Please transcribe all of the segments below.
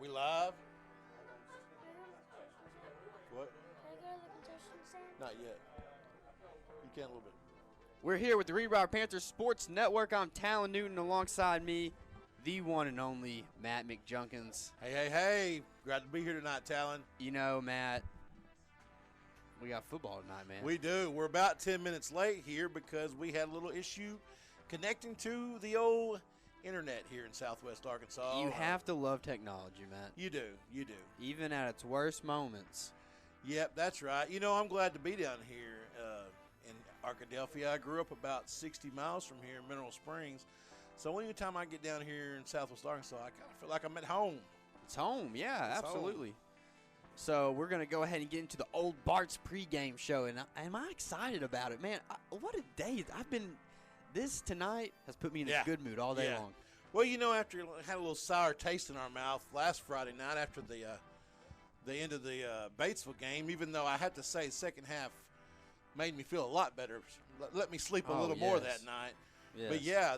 We live? What? Can I go to the concession stand? Not yet. You can a little bit. We're here with the Greenbrier Panthers Sports Network. I'm Talon Newton, alongside me, the one and only Matt McJunkins. Hey. Glad to be here tonight, Talon. You know, Matt, we got football tonight, man. We do. We're about 10 minutes late here because we had a little issue connecting to the old internet here in Southwest Arkansas. You have to love technology, Matt. You do. Even at its worst moments. Yep, that's right. You know, I'm glad to be down here in Arkadelphia. I grew up about 60 miles from here in Mineral Springs. So anytime I get down here in Southwest Arkansas, I kind of feel like I'm at home. It's home, yeah, It's absolutely. home. So we're going to go ahead and get into the Old Bart's pregame show. And am I excited about it? Man, what a day. This tonight has put me in a good mood all day long. Well, you know, after had a little sour taste in our mouth last Friday night after the end of the Batesville game, even though I had to say the second half made me feel a lot better. Let me sleep a little more that night. Yes. But, yeah,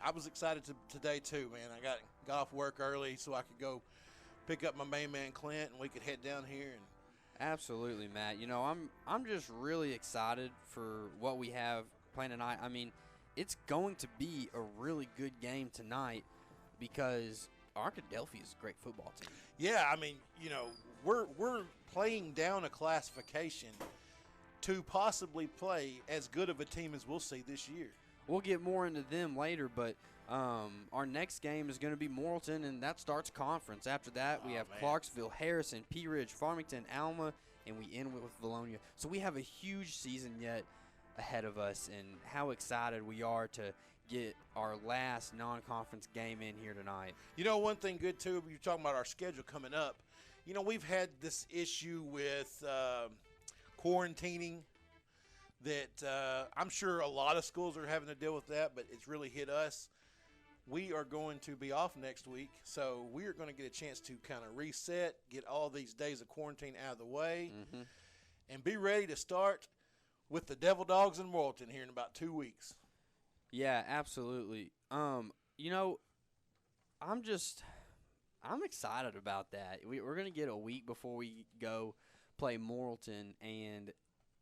I was excited today too, man. I got off work early so I could go pick up my main man, Clint, and we could head down here. Absolutely, Matt. You know, I'm just really excited for what we have playing tonight. I mean, it's going to be a really good game tonight because Arkadelphia is a great football team. Yeah, I mean, you know, we're playing down a classification to possibly play as good of a team as we'll see this year. We'll get more into them later, but our next game is going to be Morrilton, and that starts conference. After that, we have Clarksville, Harrison, Pea Ridge, Farmington, Alma, and we end with Valonia. So we have a huge season yet ahead of us, and how excited we are to get our last non-conference game in here tonight. You know, one thing good, too, you're talking about our schedule coming up. You know, we've had this issue with quarantining that I'm sure a lot of schools are having to deal with that, but it's really hit us. We are going to be off next week, so we are going to get a chance to kind of reset, get all these days of quarantine out of the way, and be ready to start with the Devil Dogs in Morrilton here in about 2 weeks. Yeah, absolutely. You know, I'm excited about that. We're going to get a week before we go play Morrilton, and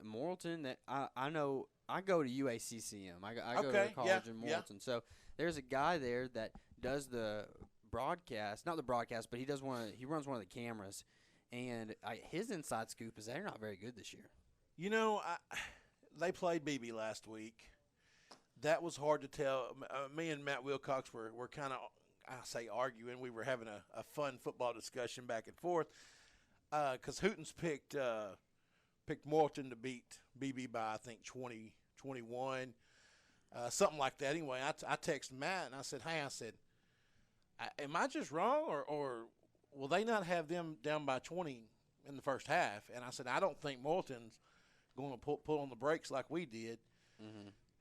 Morrilton, that I know, I go to UACCM. I go to college in Morrilton. So there's a guy there that does the broadcast, not the broadcast, but he runs one of the cameras, and his inside scoop is they're not very good this year. You know, they played BB last week. That was hard to tell. Me and Matt Wilcox were kind of, I say arguing. We were having a fun football discussion back and forth because Hootens picked Morrilton to beat BB by, I think, 20-21, something like that. Anyway, I texted Matt, and I said, hey, am I just wrong, or will they not have them down by 20 in the first half? And I said, I don't think Morrilton's going to pull on the brakes like we did.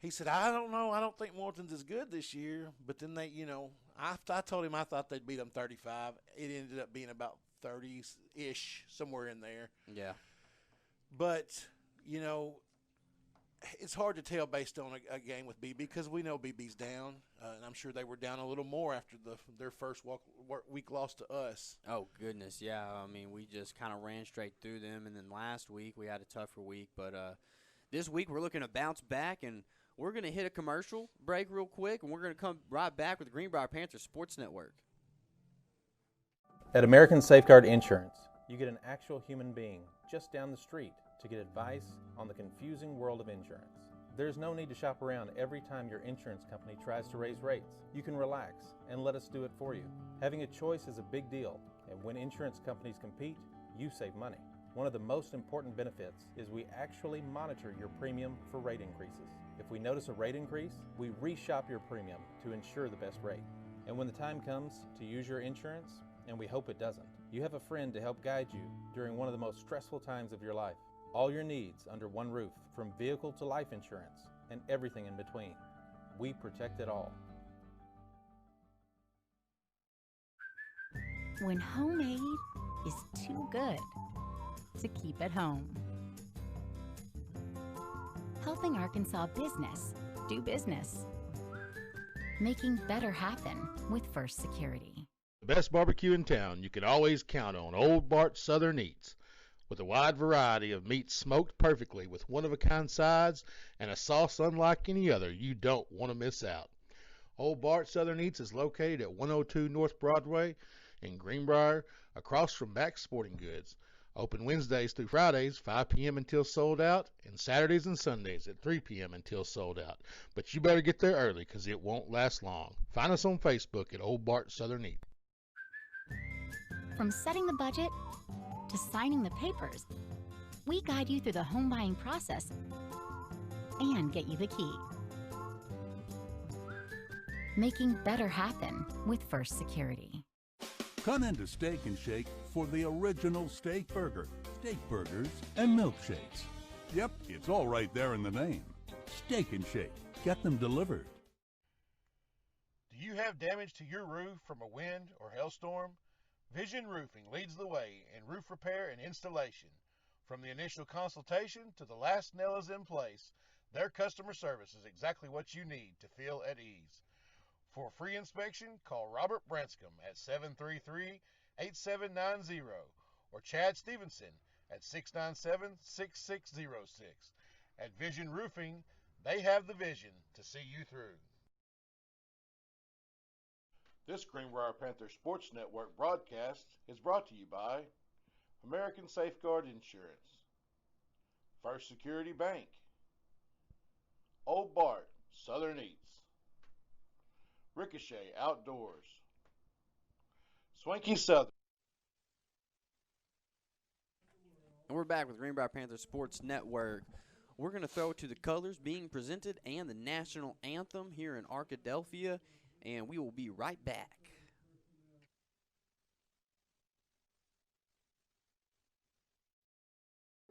He said, I don't know. I don't think Morrilton's as good this year. But then they, you know, I told him I thought they'd beat them 35. It ended up being about 30-ish, somewhere in there. Yeah. But, you know, it's hard to tell based on a game with BB because we know BB's down. And I'm sure they were down a little more after their first week loss to us. Oh, goodness, yeah. I mean, we just kind of ran straight through them. And then last week we had a tougher week. But this week we're looking to bounce back, and we're going to hit a commercial break real quick, and we're going to come right back with the Greenbrier Panthers Sports Network. At American Safeguard Insurance, you get an actual human being just down the street to get advice on the confusing world of insurance. There's no need to shop around every time your insurance company tries to raise rates. You can relax and let us do it for you. Having a choice is a big deal, and when insurance companies compete, you save money. One of the most important benefits is we actually monitor your premium for rate increases. If we notice a rate increase, we reshop your premium to ensure the best rate. And when the time comes to use your insurance, and we hope it doesn't, you have a friend to help guide you during one of the most stressful times of your life. All your needs under one roof, from vehicle to life insurance, and everything in between. We protect it all. When homemade is too good to keep at home. Helping Arkansas business do business. Making better happen with First Security. The best barbecue in town, you can always count on Old Bart Southern Eats. With a wide variety of meats smoked perfectly with one-of-a-kind sides and a sauce unlike any other, you don't want to miss out. Old Bart Southern Eats is located at 102 North Broadway in Greenbrier, across from Back Sporting Goods. Open Wednesdays through Fridays, 5 p.m. until sold out, and Saturdays and Sundays at 3 p.m. until sold out. But you better get there early because it won't last long. Find us on Facebook at Old Bart Southern Eats. From setting the budget to signing the papers, we guide you through the home buying process and get you the key. Making better happen with First Security. Come into Steak and Shake for the original steak burger, steak burgers, and milkshakes. Yep, it's all right there in the name. Steak and Shake. Get them delivered. Do you have damage to your roof from a wind or hailstorm? Vision Roofing leads the way in roof repair and installation. From the initial consultation to the last nail is in place, their customer service is exactly what you need to feel at ease. For a free inspection, call Robert Branscombe at 733-8790 or Chad Stevenson at 697-6606. At Vision Roofing, they have the vision to see you through. This Greenbrier Panther Sports Network broadcast is brought to you by American Safeguard Insurance, First Security Bank, Old Bart Southern Eats, Ricochet Outdoors, Swanky Southern. And we're back with Greenbrier Panther Sports Network. We're going to throw it to the colors being presented and the national anthem here in Arkadelphia, and we will be right back.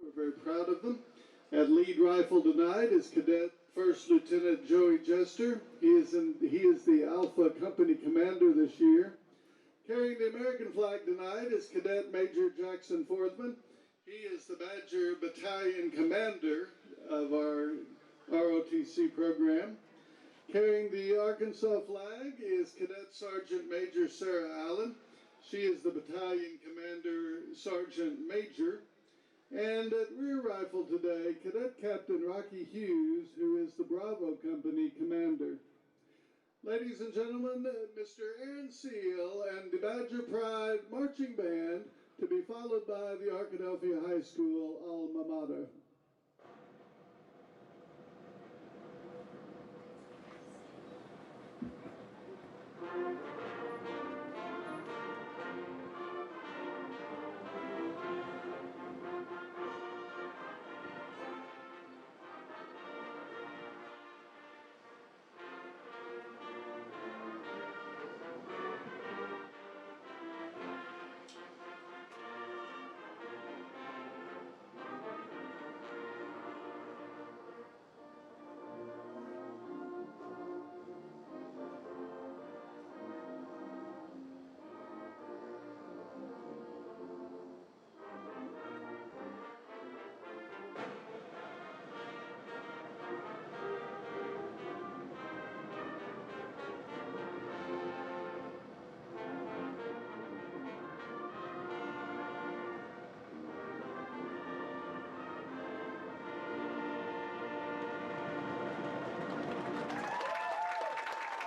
We're very proud of them. At lead rifle tonight is Cadet First Lieutenant Joey Jester. He is the Alpha Company Commander this year. Carrying the American flag tonight is Cadet Major Jackson Forthman. He is the Badger Battalion Commander of our ROTC program. Carrying the Arkansas flag is Cadet Sergeant Major Sarah Allen. She is the Battalion Commander Sergeant Major. And at rear rifle today, Cadet Captain Rocky Hughes, who is the Bravo Company Commander. Ladies and gentlemen, Mr. Aaron Seal and the Badger Pride Marching Band, to be followed by the Arkadelphia High School alma mater.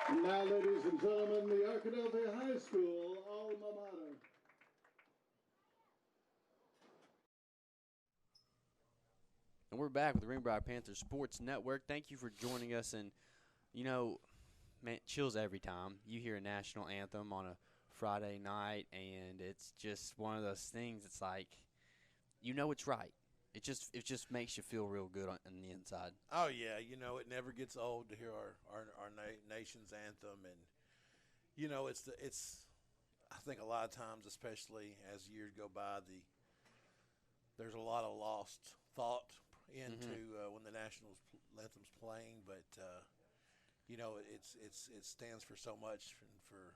And now, ladies and gentlemen, the Arkadelphia High School alma mater. And we're back with the Greenbrier Panther Sports Network. Thank you for joining us. And, you know, man, chills every time you hear a national anthem on a Friday night, and it's just one of those things. It's like, you know, it's right. It just makes you feel real good on the inside. Oh yeah, you know, it never gets old to hear our nation's anthem, and you know, it's I think a lot of times, especially as years go by, there's a lot of lost thought into when the national anthem's playing, but you know, it stands for so much for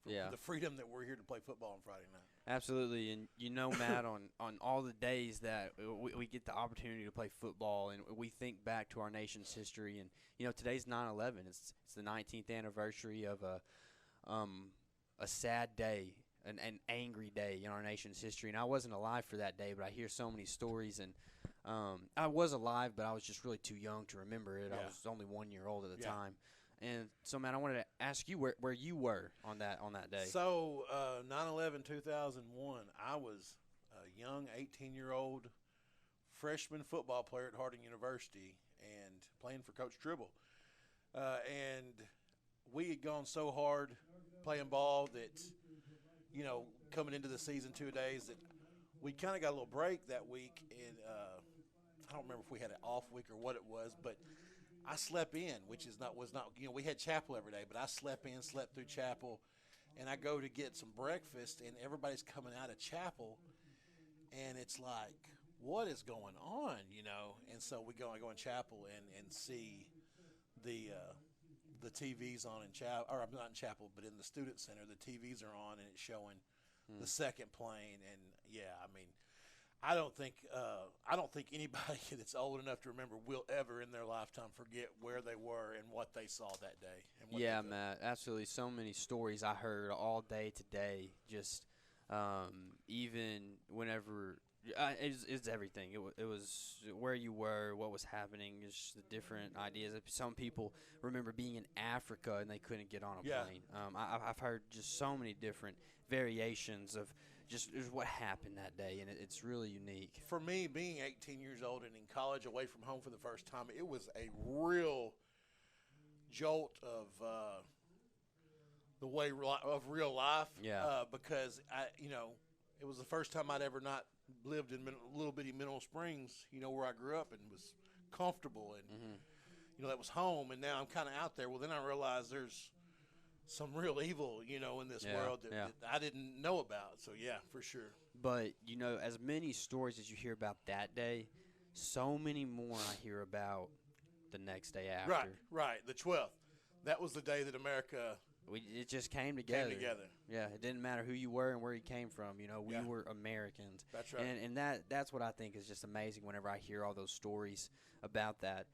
the freedom that we're here to play football on Friday night. Absolutely, and you know, Matt, on all the days that we get the opportunity to play football, and we think back to our nation's history, and you know, today's 9/11. It's the 19th anniversary of a a sad day, an angry day in our nation's history. And I wasn't alive for that day, but I hear so many stories. And I was alive, but I was just really too young to remember it. I was only 1 year old at the time. And so, man, I wanted to ask you where you were on that day. So, 9/11/2001, I was a young 18-year-old freshman football player at Harding University and playing for Coach Tribble. And we had gone so hard playing ball that, coming into the season 2 days, that we kind of got a little break that week. And I don't remember if we had an off week or what it was, but I slept in, which was not we had chapel every day, but I slept through chapel, and I go to get some breakfast, and everybody's coming out of chapel, and it's like, what is going on, And so I go in chapel and see the TVs on in chapel, or I'm not in chapel, but in the student center, the TVs are on, and it's showing the second plane, and I don't think anybody that's old enough to remember will ever in their lifetime forget where they were and what they saw that day. And yeah, Matt, absolutely. So many stories I heard all day today. Just even whenever it's everything. It was where you were, what was happening, just the different ideas. Some people remember being in Africa and they couldn't get on a plane. I've heard just so many different variations of just what happened that day, and it's really unique. For me, being 18 years old and in college away from home for the first time, it was a real jolt of the way of real life. Yeah. Because it was the first time I'd ever not lived in little bitty Mineral Springs, where I grew up and was comfortable, and that was home. And now I'm kind of out there. Well, then I realized there's some real evil, in this world that I didn't know about. So, yeah, for sure. But, as many stories as you hear about that day, so many more I hear about the next day after. Right, the 12th. That was the day that America it just came together. Yeah, it didn't matter who you were and where you came from. We were Americans. That's right. And that's what I think is just amazing whenever I hear all those stories about that.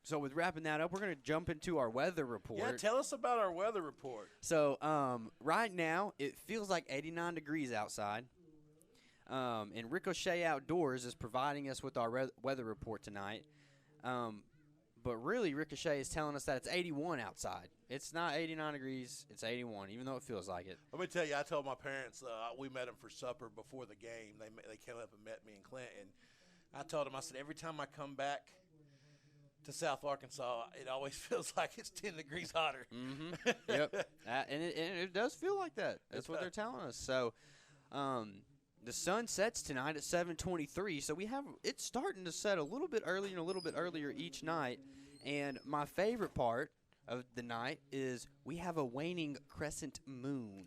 So with wrapping that up, we're going to jump into our weather report. Yeah, tell us about our weather report. So right now, it feels like 89 degrees outside. And Ricochet Outdoors is providing us with our weather report tonight. But really, Ricochet is telling us that it's 81 outside. It's not 89 degrees. It's 81, even though it feels like it. Let me tell you, I told my parents, we met them for supper before the game. They came up and met me in Clinton. I told them, I said, every time I come back to South Arkansas, it always feels like it's 10 degrees hotter. Mm-hmm. Yep. And it does feel like that. That's what they're telling us. So the sun sets tonight at 7:23. So it's starting to set a little bit earlier and a little bit earlier each night. And my favorite part of the night is we have a waning crescent moon,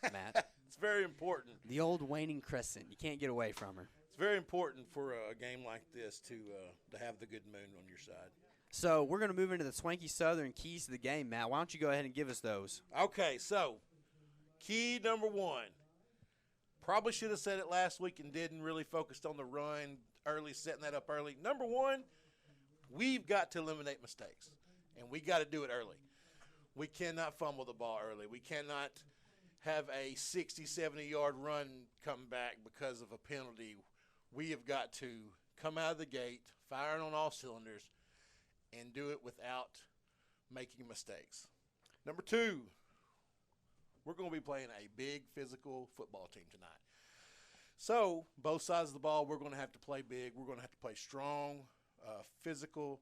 Matt. It's very important. The old waning crescent. You can't get away from her. It's very important for a game like this to have the good moon on your side. So we're going to move into the Swanky Southern keys to the game, Matt. Why don't you go ahead and give us those? Okay, so key number one. Probably should have said it last week and didn't really focus on the run early, setting that up early. Number one, we've got to eliminate mistakes, and we got to do it early. We cannot fumble the ball early. We cannot have a 60, 70-yard run come back because of a penalty. We have got to come out of the gate, firing on all cylinders, and do it without making mistakes. Number two, we're going to be playing a big physical football team tonight. So both sides of the ball, we're going to have to play big. We're going to have to play strong, physical.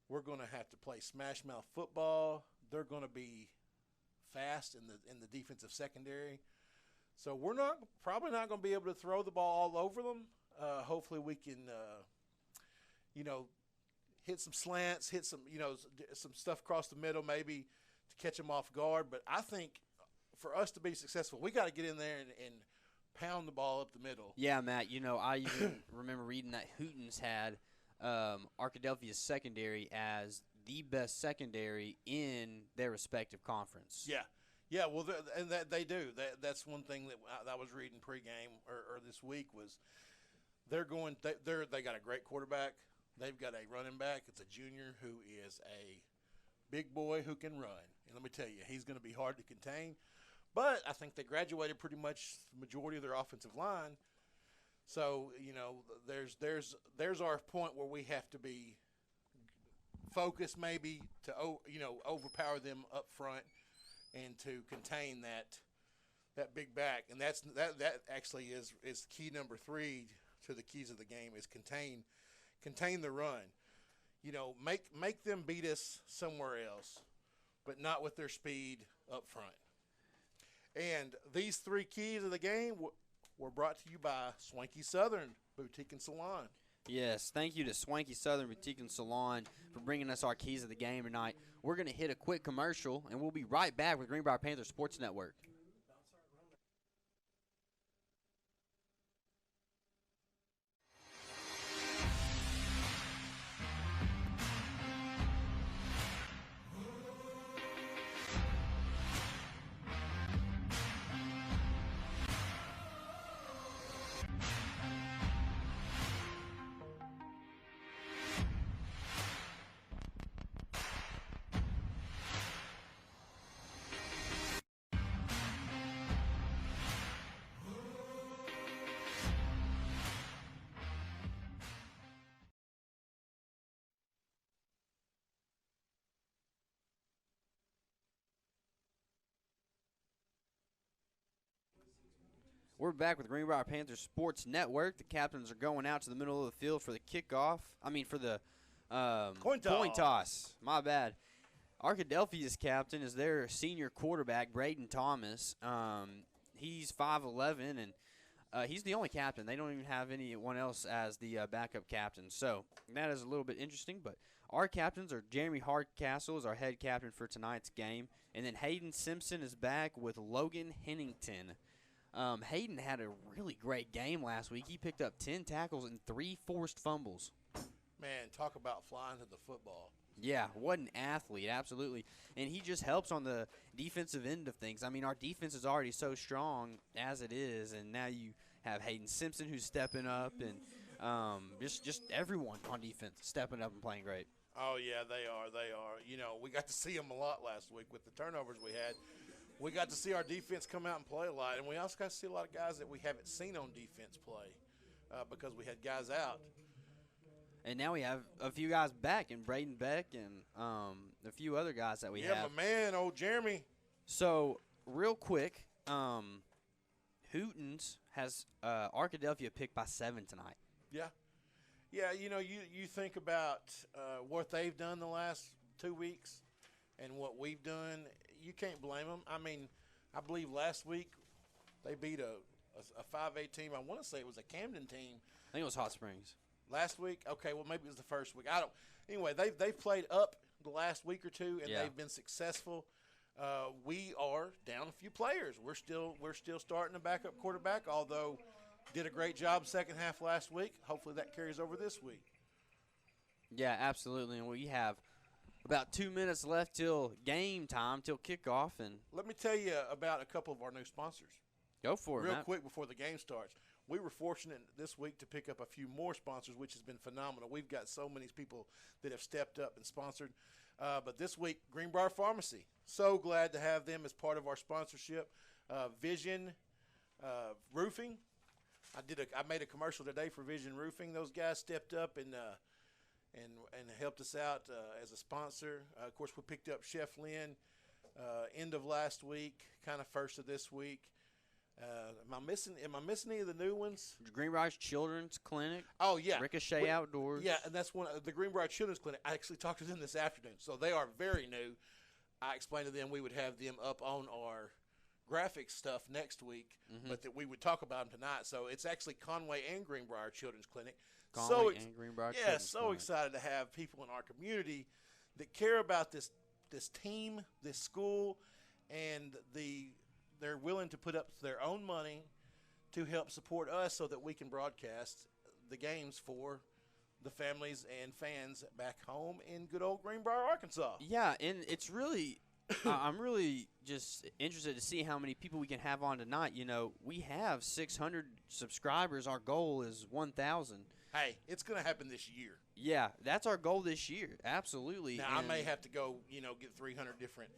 We're going to have to play smash mouth football. They're going to be fast in the defensive secondary. So we're probably not going to be able to throw the ball all over them. Hopefully we can, hit some slants, hit some, some stuff across the middle maybe to catch them off guard. But I think for us to be successful, we got to get in there and pound the ball up the middle. Yeah, Matt. I even remember reading that Hooten's had Arkadelphia's secondary as the best secondary in their respective conference. Yeah. Well, and that they do. That's one thing that I was reading pregame or this week was they got a great quarterback. They've got a running back. It's a junior who is a big boy who can run. And let me tell you, he's going to be hard to contain. But I think they graduated pretty much the majority of their offensive line. So, there's our point where we have to be focused maybe to, overpower them up front and to contain that big back. And that actually is key number 3 to the keys of the game is contain the run. Make them beat us somewhere else, but not with their speed up front. And these 3 keys of the game were brought to you by Swanky Southern Boutique and Salon. Yes, thank you to Swanky Southern Boutique and Salon for bringing us our keys of the game tonight. We're going to hit a quick commercial, and we'll be right back with Greenbrier Panthers Sports Network. We're back with Greenbrier Panthers Sports Network. The captains are going out to the middle of the field for the kickoff. For the coin toss. My bad. Arkadelphia's captain is their senior quarterback, Braden Thomas. He's 5'11", and he's the only captain. They don't even have anyone else as the backup captain. So that is a little bit interesting. But our captains are Jeremy Hardcastle is our head captain for tonight's game. And then Hayden Simpson is back with Logan Hennington. Hayden had a really great game last week. He picked up 10 tackles and 3 forced fumbles. Man, talk about flying to the football. Yeah, what an athlete, absolutely. And he just helps on the defensive end of things. Our defense is already so strong as it is, and now you have Hayden Simpson who's stepping up, and just everyone on defense stepping up and playing great. Oh, yeah, they are. We got to see them a lot last week with the turnovers we had. We got to see our defense come out and play a lot, and we also got to see a lot of guys that we haven't seen on defense play because we had guys out. And now we have a few guys back, and Braden Beck and a few other guys that we have. Yeah, my man, old Jeremy. So, real quick, Hootens has Arkadelphia picked by 7 tonight. Yeah. Yeah, you think about what they've done the last 2 weeks and what we've done. You can't blame them. I believe last week they beat a 5A team. I want to say it was a Camden team. I think it was Hot Springs. Last week? Okay, well, maybe it was the first week. Anyway, they've played up the last week or two, and they've been successful. We are down a few players. We're still starting a backup quarterback, although did a great job second half last week. Hopefully that carries over this week. Yeah, absolutely. And we have about 2 minutes left till game time, till kickoff. And let me tell you about a couple of our new sponsors. Go for it, Real quick before the game starts. We were fortunate this week to pick up a few more sponsors, which has been phenomenal. We've got so many people that have stepped up and sponsored. But this week, Greenbrier Pharmacy. So glad to have them as part of our sponsorship. Vision Roofing. I made a commercial today for Vision Roofing. Those guys stepped up and helped us out as a sponsor. Of course, we picked up Chef Lynn end of last week, kind of first of this week. Am I missing any of the new ones? Greenbrier's Children's Clinic. Oh, yeah. Ricochet Outdoors. Yeah, and that's one of the Greenbrier Children's Clinic. I actually talked to them this afternoon, so they are very new. I explained to them we would have them up on our graphic stuff next week, but that we would talk about them tonight. So it's actually Conway and Greenbrier Children's Clinic. Conway and Greenbrier Children's Clinic. Excited to have people in our community that care about this team, this school, and they're willing to put up their own money to help support us so that we can broadcast the games for the families and fans back home in good old Greenbrier, Arkansas. Yeah, and it's really I'm really just interested to see how many people we can have on tonight. We have 600 subscribers. Our goal is 1,000. Hey, it's going to happen this year. Yeah, that's our goal this year. Absolutely. Now, I may have to go, get 300 different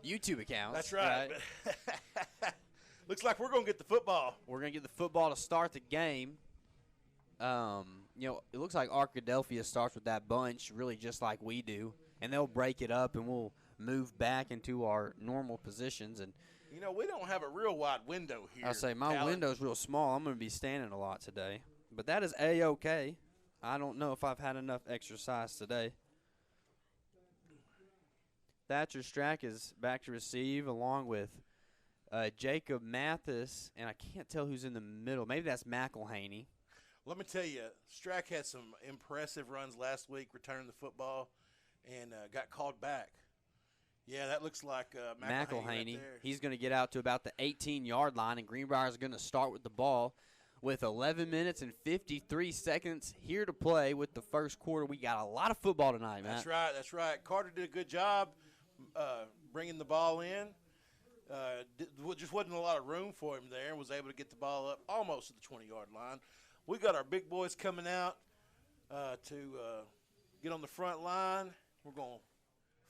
YouTube accounts. That's right. Looks like we're going to get the football. We're going to get the football to start the game. It looks like Arkadelphia starts with that bunch really just like we do, and they'll break it up, and we'll move back into our normal positions. And we don't have a real wide window here. I'll say my window's real small. I'm going to be standing a lot today. But that is A-okay. I don't know if I've had enough exercise today. Thatcher Strack is back to receive along with Jacob Mathis, and I can't tell who's in the middle. Maybe that's McElhaney. Let me tell you, Strack had some impressive runs last week returning the football and got called back. Yeah, that looks like McElhaney right there. He's going to get out to about the 18-yard line, and Greenbrier is going to start with the ball with 11 minutes and 53 seconds here to play with the first quarter. We got a lot of football tonight, Matt. That's right. Carter did a good job bringing the ball in. Just wasn't a lot of room for him there, and was able to get the ball up almost to the 20-yard line. We got our big boys coming out to get on the front line. We're going to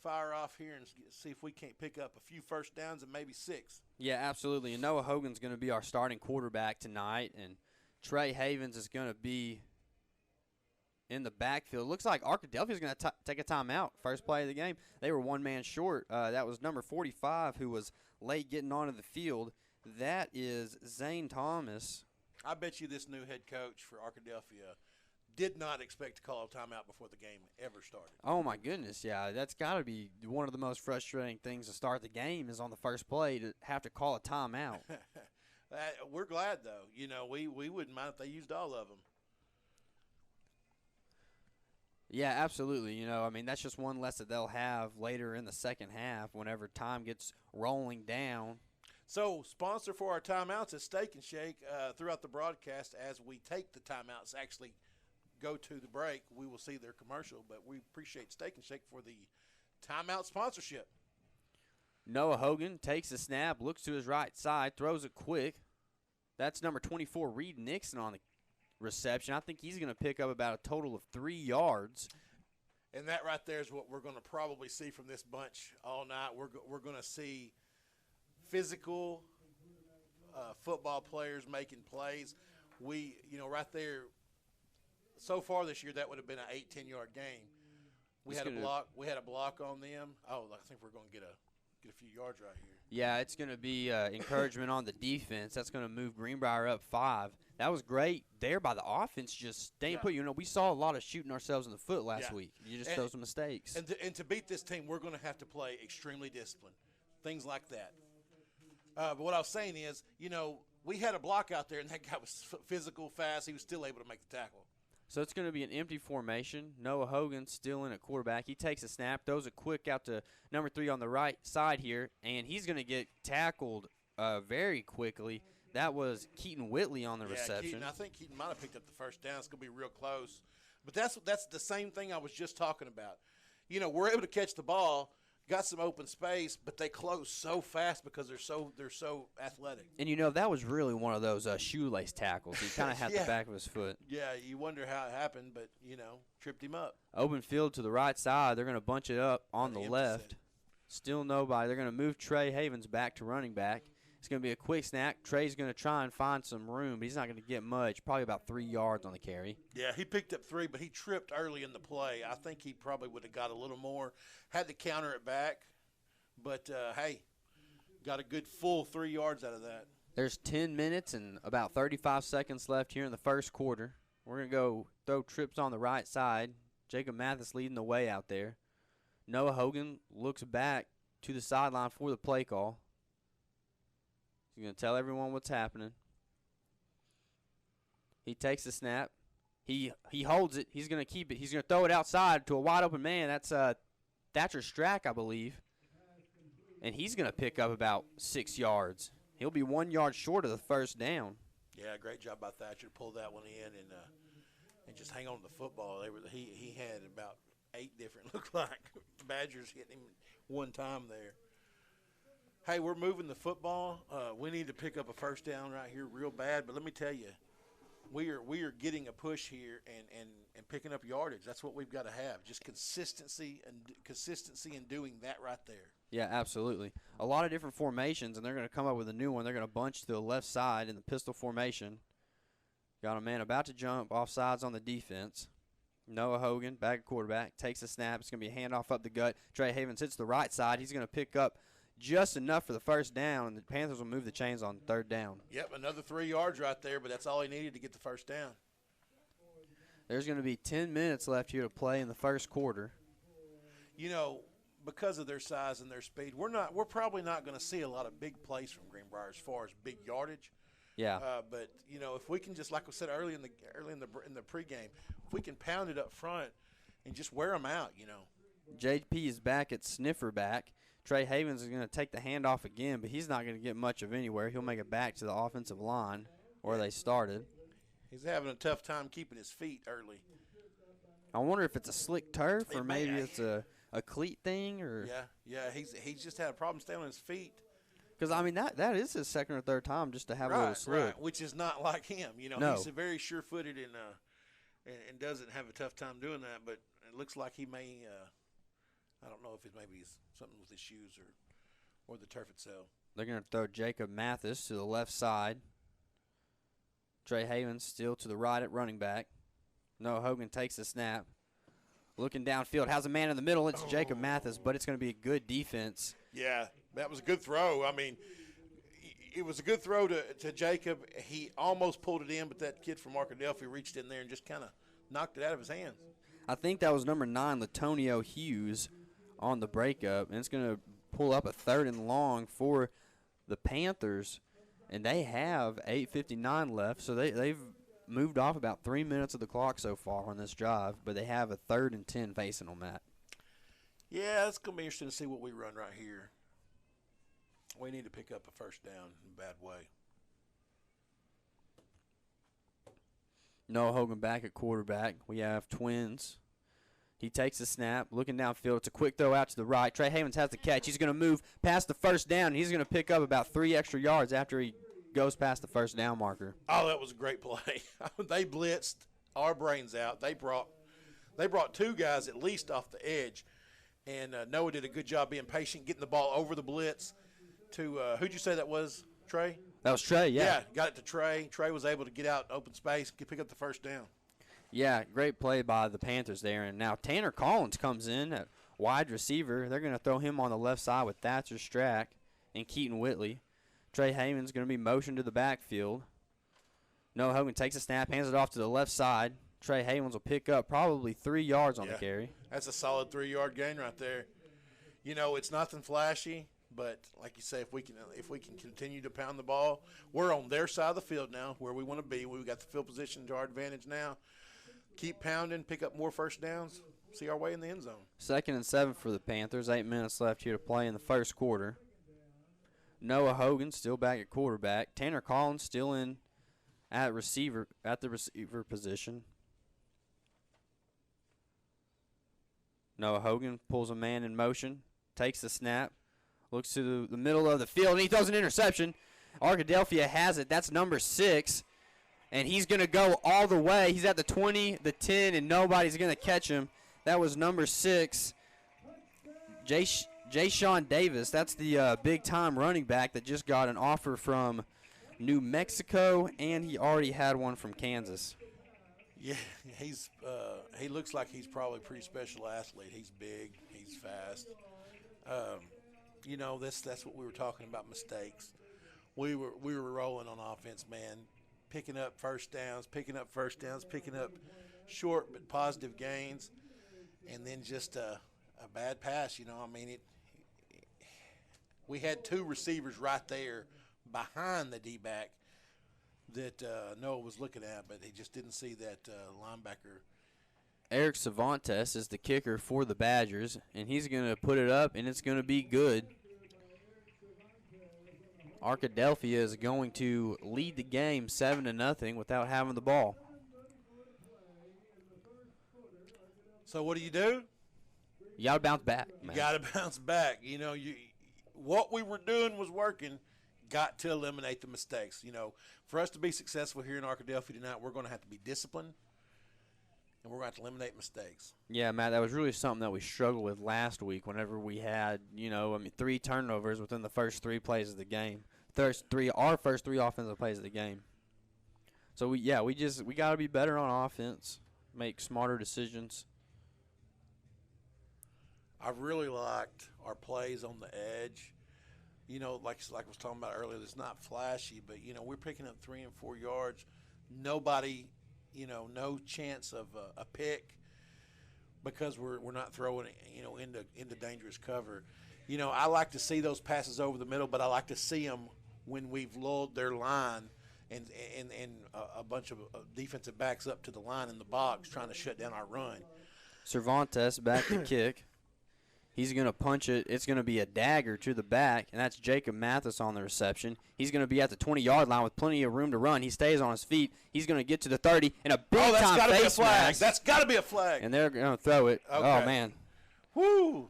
fire off here and see if we can't pick up a few first downs and maybe 6. Yeah, absolutely. And Noah Hogan's going to be our starting quarterback tonight, and Trey Havens is going to be in the backfield. Looks like Arkadelphia is going to take a timeout. First play of the game. They were one man short. That was number 45 who was late getting onto the field. That is Zane Thomas. I bet you this new head coach for Arkadelphia did not expect to call a timeout before the game ever started. Oh, my goodness, yeah. That's got to be one of the most frustrating things to start the game is on the first play to have to call a timeout. We're glad, though. We wouldn't mind if they used all of them. Yeah, absolutely. That's just one less that they'll have later in the second half whenever time gets rolling down. So, sponsor for our timeouts is Steak and Shake. Throughout the broadcast, as we take the timeouts, actually go to the break, we will see their commercial. But we appreciate Steak and Shake for the timeout sponsorship. Noah Hogan takes the snap, looks to his right side, throws it quick. That's number 24, Reed Nixon, on the reception. I think he's going to pick up about a total of 3 yards. And that right there is what we're going to probably see from this bunch all night. We're going to see physical football players making plays. Right there, so far this year, that would have been an 8-10 yard game. We had a block on them. Oh, I think we're going to get a few yards right here. Yeah, it's going to be encouragement on the defense. That's going to move Greenbrier up 5. That was great there by the offense, just staying put. We saw a lot of shooting ourselves in the foot last week. Those mistakes. And to beat this team, we're going to have to play extremely disciplined, things like that. But what I was saying is, we had a block out there, and that guy was physical, fast. He was still able to make the tackle. So it's going to be an empty formation. Noah Hogan still in at quarterback. He takes a snap, throws it quick out to number 3 on the right side here, and he's going to get tackled very quickly. That was Keaton Whitley on the reception. I think Keaton might have picked up the first down. It's going to be real close. But that's the same thing I was just talking about. We're able to catch the ball, got some open space, but they close so fast because they're so athletic. And that was really one of those shoelace tackles. He kind of had the back of his foot. Yeah, you wonder how it happened, but tripped him up. Open field to the right side. They're going to bunch it up on the left. Still nobody. They're going to move Trey Havens back to running back. It's going to be a quick snap. Trey's going to try and find some room, but he's not going to get much, probably about 3 yards on the carry. Yeah, he picked up 3, but he tripped early in the play. I think he probably would have got a little more, had to counter it back. But, hey, got a good full 3 yards out of that. There's 10 minutes and about 35 seconds left here in the first quarter. We're going to go throw trips on the right side. Jacob Mathis leading the way out there. Noah Hogan looks back to the sideline for the play call. He's going to tell everyone what's happening. He takes the snap. He holds it. He's going to keep it. He's going to throw it outside to a wide open man. That's Thatcher Strack, I believe. And he's going to pick up about 6 yards. He'll be 1 yard short of the first down. Yeah, great job by Thatcher to pull that one in and just hang on to the football. He had about 8 different, looked like, Badgers hitting him one time there. Hey, we're moving the football. We need to pick up a first down right here real bad. But let me tell you, we are getting a push here and picking up yardage. That's what we've got to have. Just consistency in doing that right there. Yeah, absolutely. A lot of different formations, and they're going to come up with a new one. They're going to bunch to the left side in the pistol formation. Got a man about to jump, offsides on the defense. Noah Hogan, back at quarterback, takes a snap. It's going to be a handoff up the gut. Trey Havens hits the right side. He's going to pick up just enough for the first down, and the Panthers will move the chains on third down. Yep, another 3 yards right there, but that's all he needed to get the first down. There's going to be 10 minutes left here to play in the first quarter. You know, because of their size and their speed, we're probably not going to see a lot of big plays from Greenbrier as far as big yardage. Yeah. But you know, if we can just, like I said early in the pregame, if we can pound it up front and just wear them out, you know. JP is back at sniffer back. Trey Havens is going to take the handoff again, but he's not going to get much of anywhere. He'll make it back to the offensive line where they started. He's having a tough time keeping his feet early. I wonder if it's a slick turf or maybe it's a cleat thing or. Yeah. He's just had a problem staying on his feet. Because I mean that is his second or third time just to have a little slip. Right, which is not like him. You know, no. He's very sure-footed and doesn't have a tough time doing that. But it looks like he may. I don't know if it maybe is something with his shoes or the turf itself. They're going to throw Jacob Mathis to the left side. Trey Havens still to the right at running back. Noah Hogan takes the snap. Looking downfield, has a man in the middle. It's Jacob Mathis, but it's going to be a good defense. Yeah, that was a good throw. I mean, it was a good throw to Jacob. He almost pulled it in, but that kid from Arkadelphia reached in there and just kind of knocked it out of his hands. I think that was number 9, Latonio Hughes, on the breakup, and it's going to pull up a 3rd and long for the Panthers, and they have 8:59 left, so they've moved off about 3 minutes of the clock so far on this drive, but they have a 3rd and 10 facing on that. Yeah, it's going to be interesting to see what we run right here. We need to pick up a first down in a bad way. Noah Hogan back at quarterback. We have twins. He takes the snap, looking downfield. It's a quick throw out to the right. Trey Havens has the catch. He's going to move past the first down. He's going to pick up about 3 extra yards after he goes past the first down marker. Oh, that was a great play. They blitzed our brains out. They brought 2 guys at least off the edge, and Noah did a good job being patient, getting the ball over the blitz to who'd you say that was, Trey? That was Trey, yeah. Yeah, got it to Trey. Trey was able to get out open space, pick up the first down. Yeah, great play by the Panthers there. And now Tanner Collins comes in at wide receiver. They're going to throw him on the left side with Thatcher Strack and Keaton Whitley. Trey Havens going to be motioned to the backfield. Noah Hogan takes a snap, hands it off to the left side. Trey Havens will pick up probably 3 yards on the carry. That's a solid 3-yard gain right there. You know, it's nothing flashy, but like you say, if we can continue to pound the ball, we're on their side of the field now, where we want to be. We've got the field position to our advantage now. Keep pounding, pick up more first downs, see our way in the end zone. 2nd and 7 for the Panthers. 8 minutes left here to play in the first quarter. Noah Hogan still back at quarterback. Tanner Collins still in at the receiver position. Noah Hogan pulls a man in motion, takes the snap, looks to the middle of the field, and he throws an interception. Arkadelphia has it. That's number 6. And he's going to go all the way. He's at the 20, the 10, and nobody's going to catch him. That was number 6, Jay-Sean Davis. That's the big-time running back that just got an offer from New Mexico, and he already had one from Kansas. Yeah, he looks like he's probably a pretty special athlete. He's big. He's fast. You know, that's what we were talking about, mistakes. We were rolling on offense, man. Picking up first downs, picking up short but positive gains, and then just a bad pass. You know, I mean, we had 2 receivers right there behind the D-back that Noah was looking at, but he just didn't see that linebacker. Eric Cervantes is the kicker for the Badgers, and he's going to put it up, and it's going to be good. Arkadelphia is going to lead the game 7-0 without having the ball. So what do? You got to bounce back, man. You got to bounce back. You know, what we were doing was working. got to eliminate the mistakes. You know, for us to be successful here in Arkadelphia tonight, we're going to have to be disciplined, and we're going to have to eliminate mistakes. Yeah, Matt, that was really something that we struggled with last week whenever we had, 3 turnovers within the first 3 plays of the game. Our first three offensive plays of the game. So, we got to be better on offense, make smarter decisions. I really liked our plays on the edge. You know, like I was talking about earlier, it's not flashy, but, we're picking up 3 and 4 yards. Nobody, no chance of a pick because we're not throwing it, into dangerous cover. I like to see those passes over the middle, but I like to see them when we've lulled their line and a bunch of defensive backs up to the line in the box trying to shut down our run. Cervantes back to kick. He's going to punch it. It's going to be a dagger to the back, and that's Jacob Mathis on the reception. He's going to be at the 20-yard line with plenty of room to run. He stays on his feet. He's going to get to the 30, and a big-time face mask. That's got to be a flag. And they're going to throw it. Okay. Oh, man. Woo.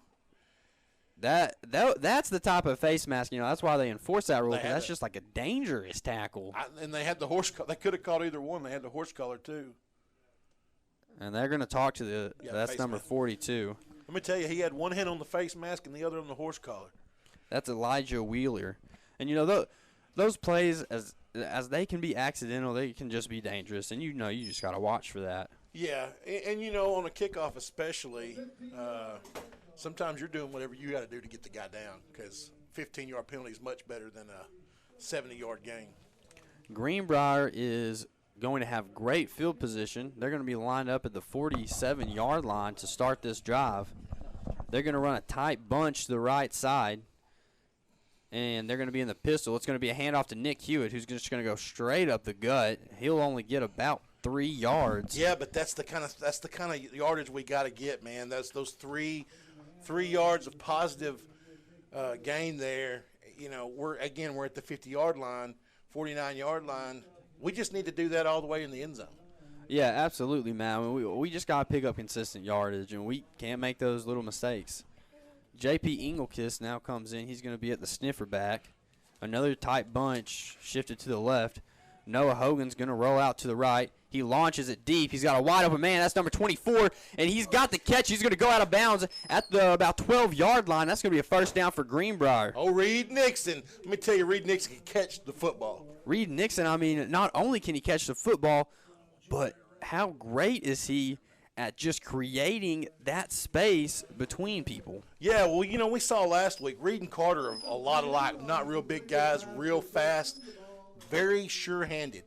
That's the type of face mask. That's why they enforce that rule, because that's just like a dangerous tackle. And they had the horse collar. They could have caught either one. They had the horse collar, too. And they're going to talk to that's number 42. Let me tell you, he had one hand on the face mask and the other on the horse collar. That's Elijah Wheeler. And, those plays, as they can be accidental, they can just be dangerous. And, you just got to watch for that. Yeah. And on a kickoff especially, sometimes you're doing whatever you got to do to get the guy down because 15-yard penalty is much better than a 70-yard gain. Greenbrier is going to have great field position. They're going to be lined up at the 47-yard line to start this drive. They're going to run a tight bunch to the right side, and they're going to be in the pistol. It's going to be a handoff to Nick Hewitt, who's just going to go straight up the gut. He'll only get about 3 yards. Yeah, but that's the kind of yardage we got to get, man. That's those 3 yards of positive gain there. We're at the 50-yard line, 49-yard line. We just need to do that all the way in the end zone. Yeah, absolutely, man. I mean, we just got to pick up consistent yardage, and we can't make those little mistakes. J.P. Engelkist now comes in. He's going to be at the sniffer back. Another tight bunch shifted to the left. Noah Hogan's going to roll out to the right. He launches it deep. He's got a wide open man. That's number 24, and he's got the catch. He's going to go out of bounds at the about 12-yard line. That's going to be a first down for Greenbrier. Oh, Reed Nixon. Let me tell you, Reed Nixon can catch the football. Reed Nixon, not only can he catch the football, but how great is he at just creating that space between people? Yeah, well, we saw last week, Reed and Carter are a lot alike. Not real big guys, real fast, very sure-handed.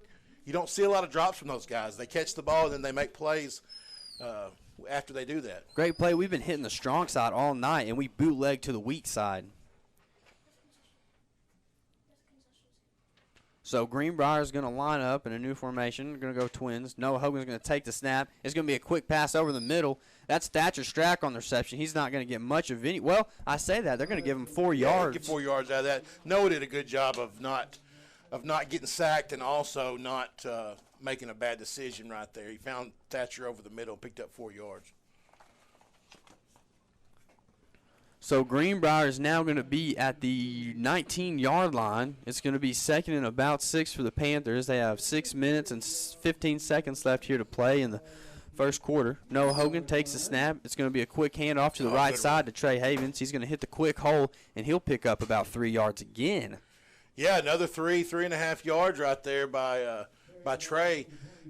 You don't see a lot of drops from those guys. They catch the ball and then they make plays after they do that. Great play. We've been hitting the strong side all night, and we bootleg to the weak side. So Greenbrier is going to line up in a new formation. They're going to go twins. Noah Hogan's going to take the snap. It's going to be a quick pass over the middle. That's Thatcher Strack on the reception. He's not going to get much of any. Well, I say that. They're going to give him 4 yards. Get 4 yards out of that. Noah did a good job of not getting sacked and also not making a bad decision right there. He found Thatcher over the middle and picked up 4 yards. So Greenbrier is now going to be at the 19-yard line. It's going to be 2nd and about 6 for the Panthers. They have 6 minutes and 15 seconds left here to play in the first quarter. Noah Hogan takes the snap. It's going to be a quick handoff to the right side to Trey Havens. He's going to hit the quick hole, and he'll pick up about 3 yards again. Yeah, another 3.5 yards right there by Trey.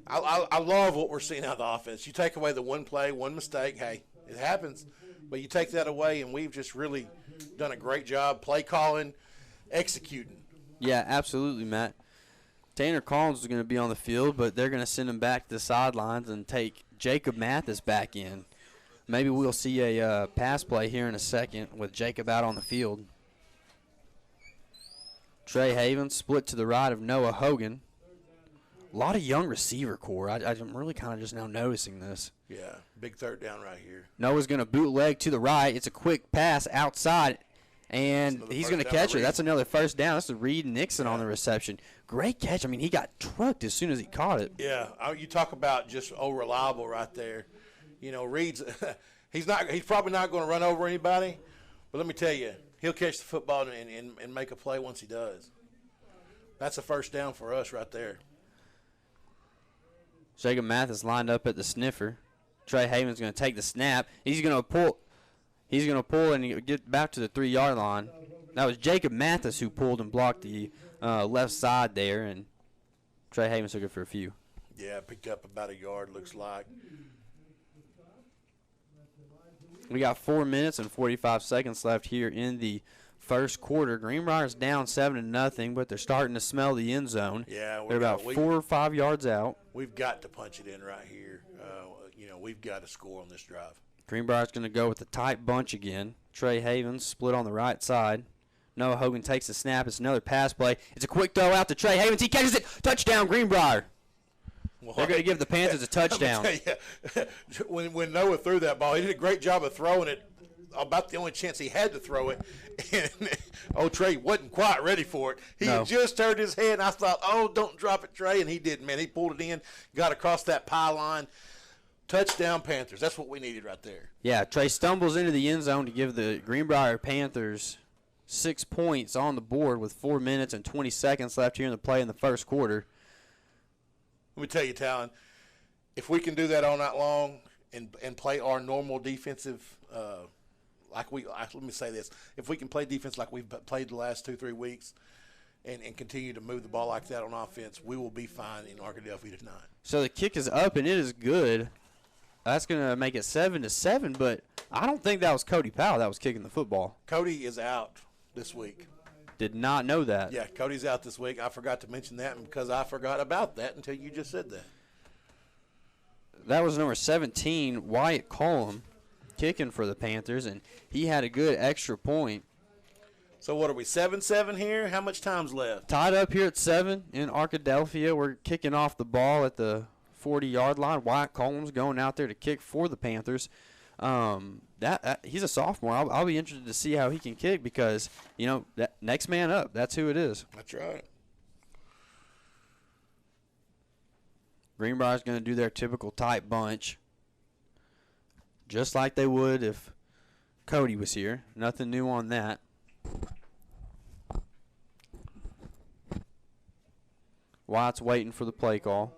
I love what we're seeing out of the offense. You take away the one play, one mistake, hey, it happens. But you take that away, and we've just really done a great job play calling, executing. Yeah, absolutely, Matt. Tanner Collins is going to be on the field, but they're going to send him back to the sidelines and take Jacob Mathis back in. Maybe we'll see a pass play here in a second with Jacob out on the field. Trey Havens split to the right of Noah Hogan. A lot of young receiver core. I'm really kind of just now noticing this. Yeah, big third down right here. Noah's going to bootleg to the right. It's a quick pass outside, and he's going to catch it. That's another first down. That's Reed Nixon on the reception. Great catch. I mean, he got trucked as soon as he caught it. Yeah, you talk about just reliable right there. Reed's he's probably not going to run over anybody, but let me tell you, he'll catch the football and make a play once he does. That's a first down for us right there. Jacob Mathis lined up at the sniffer. Trey Haven's going to take the snap. He's going to pull. He's going to pull and get back to the 3-yard line. That was Jacob Mathis who pulled and blocked the left side there, and Trey Haven took it for a few. Yeah, picked up about a yard, looks like. We got 4 minutes and 45 seconds left here in the first quarter. Greenbrier's down 7-0, but they're starting to smell the end zone. Yeah, they're about 4 or 5 yards out. We've got to punch it in right here. We've got to score on this drive. Greenbrier's going to go with the tight bunch again. Trey Havens split on the right side. Noah Hogan takes the snap. It's another pass play. It's a quick throw out to Trey Havens. He catches it. Touchdown, Greenbrier. Well, they're going to give the Panthers a touchdown. When Noah threw that ball, he did a great job of throwing it. About the only chance he had to throw it. And Trey wasn't quite ready for it. He had just turned his head, and I thought, don't drop it, Trey. And he didn't, man. He pulled it in, got across that pylon. Touchdown, Panthers. That's what we needed right there. Yeah, Trey stumbles into the end zone to give the Greenbrier Panthers 6 points on the board with 4 minutes and 20 seconds left here in the play in the first quarter. Let me tell you, Talon, if we can do that all night long and play our normal defensive, let me say this, if we can play defense like we've played the last 2-3 weeks and continue to move the ball like that on offense, we will be fine in Arkadelphia tonight. So the kick is up, and it is good. That's going to make it 7-7, but I don't think that was Cody Powell that was kicking the football. Cody is out this week. Did not know that. Yeah, Cody's out this week. I forgot to mention that because I forgot about that until you just said that. That was number 17, Wyatt Cullum, kicking for the Panthers, and he had a good extra point. So what are we, 7-7 here? How much time's left? Tied up here at 7 in Arkadelphia. We're kicking off the ball at the 40-yard line. Wyatt Cullum's going out there to kick for the Panthers. He's a sophomore. I'll be interested to see how he can kick because, that next man up, that's who it is. That's right. Greenbrier's going to do their typical tight bunch, just like they would if Cody was here. Nothing new on that. Wyatt's waiting for the play call.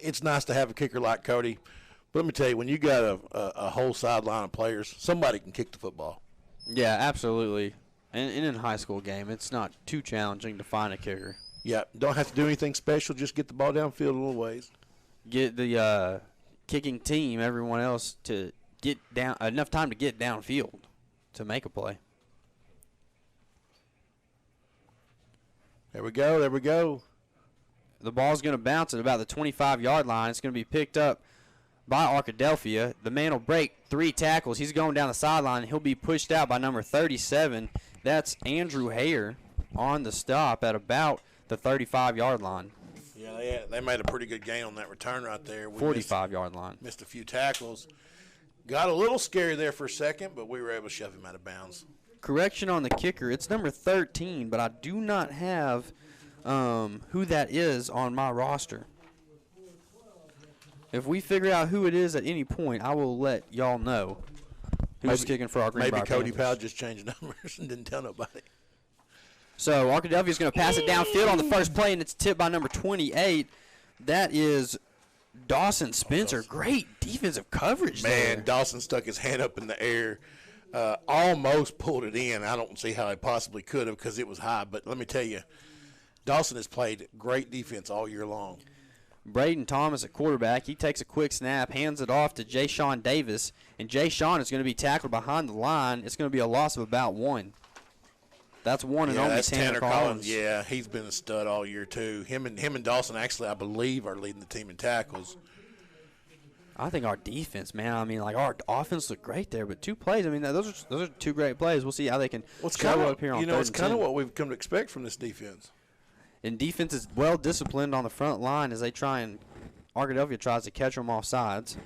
It's nice to have a kicker like Cody, but let me tell you, when you got a whole sideline of players, somebody can kick the football. Yeah, absolutely. And in a high school game, it's not too challenging to find a kicker. Yeah, don't have to do anything special. Just get the ball downfield a little ways. Get the kicking team, everyone else, to get down enough time to get downfield to make a play. There we go. The ball's going to bounce at about the 25-yard line. It's going to be picked up by Arkadelphia. The man will break 3 tackles. He's going down the sideline. He'll be pushed out by number 37. That's Andrew Hare on the stop at about the 35-yard line. Yeah, they made a pretty good gain on that return right there. 45-yard line. Missed a few tackles. Got a little scary there for a second, but we were able to shove him out of bounds. Correction on the kicker. It's number 13, but I do not have who that is on my roster. If we figure out who it is at any point, I will let y'all know who's kicking for our Greenbrier Maybe Cody Panthers. Powell just changed numbers and didn't tell nobody. So Arkadelphia is going to pass it downfield on the first play, and it's tipped by number 28. That is Dawson Spencer. Great defensive coverage there. Man, Dawson stuck his hand up in the air, almost pulled it in. I don't see how he possibly could have because it was high. But let me tell you, Dawson has played great defense all year long. Braden Thomas at quarterback. He takes a quick snap, hands it off to Jay Sean Davis, and Jay Sean is going to be tackled behind the line. It's going to be a loss of about 1. That's one and only that's Tanner Collins. Yeah, he's been a stud all year too. Him and Dawson actually, I believe, are leading the team in tackles. I think our defense, man. I mean, our offense looked great there, but 2 plays. I mean, those are 2 great plays. We'll see how they can show up here on third and it's kind of 10. what we've come to expect from this defense. And defense is well disciplined on the front line as Arkadelphia tries to catch them off sides.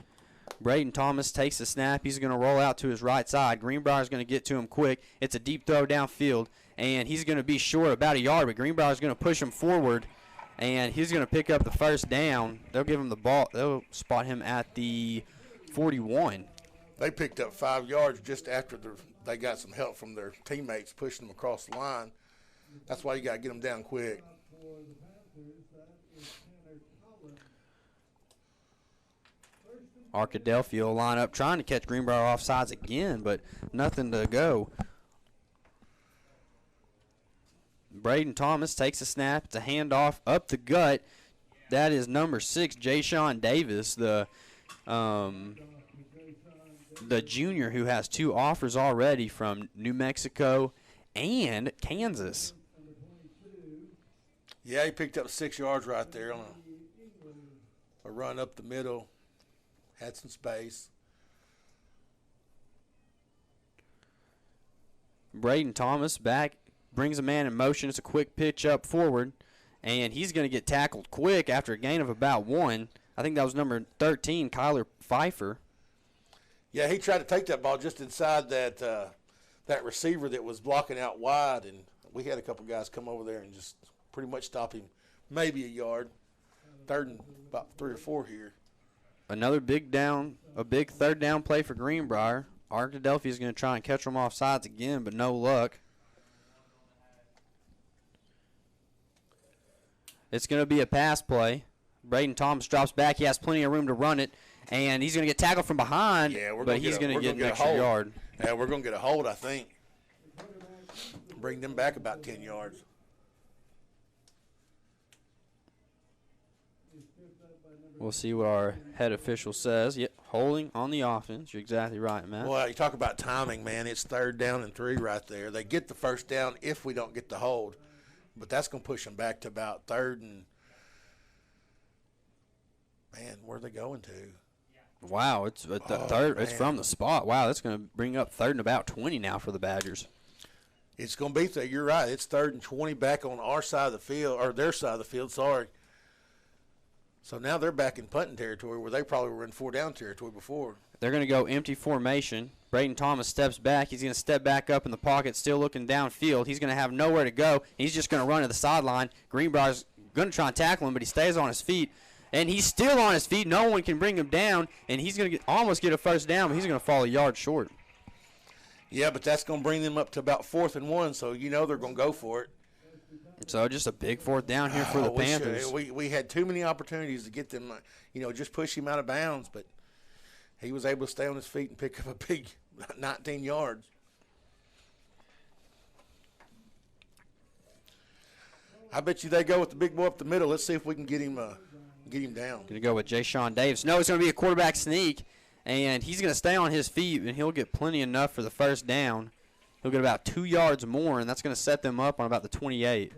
Braden Thomas takes the snap. He's going to roll out to his right side. Greenbrier is going to get to him quick. It's a deep throw downfield, and he's going to be short about a yard, but Greenbrier is going to push him forward, and he's going to pick up the first down. They'll give him the ball. They'll spot him at the 41. They picked up 5 yards just after they got some help from their teammates pushing them across the line. That's why you got to get them down quick. Arkadelphia will line up trying to catch Greenbrier offsides again, but nothing to go. Braden Thomas takes a snap. It's a handoff up the gut. That is number 6, Jay-Sean Davis, the junior who has 2 offers already from New Mexico and Kansas. Yeah, he picked up 6 yards right there on a run up the middle. Had some space. Braden Thomas back, brings a man in motion. It's a quick pitch up forward, and he's going to get tackled quick after a gain of about 1. I think that was number 13, Kyler Pfeiffer. Yeah, he tried to take that ball just inside that receiver that was blocking out wide, and we had a couple guys come over there and just pretty much stop him, maybe a yard. 3rd and about 3 or 4 here. Another big 3rd down play for Greenbrier. Arkadelphia is going to try and catch them off sides again, but no luck. It's going to be a pass play. Braden Thomas drops back. He has plenty of room to run it, and he's going to get tackled from behind, but he's going to get an extra yard. Yeah, we're going to get a hold, I think. Bring them back about 10 yards. We'll see what our head official says. Yep, holding on the offense. You're exactly right, Matt. Well, you talk about timing, man. It's 3rd down and 3 right there. They get the 1st down if we don't get the hold. But that's going to push them back to about 3rd and, man, where are they going to? Wow, it's at the third. It's from the spot. Wow, that's going to bring up 3rd and about 20 now for the Badgers. It's going to be there. You're right. It's 3rd and 20 back on our side of the field, or their side of the field, sorry. So now they're back in punting territory where they probably were in 4-down territory before. They're going to go empty formation. Braden Thomas steps back. He's going to step back up in the pocket, still looking downfield. He's going to have nowhere to go. He's just going to run to the sideline. Greenbrier's going to try and tackle him, but he stays on his feet. And he's still on his feet. No one can bring him down, and he's going to almost get a 1st down, but he's going to fall a yard short. Yeah, but that's going to bring them up to about 4th and 1, so you know they're going to go for it. So just a big 4th down here for the Panthers. We had too many opportunities to get them, just push him out of bounds, but he was able to stay on his feet and pick up a big 19 yards. I bet you they go with the big boy up the middle. Let's see if we can get him down. Going to go with Jay-Sean Davis. No, it's going to be a quarterback sneak, and he's going to stay on his feet, and he'll get plenty enough for the 1st down. He'll get about 2 yards more, and that's going to set them up on about the 28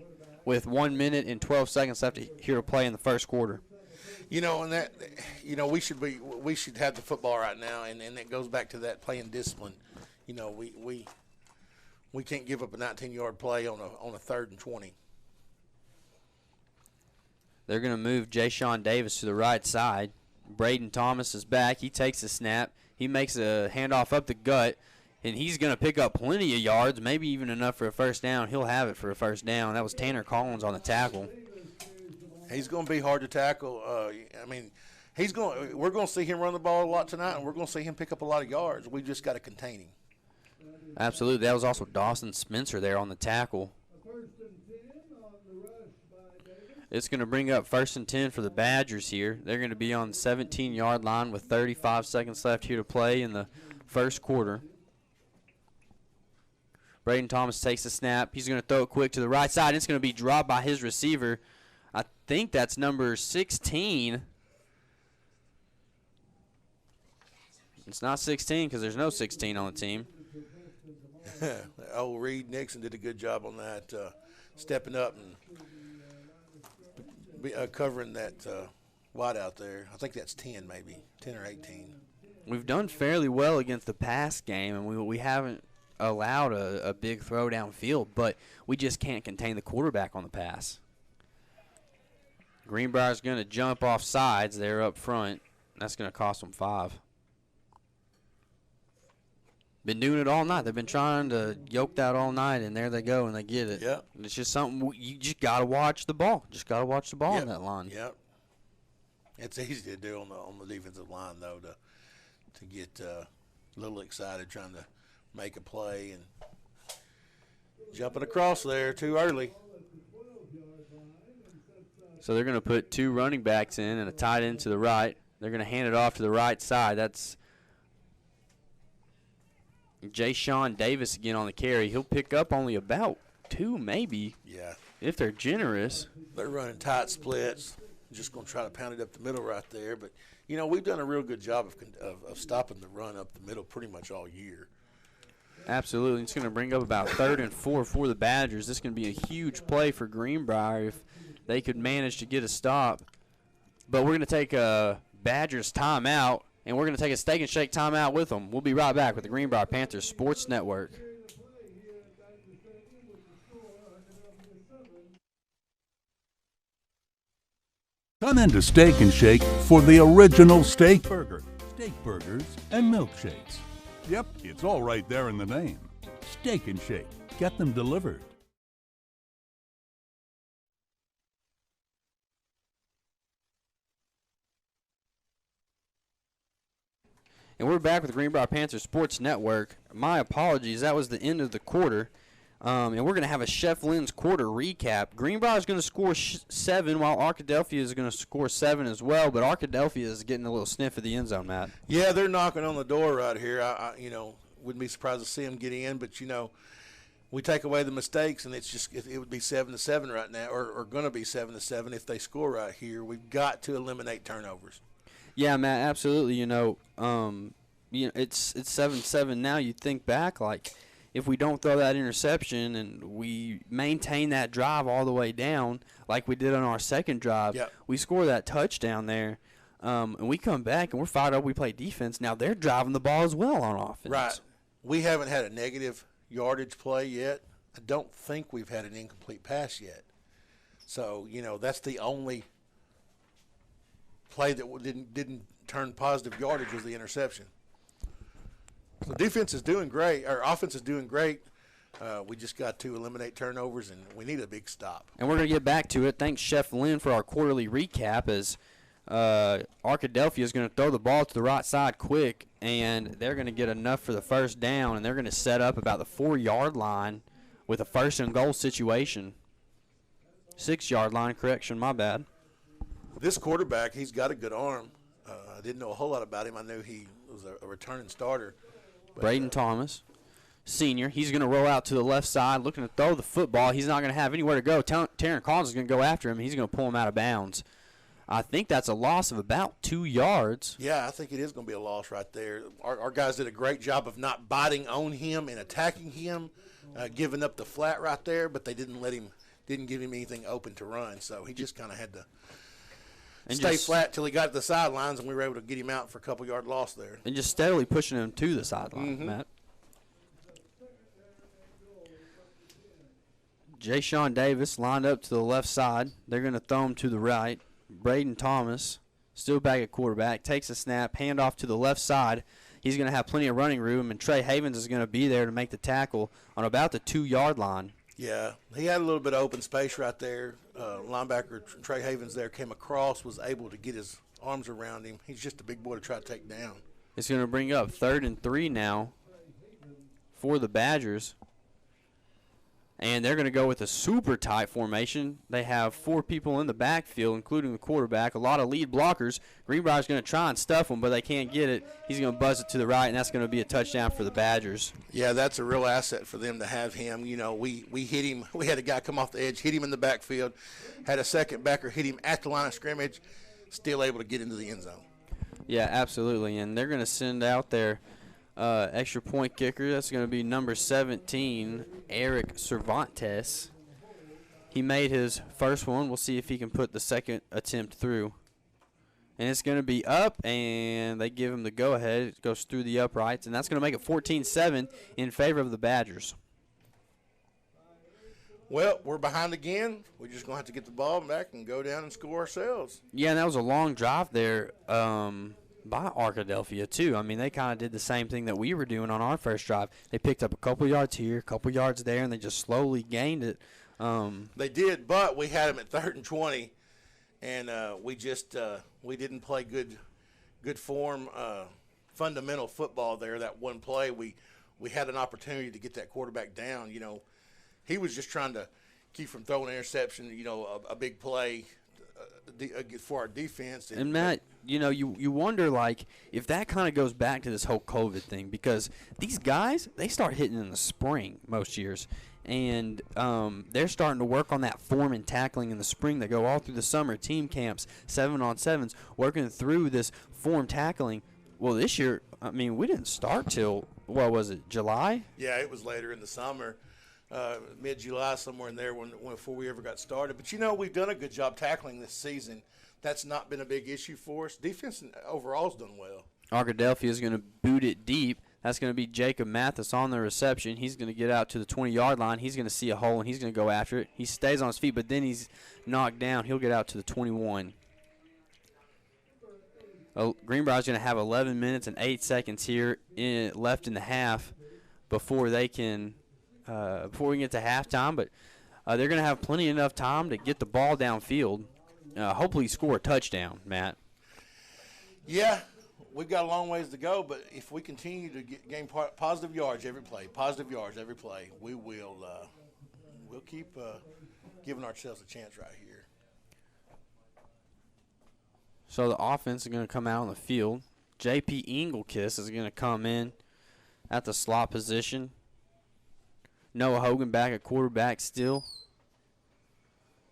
with 1 minute and 12 seconds left here to play in the 1st quarter. And that, we should have the football right now, and it goes back to that playing discipline. We can't give up a 19-yard play on a 3rd and 20. They're going to move Jay-Sean Davis to the right side. Braden Thomas is back. He takes a snap. He makes a handoff up the gut, and he's going to pick up plenty of yards, maybe even enough for a 1st down. He'll have it for a 1st down. That was Tanner Collins on the tackle. He's going to be hard to tackle. We're going to see him run the ball a lot tonight, and we're going to see him pick up a lot of yards. We just got to contain him. Absolutely. That was also Dawson Spencer there on the tackle. It's going to bring up 1st and 10 for the Badgers here. They're going to be on the 17-yard line with 35 seconds left here to play in the 1st quarter. Braden Thomas takes the snap. He's going to throw it quick to the right side. It's going to be dropped by his receiver. I think that's number 16. It's not 16 because there's no 16 on the team. Old Reed Nixon did a good job on that, stepping up and covering that wide out there. I think that's 10 maybe, 10 or 18. We've done fairly well against the pass game, and we haven't allowed a big throw downfield, but we just can't contain the quarterback on the pass. Greenbrier's going to jump off sides there up front. That's going to cost them 5. Been doing it all night. They've been trying to yoke that all night, and there they go, and they get it. Yep. It's just something you just got to watch the ball. Just got to watch the ball in that line. Yep. It's easy to do on the defensive line, though, to get a little excited trying to make a play and jumping across there too early. So they're going to put 2 running backs in and a tight end to the right. They're going to hand it off to the right side. That's Jay-Sean Davis again on the carry. He'll pick up only about 2 maybe. Yeah. If they're generous. They're running tight splits. Just going to try to pound it up the middle right there. But, you know, we've done a real good job of stopping the run up the middle pretty much all year. Absolutely. It's going to bring up about 3rd and 4 for the Badgers. This is going to be a huge play for Greenbrier if they could manage to get a stop. But we're going to take a Badgers timeout, and we're going to take a Steak and Shake timeout with them. We'll be right back with the Greenbrier Panthers Sports Network. Come into Steak and Shake for the original steak burger, steak burgers, and milkshakes. Yep, it's all right there in the name. Steak and Shake. Get them delivered. And we're back with the Greenbrier Panthers Sports Network. My apologies, that was the end of the quarter. And we're going to have a Chef Lynn's quarter recap. Greenbrier is going to score 7, while Arkadelphia is going to score 7 as well. But Arkadelphia is getting a little sniff of the end zone, Matt. Yeah, they're knocking on the door right here. I wouldn't be surprised to see them get in. But, we take away the mistakes, and it's just it would be 7-7 right now, or going to be 7-7 if they score right here. We've got to eliminate turnovers. Yeah, Matt, absolutely. It's 7-7 now. You think back, like, if we don't throw that interception and we maintain that drive all the way down, like we did on our second drive, yep. We score that touchdown there, and we come back and we're fired up. We play defense. Now they're driving the ball as well on offense. Right. We haven't had a negative yardage play yet. I don't think we've had an incomplete pass yet. So, that's the only play that didn't turn positive yardage was the interception. So defense is doing great. Our offense is doing great. We just got to eliminate turnovers, and we need a big stop. And we're going to get back to it. Thanks, Chef Lynn, for our quarterly recap as Arkadelphia is going to throw the ball to the right side quick, and they're going to get enough for the first down, and they're going to set up about the 4-yard line with a 1st and goal situation. 6-yard line, correction, my bad. This quarterback, he's got a good arm. I didn't know a whole lot about him. I knew he was a returning starter. Braden Thomas, senior. He's going to roll out to the left side, looking to throw the football. He's not going to have anywhere to go. Taryn Collins is going to go after him. He's going to pull him out of bounds. I think that's a loss of about 2 yards. Yeah, I think it is going to be a loss right there. Our guys did a great job of not biting on him and attacking him, giving up the flat right there, but they didn't give him anything open to run. So he just kind of had to stay flat till he got to the sidelines, and we were able to get him out for a couple-yard loss there. And just steadily pushing him to the sideline, Matt. Jay-Sean Davis lined up to the left side. They're going to throw him to the right. Braden Thomas, still back at quarterback, takes a snap, handoff to the left side. He's going to have plenty of running room, and Trey Havens is going to be there to make the tackle on about the 2-yard line. Yeah, he had a little bit of open space right there. Linebacker Trey Havens there came across, was able to get his arms around him. He's just a big boy to try to take down. It's going to bring up 3rd and 3 now for the Badgers. And they're going to go with a super tight formation. They have 4 people in the backfield, including the quarterback, a lot of lead blockers. Greenbrier's going to try and stuff him, but they can't get it. He's going to buzz it to the right, and that's going to be a touchdown for the Badgers. Yeah, that's a real asset for them to have him. We hit him. We had a guy come off the edge, hit him in the backfield, had a second backer hit him at the line of scrimmage, still able to get into the end zone. Yeah, absolutely. And they're going to send out their extra point kicker. That's going to be number 17, Eric Cervantes. He made his first one. We'll see if he can put the second attempt through. And it's going to be up, and they give him the go-ahead. It goes through the uprights, and that's going to make it 14-7 in favor of the Badgers. Well, we're behind again. We're just going to have to get the ball back and go down and score ourselves. Yeah, and that was a long drive there by Arkadelphia, too. I mean, they kind of did the same thing that we were doing on our first drive. They picked up a couple yards here, a couple yards there, and they just slowly gained it. They did, but we had them at 3rd and 20, and we didn't play good form fundamental football there. That one play, we had an opportunity to get that quarterback down. You know, he was just trying to keep from throwing an interception. You know, a big play for our defense. And Matt, you know, you wonder, like, if that kind of goes back to this whole COVID thing, because these guys, they start hitting in the spring most years, and they're starting to work on that form and tackling in the spring. They go all through the summer, team camps, 7-on-7s, working through this form tackling. Well, this year, I mean, we didn't start till, what was it, July? Yeah, it was later in the summer. Mid-July, somewhere in there before we ever got started. But, you know, we've done a good job tackling this season. That's not been a big issue for us. Defense overall has done well. Arkadelphia is going to boot it deep. That's going to be Jacob Mathis on the reception. He's going to get out to the 20-yard line. He's going to see a hole, and he's going to go after it. He stays on his feet, but then he's knocked down. He'll get out to the 21. Greenbrier is going to have 11 minutes and 8 seconds here left in the half before they can before we get to halftime, but they're going to have plenty enough time to get the ball downfield. Hopefully score a touchdown, Matt. Yeah, we've got a long ways to go, but if we continue to gain positive yards every play, we will we'll keep giving ourselves a chance right here. So the offense is going to come out on the field. J.P. Engelkiss is going to come in at the slot position. Noah Hogan back at quarterback still.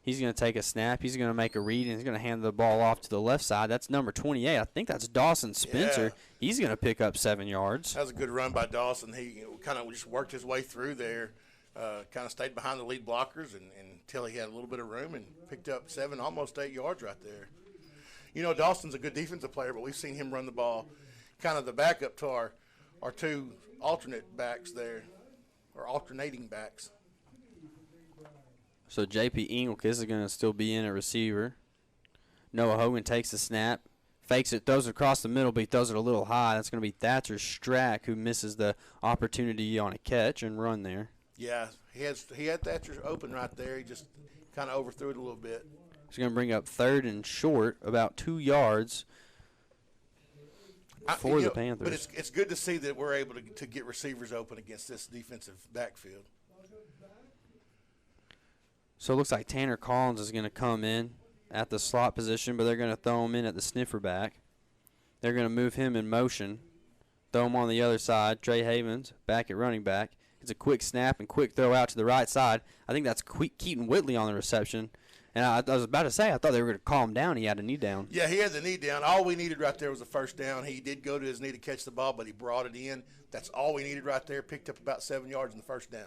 He's going to take a snap. He's going to make a read, and he's going to hand the ball off to the left side. That's number 28. I think that's Dawson Spencer. Yeah. He's going to pick up 7 yards. That was a good run by Dawson. He kind of just worked his way through there, kind of stayed behind the lead blockers until he had a little bit of room and picked up 7, almost 8 yards right there. You know, Dawson's a good defensive player, but we've seen him run the ball kind of the backup to our two alternate backs there, or alternating backs. So J.P. Engelkiss is going to still be in at receiver. Noah Hogan takes the snap, fakes it, throws it across the middle, but he throws it a little high. That's going to be Thatcher Strack, who misses the opportunity on a catch and run there. Yeah, he had Thatcher open right there. He just kind of overthrew it a little bit. He's going to bring up 3rd and short, about 2 yards for the Panthers. But it's good to see that we're able to get receivers open against this defensive backfield. So it looks like Tanner Collins is going to come in at the slot position, but they're going to throw him in at the sniffer back. They're going to move him in motion, throw him on the other side. Trey Havens back at running back. It's a quick snap and quick throw out to the right side. I think that's Keaton Whitley on the reception. And I was about to say, I thought they were going to calm him down. He had a knee down. Yeah, he had the knee down. All we needed right there was a first down. He did go to his knee to catch the ball, but he brought it in. That's all we needed right there. Picked up about 7 yards in the first down.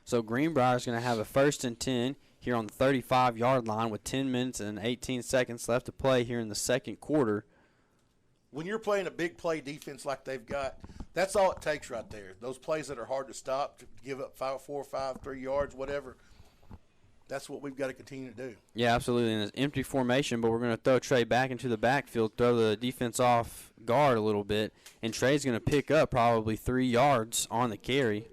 So Greenbrier is going to have a 1st and 10 here on the 35-yard line with 10 minutes and 18 seconds left to play here in the second quarter. When you're playing a big play defense like they've got, that's all it takes right there. Those plays that are hard to stop, to give up 4, 5, 3 yards, whatever, that's what we've got to continue to do. Yeah, absolutely. And it's empty formation, but we're going to throw Trey back into the backfield, throw the defense off guard a little bit, and Trey's going to pick up probably 3 yards on the carry.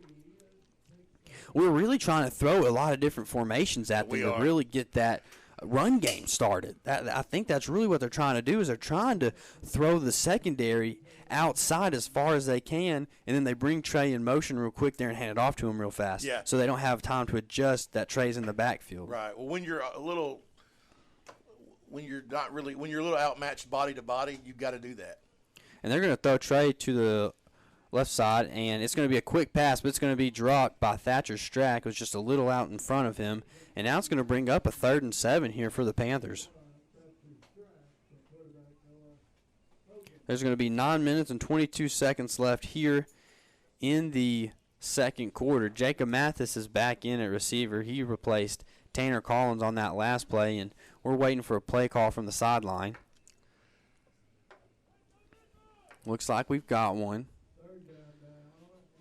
We're really trying to throw a lot of different formations at them to really get that run game started. I think that's really what they're trying to do, is they're trying to throw the secondary outside as far as they can, and then they bring Trey in motion real quick there and hand it off to him real fast. Yeah. So they don't have time to adjust that Trey's in the backfield. Right. Well, when you're a little outmatched body to body, you've got to do that. And they're going to throw Trey to the left side, and it's going to be a quick pass, but it's going to be dropped by Thatcher Strack, who's just a little out in front of him. And now it's going to bring up a 3rd and 7 here for the Panthers. There's going to be 9 minutes and 22 seconds left here in the second quarter. Jacob Mathis is back in at receiver. He replaced Tanner Collins on that last play, and we're waiting for a play call from the sideline. Looks like we've got one.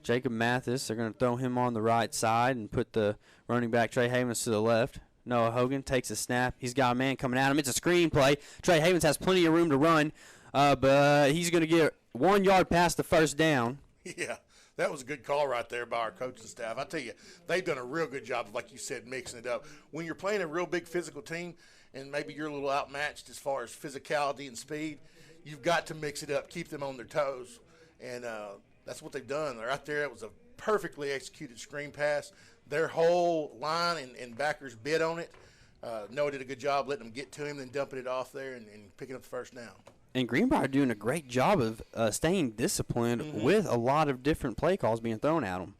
Jacob Mathis, they're going to throw him on the right side and put the running back Trey Havens to the left. Noah Hogan takes a snap. He's got a man coming at him. It's a screen play. Trey Havens has plenty of room to run, but he's going to get 1 yard past the first down. Yeah, that was a good call right there by our coaching staff. I tell you, they've done a real good job of, like you said, mixing it up. When you're playing a real big physical team and maybe you're a little outmatched as far as physicality and speed, you've got to mix it up, keep them on their toes, and that's what they've done. Right there, it was a perfectly executed screen pass. Their whole line and backers bid on it. Noah did a good job letting them get to him, then dumping it off there and picking up the first down. And Greenbrier doing a great job of staying disciplined with a lot of different play calls being thrown at him.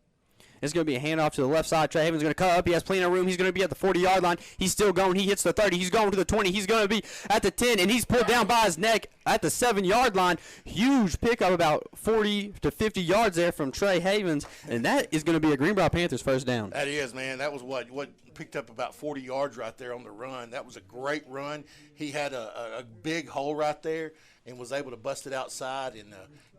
It's going to be a handoff to the left side. Trey Havens going to cut up. He has plenty of room. He's going to be at the 40-yard line. He's still going. He hits the 30. He's going to the 20. He's going to be at the 10, and he's pulled down by his neck at the 7-yard line. Huge pickup, about 40 to 50 yards there from Trey Havens, and that is going to be a Greenbrier Panthers first down. That is, man. That was what picked up about 40 yards right there on the run. That was a great run. He had a big hole right there and was able to bust it outside and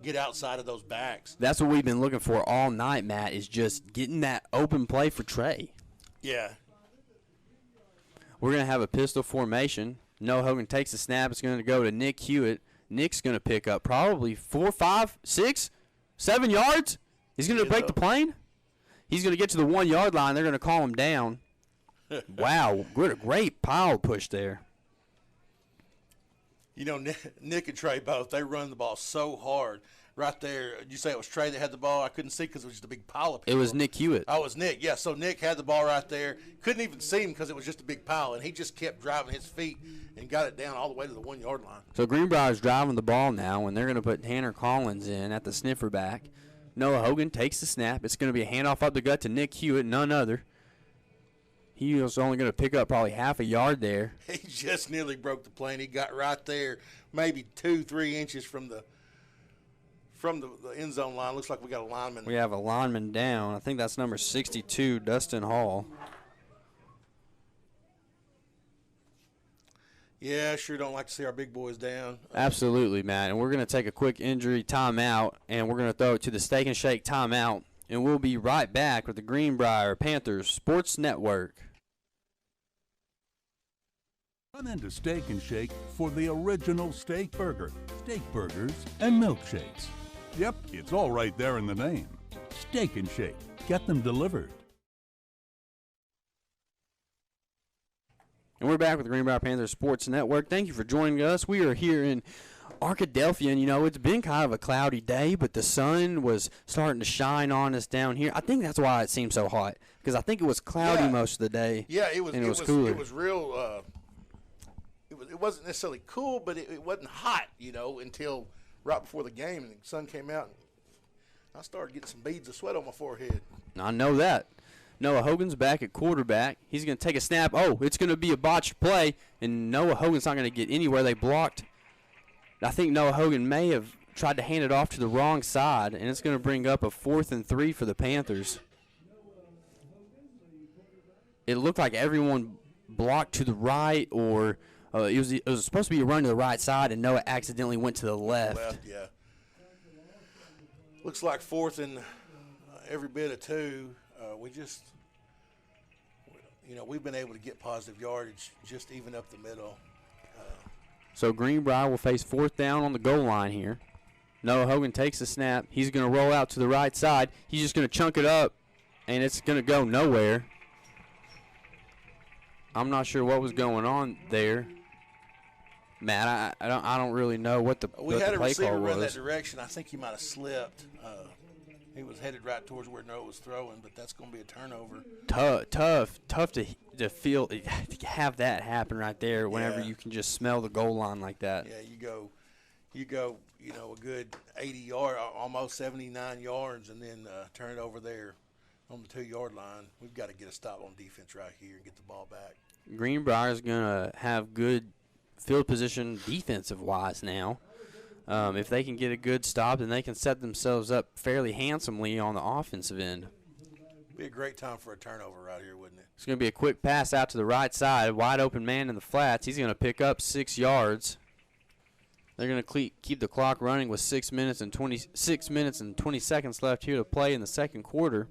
get outside of those backs. That's what we've been looking for all night, Matt, is just getting that open play for Trey. Yeah. We're going to have a pistol formation. Noah Hogan takes the snap. It's going to go to Nick Hewitt. Nick's going to pick up probably 4, 5, 6, 7 yards. He's going to break the plane. He's going to get to the 1-yard line. They're going to call him down. Wow, what a great pile push there. You know, Nick and Trey both, they run the ball so hard. Right there, did you say it was Trey that had the ball? I couldn't see because it was just a big pile of people. It was Nick Hewitt. Oh, it was Nick. Yeah, so Nick had the ball right there. Couldn't even see him because it was just a big pile, and he just kept driving his feet and got it down all the way to the 1-yard line. So Greenbrier's driving the ball now, and they're going to put Tanner Collins in at the sniffer back. Noah Hogan takes the snap. It's going to be a handoff up the gut to Nick Hewitt, none other. He was only going to pick up probably half a yard there. He just nearly broke the plane. He got right there, maybe 2-3 inches from the end zone line. Looks like we got a lineman. We have a lineman down. I think that's number 62, Dustin Hall. Yeah, sure don't like to see our big boys down. Absolutely, Matt. And we're going to take a quick injury timeout, and we're going to throw it to the Steak and Shake timeout. And we'll be right back with the Greenbrier Panthers Sports Network. Come into Steak and Shake for the original steak burger, steak burgers, and milkshakes. Yep, it's all right there in the name. Steak and Shake. Get them delivered. And we're back with the Greenbrier Panthers Sports Network. Thank you for joining us. We are here in Arkadelphia, and, you know, it's been kind of a cloudy day, but the sun was starting to shine on us down here. I think that's why it seemed so hot, because I think it was cloudy most of the day. Yeah, it was cooler. It was real it wasn't necessarily cool, but it wasn't hot, you know, until right before the game, and the sun came out, and I started getting some beads of sweat on my forehead. I know that. Noah Hogan's back at quarterback. He's going to take a snap. Oh, it's going to be a botched play, and Noah Hogan's not going to get anywhere. They blocked. I think Noah Hogan may have tried to hand it off to the wrong side, and it's going to bring up a 4th and 3 for the Panthers. It looked like everyone blocked to the right, or it was supposed to be a run to the right side, and Noah accidentally went to the left. Yeah. Looks like 4th and every bit of 2. We just, you know, we've been able to get positive yardage just even up the middle. So Greenbrier will face 4th down on the goal line here. Noah Hogan takes the snap. He's going to roll out to the right side. He's just going to chunk it up, and it's going to go nowhere. I'm not sure what was going on there. Matt, I don't really know what the We what had the a play receiver call run was. that direction. I think he might have slipped. He was headed right towards where Noah was throwing, but that's going to be a turnover. Tough to feel to have that happen right there whenever Yeah. you can just smell the goal line like that. Yeah, you go, you know, a good 80 yard, almost 79 yards, and then turn it over there on the 2-yard line. We've got to get a stop on defense right here and get the ball back. Greenbrier is going to have good field position defensive-wise now. If they can get a good stop, then they can set themselves up fairly handsomely on the offensive end. Be a great time for a turnover right here, wouldn't it? It's going to be a quick pass out to the right side. Wide open man in the flats. He's going to pick up 6 yards. They're going to keep the clock running with 6 minutes and 20 seconds left here to play in the second quarter.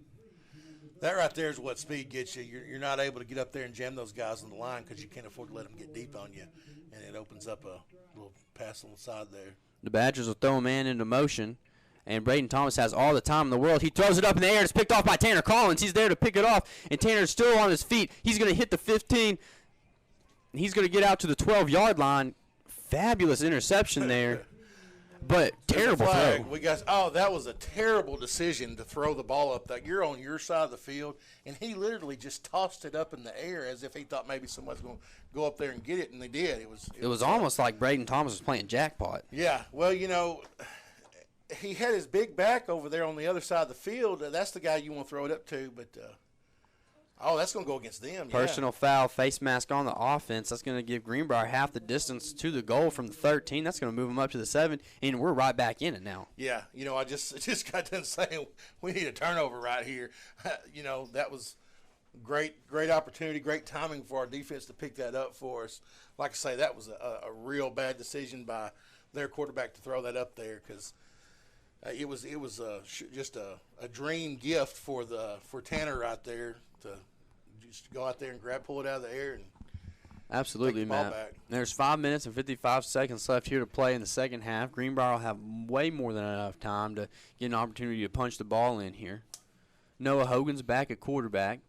That right there is what speed gets you. You're not able to get up there and jam those guys on the line because you can't afford to let them get deep on you, and it opens up a little pass on the side there. The Badgers will throw a man into motion, and Braden Thomas has all the time in the world. He throws it up in the air. It's picked off by Tanner Collins. He's there to pick it off, and Tanner's still on his feet. He's going to hit the 15. He's going to get out to the 12-yard line. Fabulous interception there. But terrible throw. That was a terrible decision to throw the ball up there. You're on your side of the field, and he literally just tossed it up in the air as if he thought maybe somebody's going to go up there and get it, and they did. It was almost like Braden Thomas was playing jackpot. Yeah, well, he had his big back over there on the other side of the field. That's the guy you want to throw it up to, but that's going to go against them. Personal foul, face mask on the offense. That's going to give Greenbrier half the distance to the goal from the 13. That's going to move them up to the 7, and we're right back in it now. Yeah, I just got done saying we need a turnover right here. That was great opportunity, great timing for our defense to pick that up for us. Like I say, that was a real bad decision by their quarterback to throw that up there because it was just a dream gift for Tanner right there to just go out there and pull it out of the air and absolutely, take the ball Matt. back. There's 5 minutes and 55 seconds left here to play in the second half. Greenbrier will have way more than enough time to get an opportunity to punch the ball in here. Noah Hogan's back at quarterback.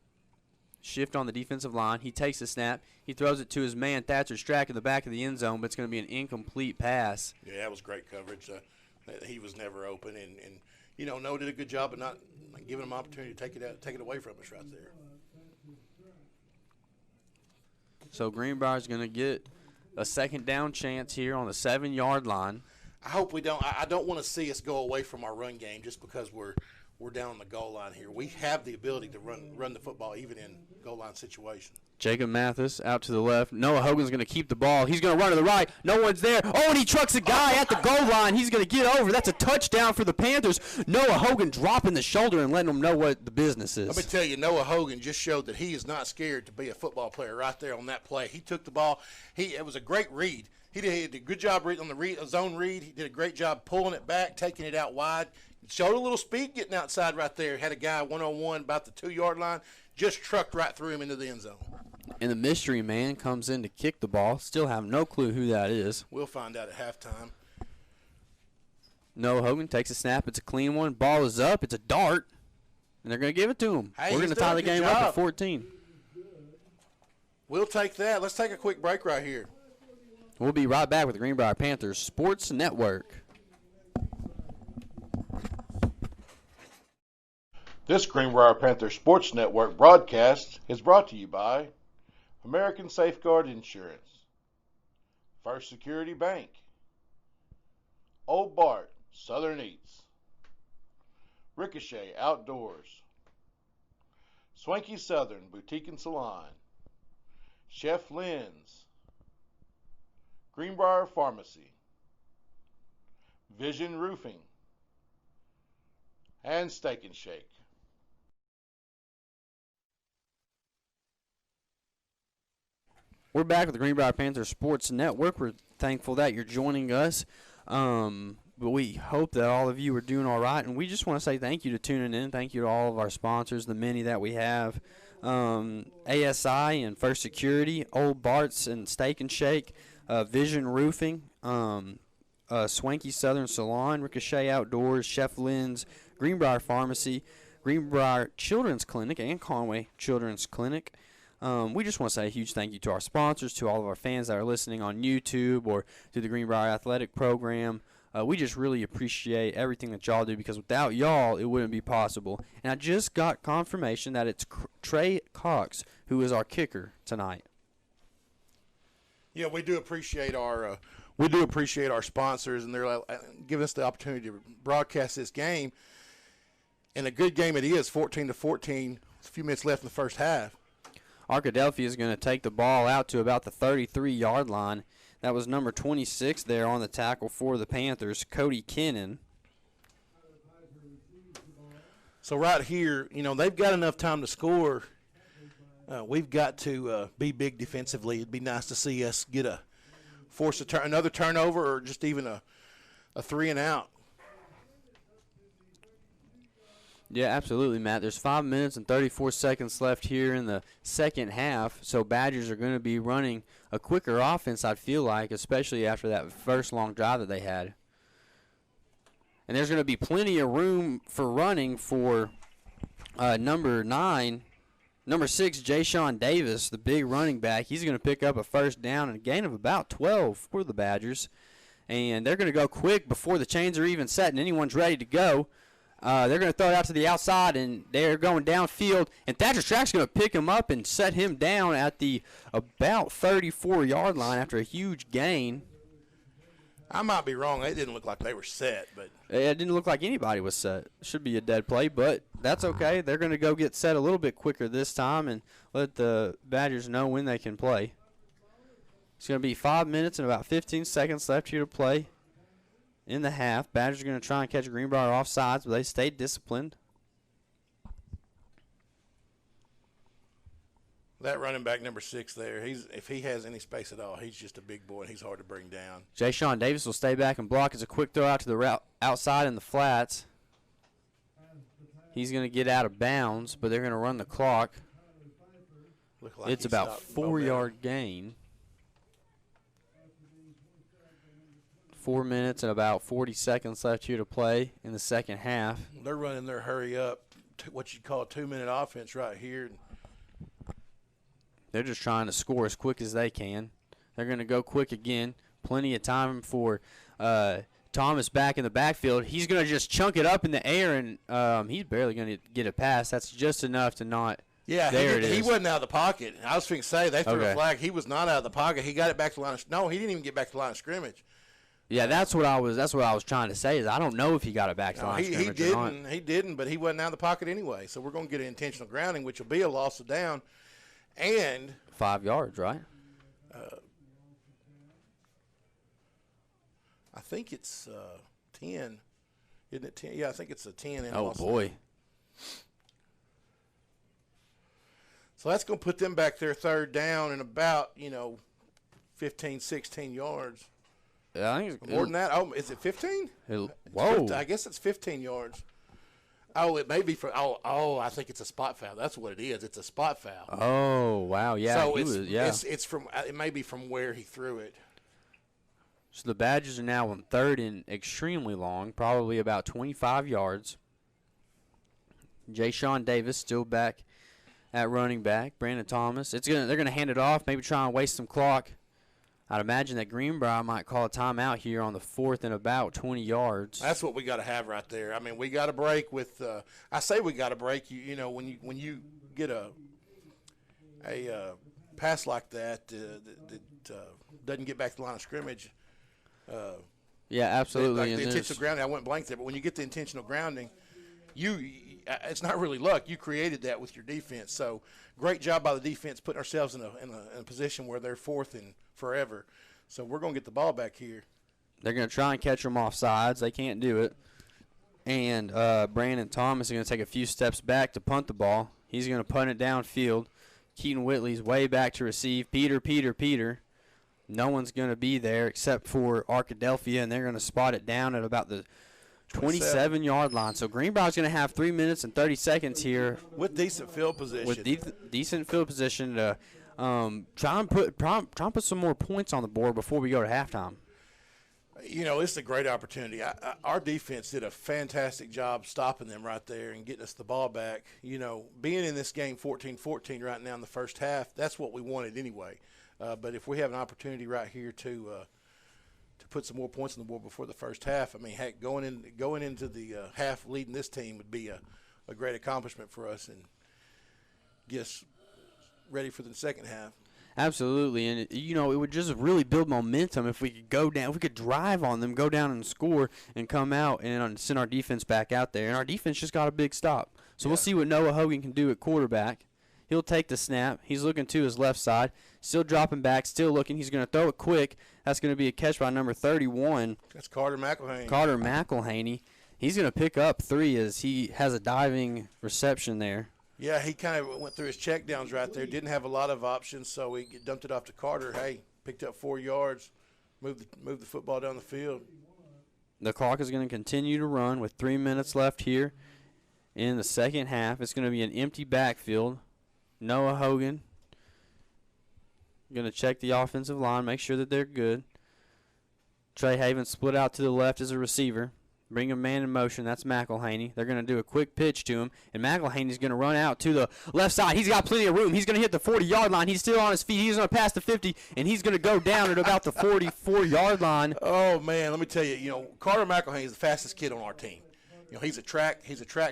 Shift on the defensive line. He takes the snap. He throws it to his man, Thatcher Strack, in the back of the end zone, but it's going to be an incomplete pass. Yeah, that was great coverage. He was never open, and Noah did a good job of not giving him an opportunity to take it away from us right there. So Greenbrier's going to get a second down chance here on the 7-yard line. I hope we don't. I don't want to see us go away from our run game just because we're down on the goal line here. We have the ability to run the football even in goal line situations. Jacob Mathis out to the left. Noah Hogan's going to keep the ball. He's going to run to the right. No one's there. Oh, and he trucks a guy at the goal line. He's going to get over. That's a touchdown for the Panthers. Noah Hogan dropping the shoulder and letting them know what the business is. Let me tell you, Noah Hogan just showed that he is not scared to be a football player right there on that play. He took the ball. It was a great read. He did a good job on the zone read. He did a great job pulling it back, taking it out wide. Showed a little speed getting outside right there. Had a guy one-on-one about the 2-yard line. Just trucked right through him into the end zone. And the mystery man comes in to kick the ball. Still have no clue who that is. We'll find out at halftime. Noah Hogan takes a snap. It's a clean one. Ball is up. It's a dart. And they're going to give it to him. Hey, we're going to tie the game up at 14. We'll take that. Let's take a quick break right here. We'll be right back with the Greenbrier Panthers Sports Network. This Greenbrier Panthers Sports Network broadcast is brought to you by American Safeguard Insurance, First Security Bank, Old Bart Southern Eats, Ricochet Outdoors, Swanky Southern Boutique and Salon, Chef Lynn's, Greenbrier Pharmacy, Vision Roofing, and Steak and Shake. We're back with the Greenbrier Panthers Sports Network. We're thankful that you're joining us. But we hope that all of you are doing all right. And we just want to say thank you to tuning in. Thank you to all of our sponsors, the many that we have. ASI and First Security, Old Bart's and Steak and Shake, Vision Roofing, Swanky Southern Salon, Ricochet Outdoors, Chef Lynn's, Greenbrier Pharmacy, Greenbrier Children's Clinic, and Conway Children's Clinic. We just want to say a huge thank you to our sponsors, to all of our fans that are listening on YouTube or through the Greenbrier Athletic Program. We just really appreciate everything that y'all do because without y'all, it wouldn't be possible. And I just got confirmation that it's Trey Cox who is our kicker tonight. Yeah, we do appreciate our sponsors, and they're giving us the opportunity to broadcast this game. And a good game it is, 14-14. A few minutes left in the first half. Arkadelphia is going to take the ball out to about the 33-yard line. That was number 26 there on the tackle for the Panthers, Cody Kennan. So right here, they've got enough time to score. We've got to be big defensively. It'd be nice to see us force another turnover or just even a 3-and-out. Yeah, absolutely, Matt. There's 5 minutes and 34 seconds left here in the second half, so Badgers are going to be running a quicker offense, I feel like, especially after that first long drive that they had. And there's going to be plenty of room for running for number 6, Ja'Shawn Davis, the big running back. He's going to pick up a first down and a gain of about 12 for the Badgers. and they're going to go quick before the chains are even set and anyone's ready to go. They're going to throw it out to the outside, and they're going downfield, and Thatcher Strack's going to pick him up and set him down at the about 34-yard line after a huge gain. I might be wrong. It didn't look like they were set, but it didn't look like anybody was set. Should be a dead play, but that's okay. They're going to go get set a little bit quicker this time and let the Badgers know when they can play. It's going to be 5 minutes and about 15 seconds left here to play in the half. Badgers are going to try and catch Greenbrier offsides, but they stayed disciplined. that running back number 6 there, if he has any space at all, he's just a big boy and he's hard to bring down. Jay-Sean Davis will stay back and block. It's a quick throw out to the route outside in the flats. He's going to get out of bounds, but they're going to run the clock. Like it's about 4-yard gain. 4 minutes and about 40 seconds left here to play in the second half. They're running their hurry up, what you'd call a 2-minute offense right here. They're just trying to score as quick as they can. They're going to go quick again. Plenty of time for Thomas back in the backfield. He's going to just chunk it up in the air, and he's barely going to get a pass. That's just enough to not. Yeah, he wasn't out of the pocket. I was going to say, they threw a flag. He was not out of the pocket. He got it back to the line. No, he didn't even get back to the line of scrimmage. Yeah, that's what I was trying to say. Is I don't know if he got it back to the line of scrimmage or not. He didn't, but he wasn't out of the pocket anyway. So we're going to get an intentional grounding, which will be a loss of down. And 5 yards, right? I think it's 10. Isn't it 10? Yeah, I think it's a 10. Oh, boy. So that's going to put them back there third down and about, 15, 16 yards. Yeah, I think more than that. Oh, is it 15? Whoa. I guess it's 15 yards. Oh, it may be for. I think it's a spot foul. That's what it is. It's a spot foul. Oh, wow. Yeah. So it's from. It may be from where he threw it. So the Badgers are now on third and extremely long, probably about 25 yards. Jay-Sean Davis still back at running back. Brandon Thomas. They're gonna hand it off. Maybe try and waste some clock. I'd imagine that Greenbrier might call a timeout here on the 4th and about 20 yards. That's what we got to have right there. I mean, we got to break with. I say we got to break. When you get a pass like that doesn't get back to the line of scrimmage. Yeah, absolutely. Like the intentional grounding, I went blank there. But when you get the intentional grounding, it's not really luck. You created that with your defense. So great job by the defense putting ourselves in a position where they're fourth and forever. So we're going to get the ball back here. They're going to try and catch them off sides. They can't do it. And Brandon Thomas is going to take a few steps back to punt the ball. He's going to punt it downfield. Keaton Whitley's way back to receive. Peter. No one's going to be there except for Arkadelphia, and they're going to spot it down at about the 27-yard line. So Greenbrier's going to have 3 minutes and 30 seconds here. With decent field position. With decent field position to try and put some more points on the board before we go to halftime. It's a great opportunity. Our defense did a fantastic job stopping them right there and getting us the ball back. Being in this game 14-14 right now in the first half, that's what we wanted anyway. But if we have an opportunity right here to put some more points on the board before the first half, I mean, heck, going into the half leading this team would be a great accomplishment for us and get us ready for the second half. Absolutely, and it would just really build momentum if we could go down, if we could drive on them, go down and score, and come out and send our defense back out there. And our defense just got a big stop. So We'll see what Noah Hogan can do at quarterback. He'll take the snap. He's looking to his left side, still dropping back, still looking. He's going to throw it quick. That's going to be a catch by number 31. That's Carter McElhaney. Carter McElhaney. He's going to pick up 3 as he has a diving reception there. Yeah, he kind of went through his checkdowns right there. Didn't have a lot of options, so he dumped it off to Carter. Hey, picked up 4 yards, moved the football down the field. The clock is going to continue to run with 3 minutes left here in the second half. It's going to be an empty backfield. Noah Hogan going to check the offensive line, make sure that they're good. Trey Havens split out to the left as a receiver. Bring a man in motion. That's McElhaney. They're going to do a quick pitch to him, and McElhaney's going to run out to the left side. He's got plenty of room. He's going to hit the 40-yard line. He's still on his feet. He's going to pass the 50, and he's going to go down at about the 44-yard line. Oh, man, let me tell you, Carter McElhaney is the fastest kid on our team. He's a track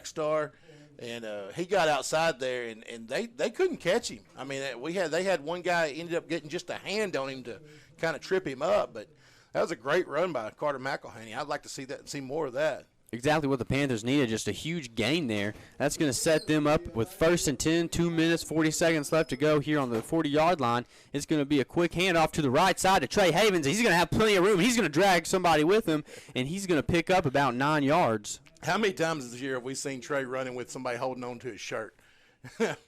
star, and he got outside there, and they couldn't catch him. I mean, they had one guy ended up getting just a hand on him to kind of trip him up, but that was a great run by Carter McElhaney. I'd like to see more of that. Exactly what the Panthers needed, just a huge gain there. That's going to set them up with 1st and 10, 2 minutes, 40 seconds left to go here on the 40-yard line. It's going to be a quick handoff to the right side to Trey Havens. He's going to have plenty of room. He's going to drag somebody with him, and he's going to pick up about 9 yards. How many times this year have we seen Trey running with somebody holding on to his shirt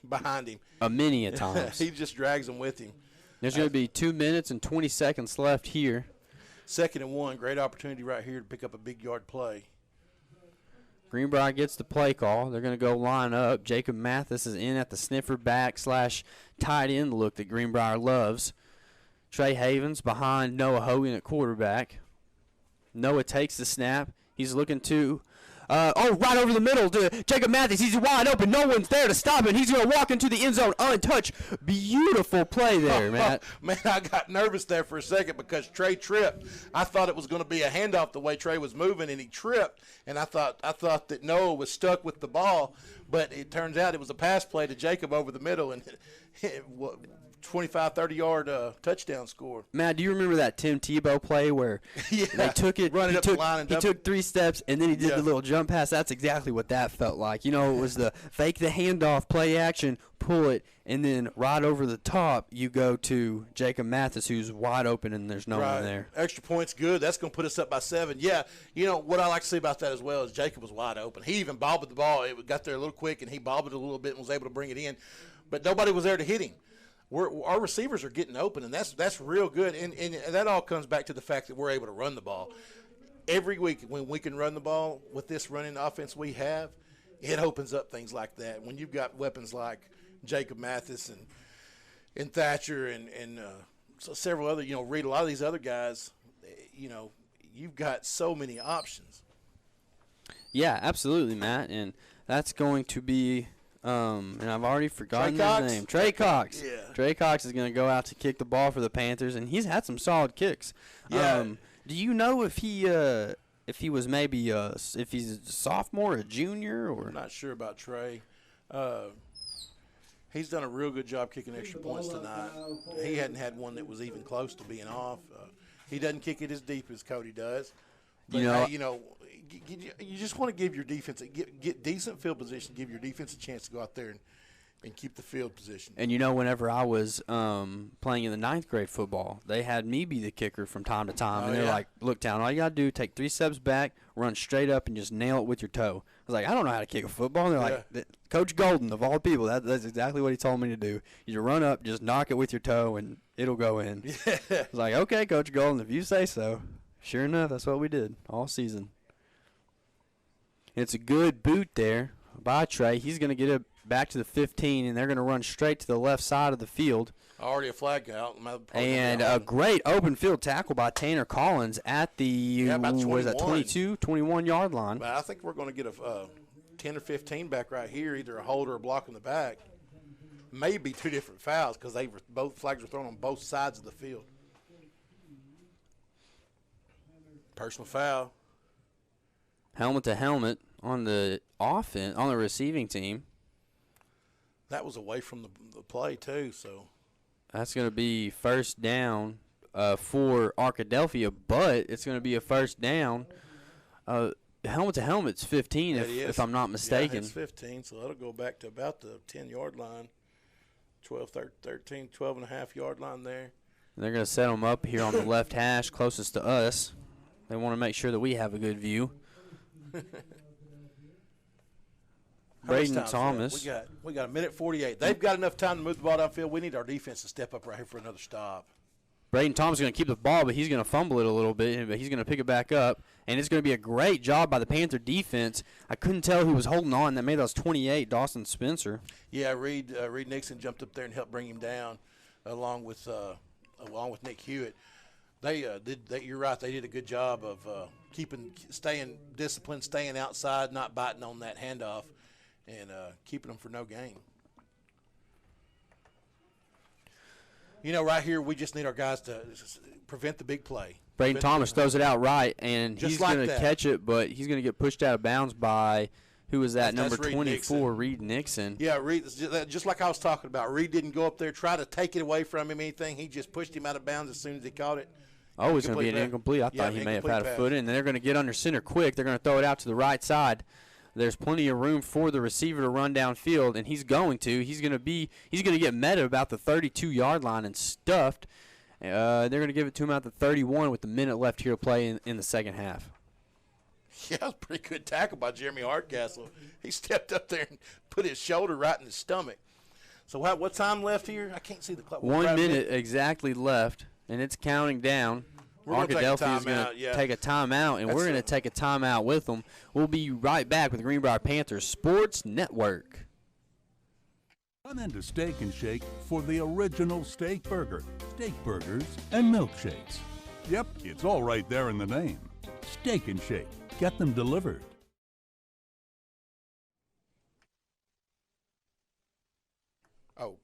behind him? Many a times. He just drags them with him. There's going to be 2 minutes and 20 seconds left here. 2nd and 1, great opportunity right here to pick up a big yard play. Greenbrier gets the play call. They're going to go line up. Jacob Mathis is in at the sniffer back / tight end look that Greenbrier loves. Trey Havens behind Noah Hogan at quarterback. Noah takes the snap. He's looking to right over the middle to Jacob Mathis. He's wide open. No one's there to stop him. He's going to walk into the end zone untouched. Beautiful play there, Matt. Man, I got nervous there for a second because Trey tripped. I thought it was going to be a handoff the way Trey was moving, and he tripped. And I thought that Noah was stuck with the ball, but it turns out it was a pass play to Jacob over the middle, and 25, 30-yard touchdown score. Matt, do you remember that Tim Tebow play where they took it, running up the line and he took 3 steps, and then he did the little jump pass? That's exactly what that felt like. It was the fake the handoff, play action, pull it, and then right over the top you go to Jacob Mathis, who's wide open, and there's no one there. Extra point's good. That's going to put us up by 7. Yeah, what I like to see about that as well is Jacob was wide open. He even bobbled the ball. It got there a little quick, and he bobbled it a little bit and was able to bring it in. But nobody was there to hit him. Our receivers are getting open, and that's real good. And that all comes back to the fact that we're able to run the ball. Every week when we can run the ball with this running offense we have, it opens up things like that. When you've got weapons like Jacob Mathis and Thatcher and several other, Reed, a lot of these other guys, you've got so many options. Yeah, absolutely, Matt. And that's going to be and I've already forgotten his name. Trey Cox. Yeah. Trey Cox is going to go out to kick the ball for the Panthers, and he's had some solid kicks. Yeah. Do you know if he was maybe if he's a sophomore, a junior, or? I'm not sure about Trey. He's done a real good job kicking extra points tonight. He hadn't had one that was even close to being off. He doesn't kick it as deep as Cody does. But, you just want to give your defense get decent field position, give your defense a chance to go out there and keep the field position. And whenever I was playing in the 9th grade football, they had me be the kicker from time to time. And they're like, look, Town, all you got to do, take 3 steps back, run straight up, and just nail it with your toe. I was like, I don't know how to kick a football. And they're like, Coach Golden, of all people, that's exactly what he told me to do. You run up, just knock it with your toe, and it'll go in. Yeah. I was like, okay, Coach Golden, if you say so. Sure enough, that's what we did all season. It's a good boot there by Trey. He's going to get it back to the 15, and they're going to run straight to the left side of the field. Already a flag out. And a great open field tackle by Tanner Collins at the 22, 21-yard line. But I think we're going to get a 10 or 15 back right here, either a hold or a block in the back. Maybe 2 different fouls because both flags were thrown on both sides of the field. Personal foul. Helmet to helmet on the offense, on the receiving team. That was away from the play too, so that's going to be first down for Arkadelphia, but it's going to be a first down. Helmet to helmet's 15, if I'm not mistaken. Yeah, it's 15, so that'll go back to about the 10-yard line, 12 and a half yard line there. And they're going to set them up here on the left hash, closest to us. They want to make sure that we have a good view. Braden Thomas. We got a minute 48. They've got enough time to move the ball downfield. We need our defense to step up right here for another stop. Braden Thomas is going to keep the ball, but he's going to fumble it a little bit, but he's going to pick it back up. And it's going to be a great job by the Panther defense. I couldn't tell who was holding on. That made that was 28, Dawson Spencer. Yeah, Reed Nixon jumped up there and helped bring him down, along with Nick Hewitt. You're right. They did a good job of staying disciplined, staying outside, not biting on that handoff, and keeping them for no gain. You know, right here, we just need our guys to prevent the big play. Braden Thomas throws it out right, and Just he's like going to that. catch it, but he's going to get pushed out of bounds by, who was that, That's number Reed 24, Reed Nixon. Yeah, Reed, just like I was talking about. Reed didn't go up there, try to take it away from him, anything. He just pushed him out of bounds as soon as he caught it. Oh, it's going to be an Incomplete incomplete. I pass. thought Yeah, he may have had a incomplete foot in. And they're going to get under center quick. They're going to throw it out to the right side. There's plenty of room for the receiver to run downfield, and he's going to. He's going to get met at about the 32-yard line and stuffed. They're going to give it to him at the 31 with a minute left here to play in the second half. Yeah, that was a pretty good tackle by Jeremy Hardcastle. He stepped up there and put his shoulder right in his stomach. So what time left here? I can't see the clock. 1 minute exactly left, and it's counting down. We're gonna take a Arkadelphia is going timeout, yeah. to take a timeout, and That's we're going to take a timeout with them. We'll be right back with Greenbrier Panthers Sports Network. Come into Steak and Shake for the original steak burger, steak burgers, and milkshakes. Yep, it's all right there in the name. Steak and Shake. Get them delivered. Oh,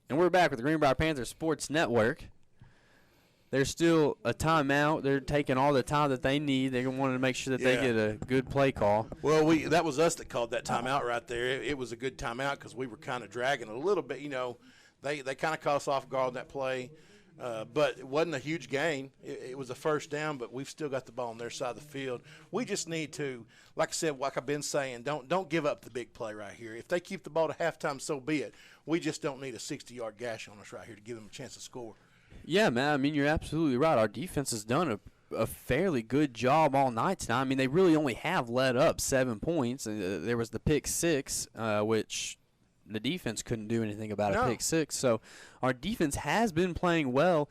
And we're back with the Greenbrier Panthers Sports Network. There's still a timeout. They're taking all the time that they need. They wanted to make sure that they Yeah. get a good play call. well, that was us that called that timeout right there. It was a good timeout because we were kind of dragging a little bit. You know, they kind of caught us off guard on that play, but it wasn't a huge gain. It was a first down, but we've still got the ball on their side of the field. We just need to, like I said, like I've been saying, don't give up the big play right here. If they keep the ball to halftime, so be it. We just don't need a 60-yard gash on us right here to give them a chance to score. Yeah, man. I mean, you're absolutely right. Our defense has done a fairly good job all night tonight. I mean, they really only have let up 7 points. There was the pick six, which the defense couldn't do anything about No. a pick six. So our defense has been playing well,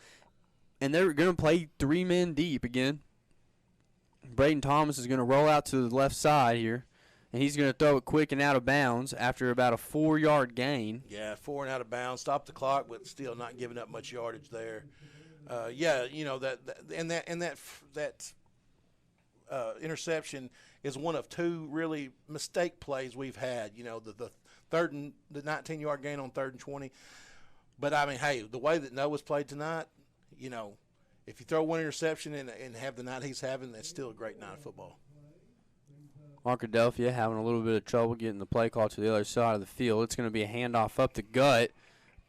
and they're going to play 3 men deep again. Braden Thomas is going to roll out to the left side here, and he's going to throw it quick and out of bounds after about a 4-yard gain. Yeah, 4 and out of bounds. Stop the clock, but still not giving up much yardage there. Yeah, you know that interception is one of 2 really mistake plays we've had. You know, the 19-yard gain on 3rd and 20. But I mean, hey, the way that Noah's played tonight, you know, if you throw 1 interception and have the night he's having, that's still a great night of football. Arkadelphia having a little bit of trouble getting the play call to the other side of the field. It's going to be a handoff up the gut.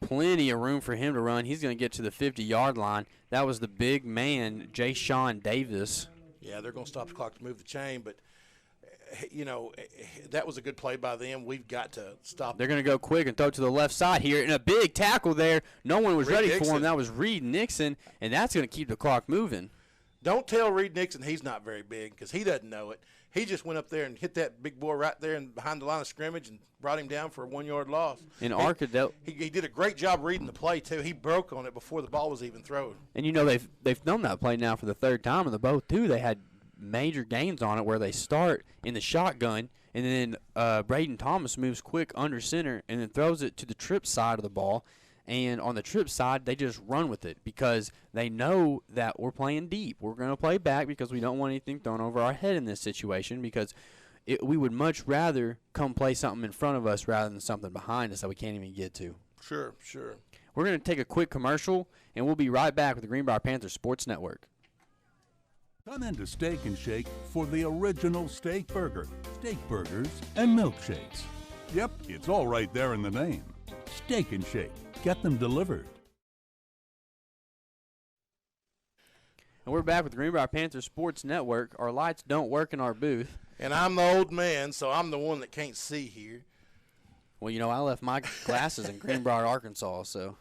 Plenty of room for him to run. He's going to get to the 50-yard line. That was the big man, Jay Sean Davis. Yeah, they're going to stop the clock to move the chain, but, you know, that was a good play by them. We've got to stop. They're going to go quick and throw to the left side here. And a big tackle there. No one was Reed ready for Nixon. him. That was Reed Nixon, and that's going to keep the clock moving. Don't tell Reed Nixon he's not very big because he doesn't know it. He just went up there and hit that big boy right there and behind the line of scrimmage and brought him down for a 1-yard loss. And Arkadelphia. He did a great job reading the play, too. He broke on it before the ball was even thrown. And, you know, they've done that play now for the 3rd time in the both, too. They had major gains on it where they start in the shotgun, and then Braden Thomas moves quick under center and then throws it to the trip side of the ball. And on the trip side, they just run with it because they know that we're playing deep. We're going to play back because we don't want anything thrown over our head in this situation because we would much rather come play something in front of us rather than something behind us that we can't even get to. Sure. We're going to take a quick commercial, and we'll be right back with the Greenbrier Panthers Sports Network. Come into Steak and Shake for the original steak burger, steak burgers, and milkshakes. Yep, it's all right there in the name. Steak and Shake. Get them delivered. And we're back with the Greenbrier Panthers Sports Network. Our lights don't work in our booth. And I'm the old man, so I'm the one that can't see here. Well, you know, I left my glasses in Greenbrier, Arkansas, so.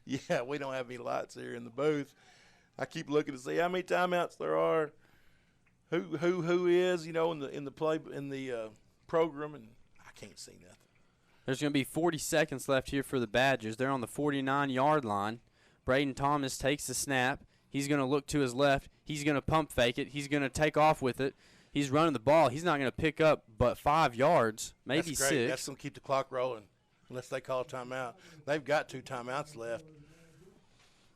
Yeah, we don't have any lights here in the booth. I keep looking to see how many timeouts there are, who is, you know, in the program, and I can't see nothing. There's going to be 40 seconds left here for the Badgers. They're on the 49-yard line. Braden Thomas takes the snap. He's going to look to his left. He's going to pump fake it. He's going to take off with it. He's running the ball. He's not going to pick up but 5 yards, maybe That's great. 6. That's going to keep the clock rolling unless they call a timeout. They've got 2 timeouts left.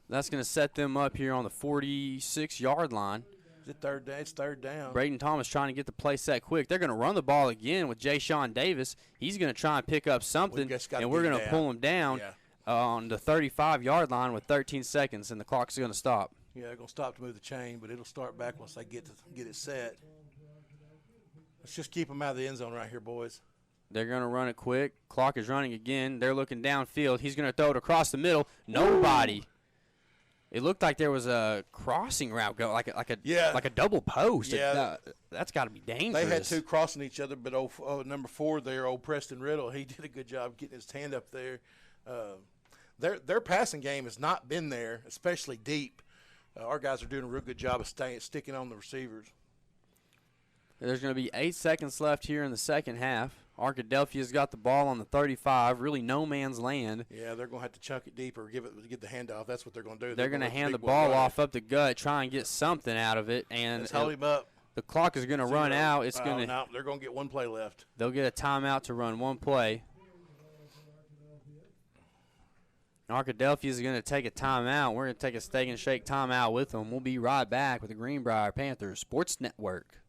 That's going to set them up here on the 46-yard line. Is it third down? It's third down. Braden Thomas trying to get the play set quick. They're going to run the ball again with Jay Sean Davis. He's going to try and pick up something, and we're going to pull him down on the 35-yard line with 13 seconds, and the clock's going to stop. Yeah, they're going to stop to move the chain, but it'll start back once they get it set. Let's just keep them out of the end zone right here, boys. They're going to run it quick. Clock is running again. They're looking downfield. He's going to throw it across the middle. Nobody. It looked like there was a crossing route like a double post. Yeah, that's got to be dangerous. They had two crossing each other, but number 4 there, old Preston Riddle, he did a good job getting his hand up there. Their passing game has not been there, especially deep. Our guys are doing a real good job of sticking on the receivers. There's going to be 8 seconds left here in the second half. Arkadelphia's got the ball on the 35, really no man's land. Yeah, they're going to have to chunk it deeper, get the handoff. That's what they're going to do. They're going to hand the ball off up the gut, try and get something out of it. And let's hold him up. The clock is going to run out. No, they're going to get one play left. They'll get a timeout to run one play. Arkadelphia is going to take a timeout. We're going to take a steak and shake timeout with them. We'll be right back with the Greenbrier Panthers Sports Network.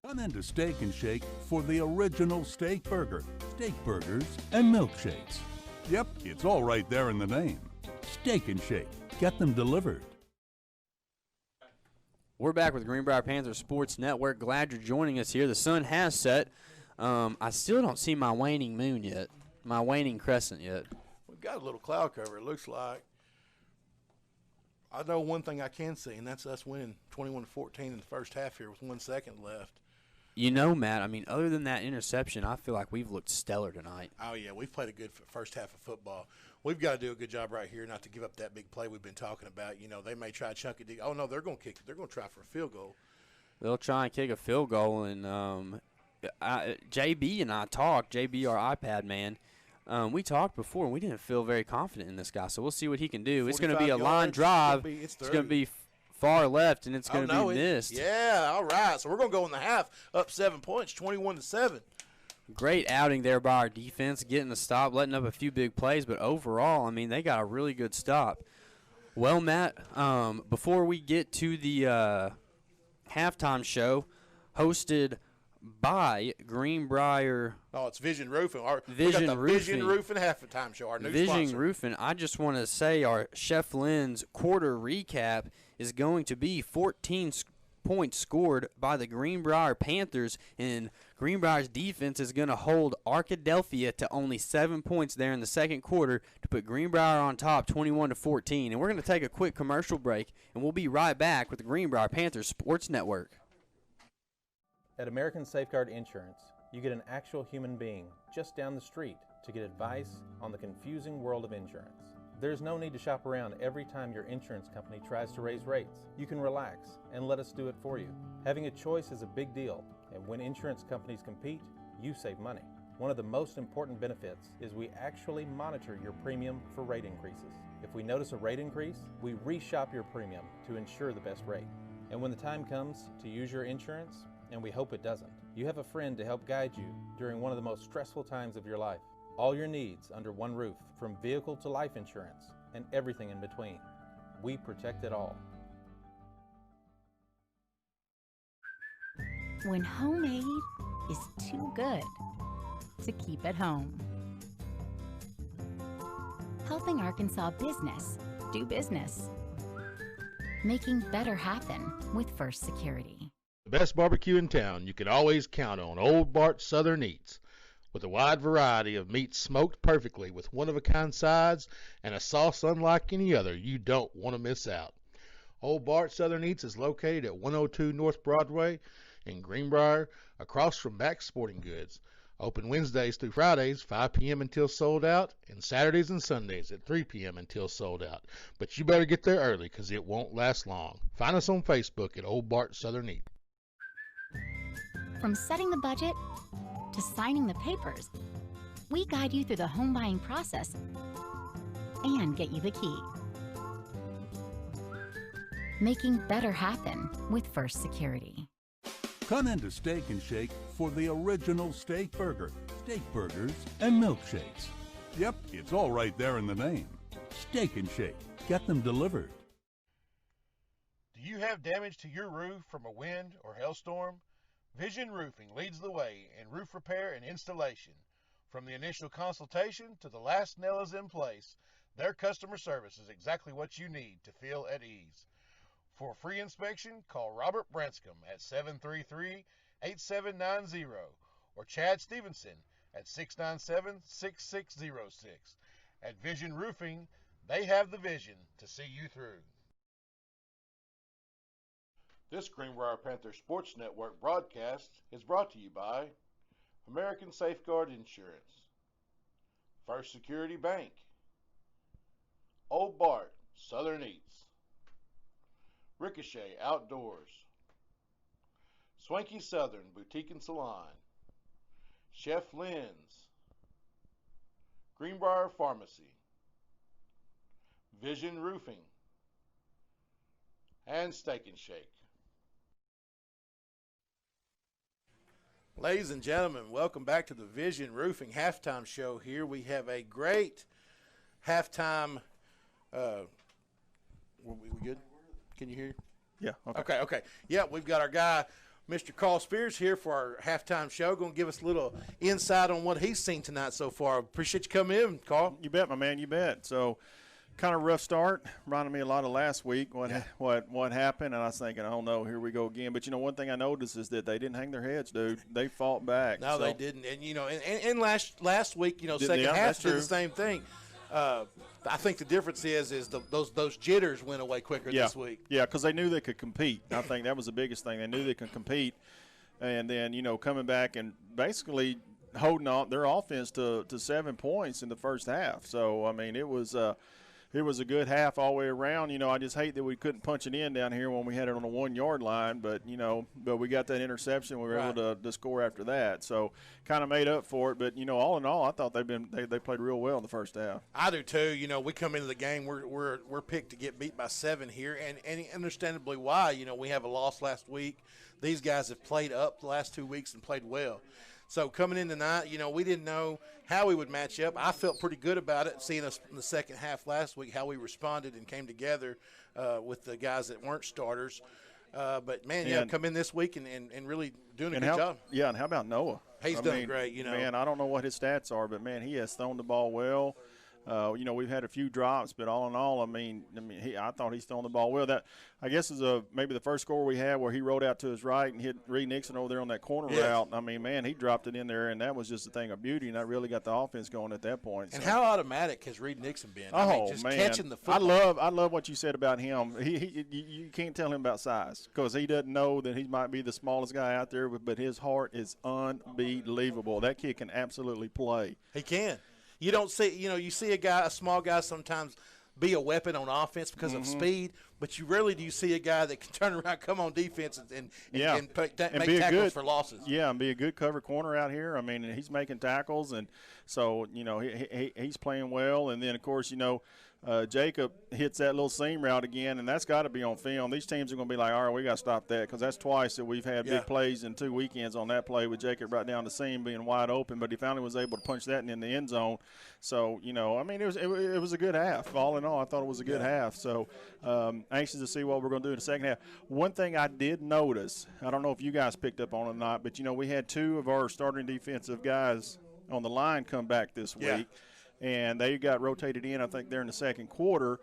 Come into Steak and Shake for the original steak burger, steak burgers, and milkshakes. Yep, it's all right there in the name. Steak and Shake. Get them delivered. We're back with Greenbrier Panthers Sports Network. Glad you're joining us here. The sun has set. I still don't see my waning moon yet, my waning crescent yet. We've got a little cloud cover, it looks like. I know one thing I can see, and that's us winning 21-14 in the first half here with 1 second left. You know, Matt, I mean, other than that interception, I feel like we've looked stellar tonight. Oh, yeah, we've played a good first half of football. We've got to do a good job right here not to give up that big play we've been talking about. You know, they may try to chunk it. Oh, no, they're going to kick it. They're going to try for a field goal. They'll try and kick a field goal, and JB and I talked, JB, our iPad man, we talked before, and we didn't feel very confident in this guy, so we'll see what he can do. It's going to be a line drive. It's going to be far left, and it's going to be missed. Yeah, all right. So we're going to go in the half up 7 points, 21-7. Great outing there by our defense, getting the stop, letting up a few big plays, but overall, I mean, they got a really good stop. Well, Matt, before we get to the halftime show, hosted by Greenbrier. Oh, it's Vision Roofing. Vision Roofing halftime show, our new sponsor. Roofing. I just want to say our Chef Lynn's quarter recap is going to be 14 points scored by the Greenbrier Panthers, and Greenbrier's defense is going to hold Arkadelphia to only 7 points there in the second quarter to put Greenbrier on top 21-14. And we're going to take a quick commercial break, and we'll be right back with the Greenbrier Panthers Sports Network. At American Safeguard Insurance, you get an actual human being just down the street to get advice on the confusing world of insurance. There's no need to shop around every time your insurance company tries to raise rates. You can relax and let us do it for you. Having a choice is a big deal, and when insurance companies compete, you save money. One of the most important benefits is we actually monitor your premium for rate increases. If we notice a rate increase, we reshop your premium to ensure the best rate. And when the time comes to use your insurance, and we hope it doesn't, you have a friend to help guide you during one of the most stressful times of your life. All your needs under one roof, from vehicle to life insurance, and everything in between. We protect it all. When homemade is too good to keep at home. Helping Arkansas business do business. Making better happen with First Security. The best barbecue in town you can always count on, Old Bart Southern Eats. With a wide variety of meats smoked perfectly with one-of-a-kind sides and a sauce unlike any other, you don't want to miss out. Old Bart Southern Eats is located at 102 North Broadway in Greenbrier, across from Back Sporting Goods. Open Wednesdays through Fridays, 5 p.m. until sold out, and Saturdays and Sundays at 3 p.m. until sold out. But you better get there early because it won't last long. Find us on Facebook at Old Bart Southern Eats. From setting the budget to signing the papers, we guide you through the home buying process and get you the key. Making better happen with First Security. Come into Steak and Shake for the original steak burger, steak burgers, and milkshakes. Yep, it's all right there in the name. Steak and Shake. Get them delivered. Do you have damage to your roof from a wind or hailstorm? Vision Roofing leads the way in roof repair and installation. From the initial consultation to the last nail is in place, their customer service is exactly what you need to feel at ease. For a free inspection, call Robert Branscombe at 733-8790 or Chad Stevenson at 697-6606. At Vision Roofing, they have the vision to see you through. This Greenbrier Panther Sports Network broadcast is brought to you by American Safeguard Insurance, First Security Bank, Old Bart Southern Eats, Ricochet Outdoors, Swanky Southern Boutique and Salon, Chef Lynn's, Greenbrier Pharmacy, Vision Roofing, and Steak and Shake. Ladies and gentlemen, welcome back to the Vision Roofing halftime show here. We have a great halftime. We good? Can you hear? Yeah. Okay. Yeah, we've got our guy, Mr. Carl Spears, here for our halftime show. Going to give us a little insight on what he's seen tonight so far. Appreciate you coming in, Carl. You bet, my man. You bet. So, kind of rough start. Reminded me a lot of last week. What happened? And I was thinking, oh no, here we go again. But one thing I noticed is that they didn't hang their heads, dude. They fought back. No, they didn't. And last week, second half did the same thing. I think the difference is those jitters went away quicker this week. Yeah, because they knew they could compete. I think that was the biggest thing. They knew they could compete, and then coming back and basically holding on their offense to 7 points in the first half. So I mean, it was a good half all the way around. I just hate that we couldn't punch it in down here when we had it on the 1 yard line. But we got that interception. We were able to score after that. So kind of made up for it. But all in all, I thought they played real well in the first half. I do too. We come into the game, we're picked to get beat by 7 here, and understandably why. We have a loss last week. These guys have played up the last 2 weeks and played well. So coming in tonight, we didn't know how we would match up. I felt pretty good about it, seeing us in the second half last week, how we responded and came together with the guys that weren't starters. But, man, come in this week and really doing a good job. Yeah, and how about Noah? He's done great, Man, I don't know what his stats are, but, man, he has thrown the ball well. We've had a few drops, but all in all, I thought he's thrown the ball well. That, I guess, is maybe the first score we had where he rolled out to his right and hit Reed Nixon over there on that corner route. Man, he dropped it in there, and that was just a thing of beauty, and that really got the offense going at that point. And how automatic has Reed Nixon been? Just man, catching the football. I love what you said about him. You can't tell him about size because he doesn't know that he might be the smallest guy out there, but his heart is unbelievable. That kid can absolutely play. He can. You don't see, you see a small guy sometimes be a weapon on offense because of speed, but you rarely do you see a guy that can turn around, come on defense, and make tackles for losses. Yeah, and be a good cover corner out here. He's making tackles, and so, he's playing well. And then, of course, Jacob hits that little seam route again, and that's got to be on film. These teams are going to be like, all right, we got to stop that because that's twice that we've had big plays in 2 weekends on that play with Jacob right down the seam being wide open, but he finally was able to punch that in the end zone. So, it was a good half. All in all, I thought it was a good half. So, anxious to see what we're going to do in the second half. One thing I did notice, I don't know if you guys picked up on it or not, but, we had 2 of our starting defensive guys on the line come back this week. And they got rotated in, I think, there in the second quarter.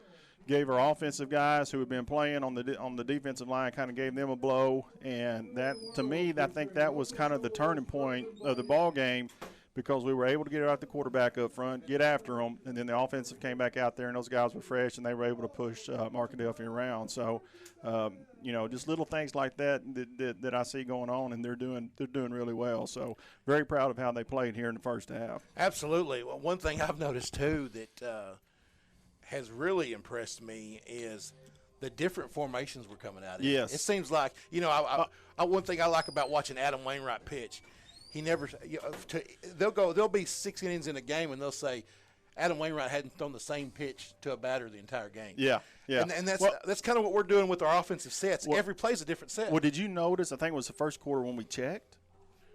Gave our offensive guys who had been playing on the defensive line, kind of gave them a blow. And that, to me, I think that was kind of the turning point of the ball game because we were able to get out the quarterback up front, get after them, and then the offensive came back out there, and those guys were fresh, and they were able to push Arkadelphia around. So, just little things like that I see going on, and they're doing really well. So, very proud of how they played here in the first half. Absolutely. Well, one thing I've noticed too that has really impressed me is the different formations we're coming out in. Yes. It seems like one thing I like about watching Adam Wainwright pitch. He never. They'll be 6 innings in a game, and they'll say Adam Wainwright hadn't thrown the same pitch to a batter the entire game. Yeah. And that's kind of what we're doing with our offensive sets. Every play's a different set. Well, did you notice? I think it was the first quarter when we checked.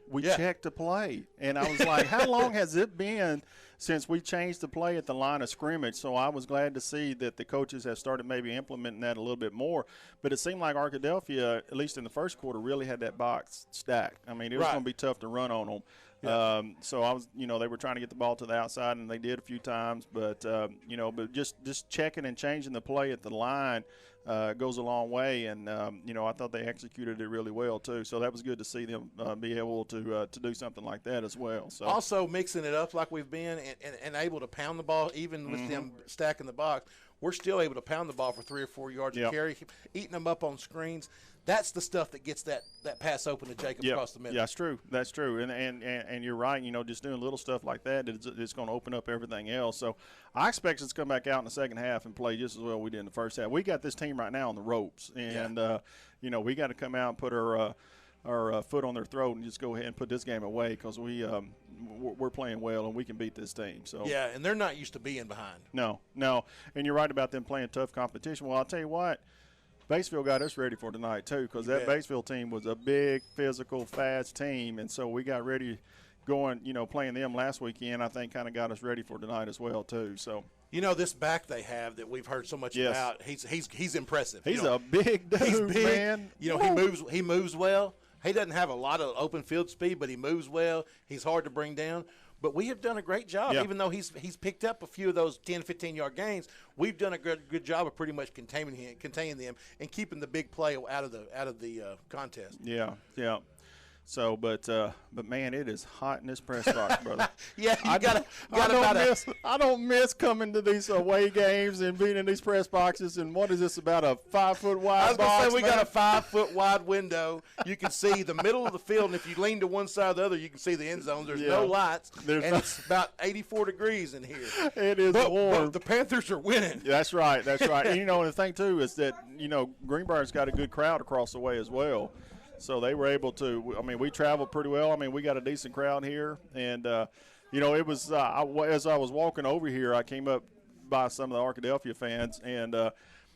We checked to play, and I was like, "How long has it been since we changed the play at the line of scrimmage. So I was glad to see that the coaches have started maybe implementing that a little bit more. But it seemed like Arkadelphia, at least in the first quarter, really had that box stacked. I mean, it was going to be tough to run on them. Yeah. So I was, they were trying to get the ball to the outside, and they did a few times. But, but just checking and changing the play at the line goes a long way. And, I thought they executed it really well, too. So that was good to see them be able to do something like that as well. So also mixing it up like we've been and able to pound the ball, even with them stacking the box. We're still able to pound the ball for 3 or 4 yards of carry, eating them up on screens. That's the stuff that gets that pass open to Jacob across the middle. Yeah, that's true. That's true. And you're right. Just doing little stuff like that, it's going to open up everything else. So I expect us to come back out in the second half and play just as well as we did in the first half. We got this team right now on the ropes. And, we got to come out and put our foot on their throat and just go ahead and put this game away because we're playing well and we can beat this team. So yeah, and they're not used to being behind. No. And you're right about them playing tough competition. Well, I'll tell you what. Batesville got us ready for tonight, too, because that Batesville team was a big, physical, fast team. And so we got ready going, playing them last weekend, I think kind of got us ready for tonight as well, too. So this back they have that we've heard so much about, he's impressive. He's a big dude, he's big, man. He moves well. He doesn't have a lot of open field speed, but he moves well. He's hard to bring down. But we have done a great job, even though he's picked up a few of those 10, 15-yard gains. We've done a good job of pretty much containing them and keeping the big play out of the contest. Yeah. So, but man, it is hot in this press box, brother. Yeah, I don't miss coming to these away games and being in these press boxes. And what is this about, a 5-foot wide? I was gonna say we got a 5-foot wide window. You can see the middle of the field, and if you lean to one side or the other, you can see the end zone. There's no lights, it's about 84 degrees in here. It is warm. But the Panthers are winning. That's right. And the thing too is that Greenbrier's got a good crowd across the way as well. So they were able to. I mean, we traveled pretty well. I mean, we got a decent crowd here, and it was as I was walking over here, I came up by some of the Arkadelphia fans, and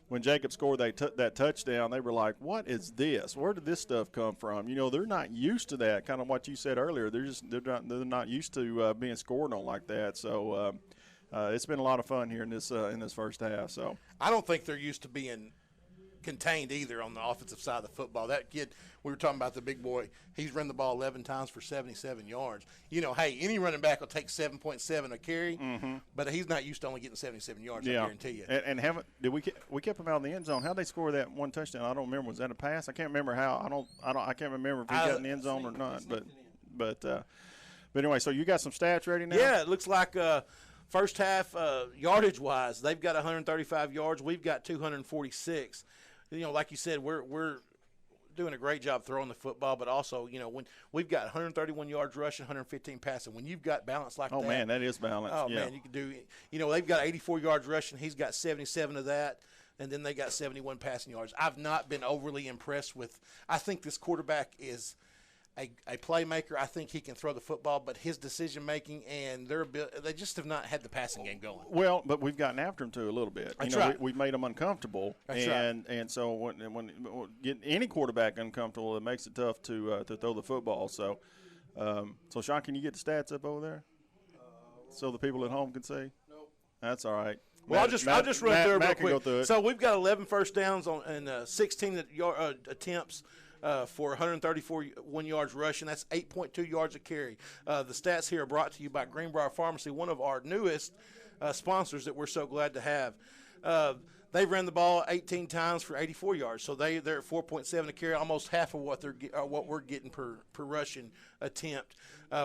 when Jacob scored that touchdown, they were like, "What is this? Where did this stuff come from?" They're not used to that. Kind of what you said earlier. They're not used to being scored on like that. So it's been a lot of fun here in this first half. So I don't think they're used to being contained either on the offensive side of the football. That kid, we were talking about the big boy, he's run the ball 11 times for 77 yards. Hey, any running back will take 7.7 a carry, but he's not used to only getting 77 yards, I guarantee you. And we kept him out in the end zone. How'd they score that one touchdown? I don't remember. Was that a pass? I can't remember how. I can't remember if he got in the end zone or not. But anyway, so you got some stats ready now? Yeah, it looks like first half yardage-wise, they've got 135 yards. We've got 246. Like you said, we're doing a great job throwing the football, but also, when we've got 131 yards rushing, 115 passing. When you've got balance like that. Oh, man, that is balance. Oh, man, you can do – they've got 84 yards rushing. He's got 77 of that, and then they got 71 passing yards. I've not been overly impressed with – I think this quarterback is a playmaker. I think he can throw the football, but his decision-making and their ability – they just have not had the passing game going. Well, but we've gotten after him, too, a little bit. That's right. We've made him uncomfortable. That's right. And so when getting any quarterback uncomfortable, it makes it tough to throw the football. So, Sean, can you get the stats up over there so the people at home can see? Nope. That's all right. Well, I'll just run through it real quick. Go through it. So we've got 11 first downs and 16 attempts for 131 yards rushing. That's 8.2 yards a carry. The stats here are brought to you by Greenbrier Pharmacy, one of our newest sponsors that we're so glad to have. They've ran the ball 18 times for 84 yards, so they're at 4.7 a carry, almost half of what we're getting per rushing attempt.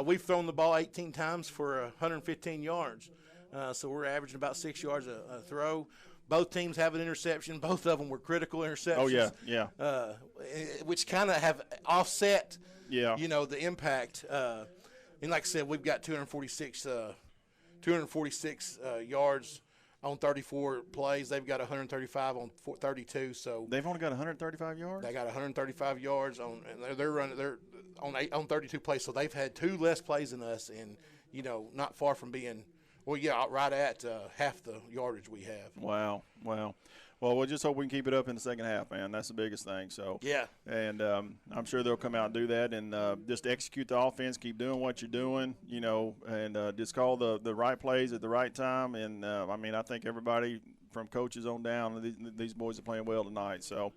We've thrown the ball 18 times for 115 yards, so we're averaging about 6 yards a throw. Both teams have an interception. Both of them were critical interceptions. Oh, yeah. Which kind of have offset, the impact. And like I said, we've got 246 yards on 34 plays. They've got 135 on 32. So they've only got 135 yards. They got 135 yards on, and they're running. They're on 32 plays. So they've had 2 less plays than us, and not far from being. Well, yeah, right at half the yardage we have. Wow. Well, we'll just hope we can keep it up in the second half, man. That's the biggest thing. So yeah, and I'm sure they'll come out and do that, and just execute the offense, keep doing what you're doing, and just call the right plays at the right time. And I think everybody from coaches on down, these boys are playing well tonight. So.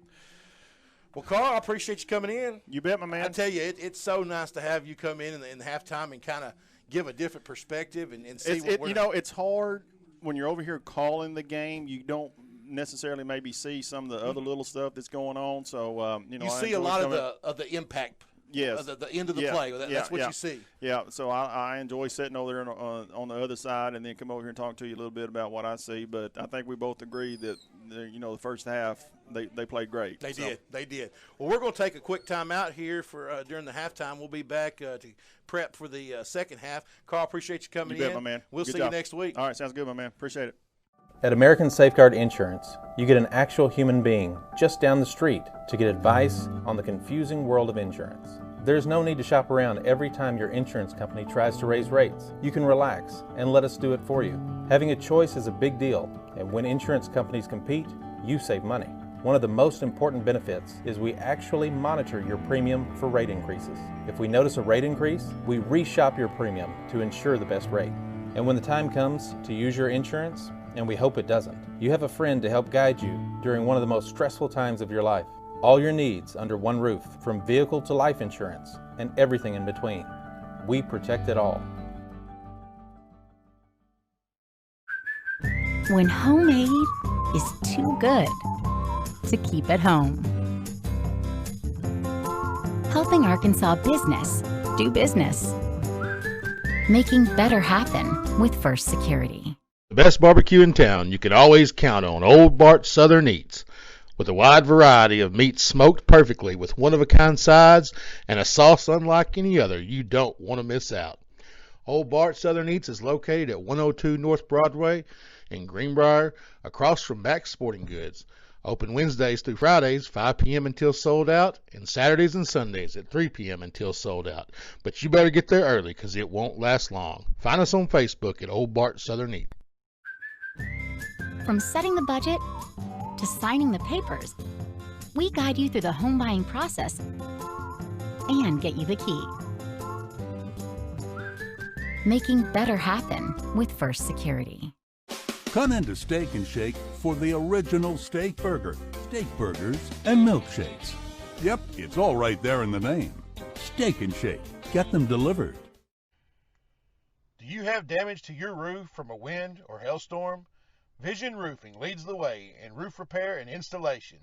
Well, Carl, I appreciate you coming in. You bet, my man. I tell you, it's so nice to have you come in halftime and kind of give a different perspective and see what we're it's hard when you're over here calling the game. You don't necessarily maybe see some of the other little stuff that's going on. So you see a lot of the impact. Yes, the end of the play. That's what you see. Yeah, so I enjoy sitting over there on the other side and then come over here and talk to you a little bit about what I see. But I think we both agree that the first half they played great. They did. Well, we're going to take a quick time out here for during the halftime. We'll be back to prep for the second half. Carl, appreciate you coming in. You bet, my man. We'll Good see job. you next week. All right, sounds good, my man. Appreciate it. At American Safeguard Insurance, you get an actual human being just down the street to get advice on the confusing world of insurance. There's no need to shop around every time your insurance company tries to raise rates. You can relax and let us do it for you. Having a choice is a big deal, and when insurance companies compete, you save money. One of the most important benefits is we actually monitor your premium for rate increases. If we notice a rate increase, we reshop your premium to ensure the best rate. And when the time comes to use your insurance, and we hope it doesn't, you have a friend to help guide you during one of the most stressful times of your life. All your needs under one roof, from vehicle to life insurance, and everything in between. We protect it all. When homemade is too good to keep at home. Helping Arkansas business do business. Making better happen with First Security. The best barbecue in town you can always count on Old Bart Southern Eats. With a wide variety of meats smoked perfectly with one-of-a-kind sides and a sauce unlike any other, you don't want to miss out. Old Bart Southern Eats is located at 102 North Broadway in Greenbrier, across from Back Sporting Goods. Open Wednesdays through Fridays, 5 p.m. until sold out, and Saturdays and Sundays at 3 p.m. until sold out. But you better get there early because it won't last long. Find us on Facebook at Old Bart Southern Eats. From setting the budget to signing the papers, we guide you through the home buying process and get you the key. Making better happen with First Security. Come into Steak and Shake for the original steak burger, steak burgers, and milkshakes. Yep, it's all right there in the name. Steak and Shake. Get them delivered. Do you have damage to your roof from a wind or hailstorm? Vision Roofing leads the way in roof repair and installation.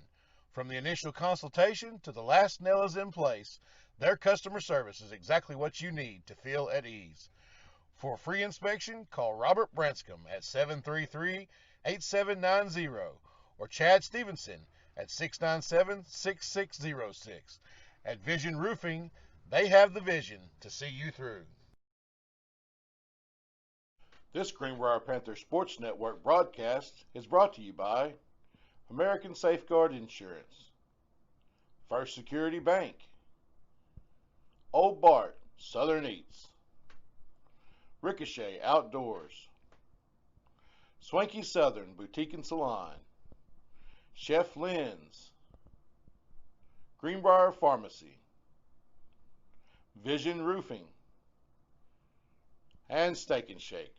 From the initial consultation to the last nail is in place, their customer service is exactly what you need to feel at ease. For a free inspection, call Robert Branscombe at 733-8790 or Chad Stevenson at 697-6606. At Vision Roofing, they have the vision to see you through. This Greenbrier Panther Sports Network broadcast is brought to you by American Safeguard Insurance, First Security Bank, Old Bart Southern Eats, Ricochet Outdoors, Swanky Southern Boutique and Salon, Chef Lynn's, Greenbrier Pharmacy, Vision Roofing, and Steak and Shake.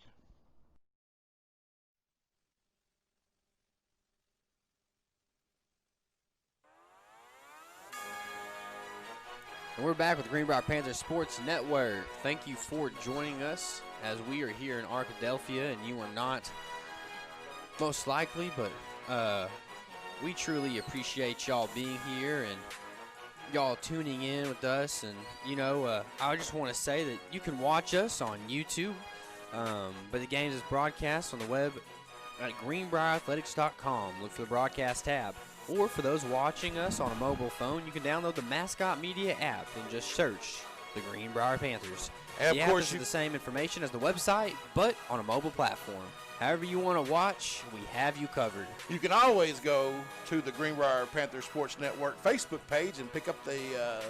And we're back with Greenbrier Panthers Sports Network. Thank you for joining us as we are here in Arkadelphia, and you are not, most likely, but we truly appreciate y'all being here and y'all tuning in with us. And, I just want to say that you can watch us on YouTube, but the game is broadcast on the web at greenbrierathletics.com. Look for the broadcast tab. Or for those watching us on a mobile phone, you can download the Mascot Media app and just search the Greenbrier Panthers. And the of course, app is the same information as the website, but on a mobile platform. However you want to watch, we have you covered. You can always go to the Greenbrier Panther Sports Network Facebook page and pick up the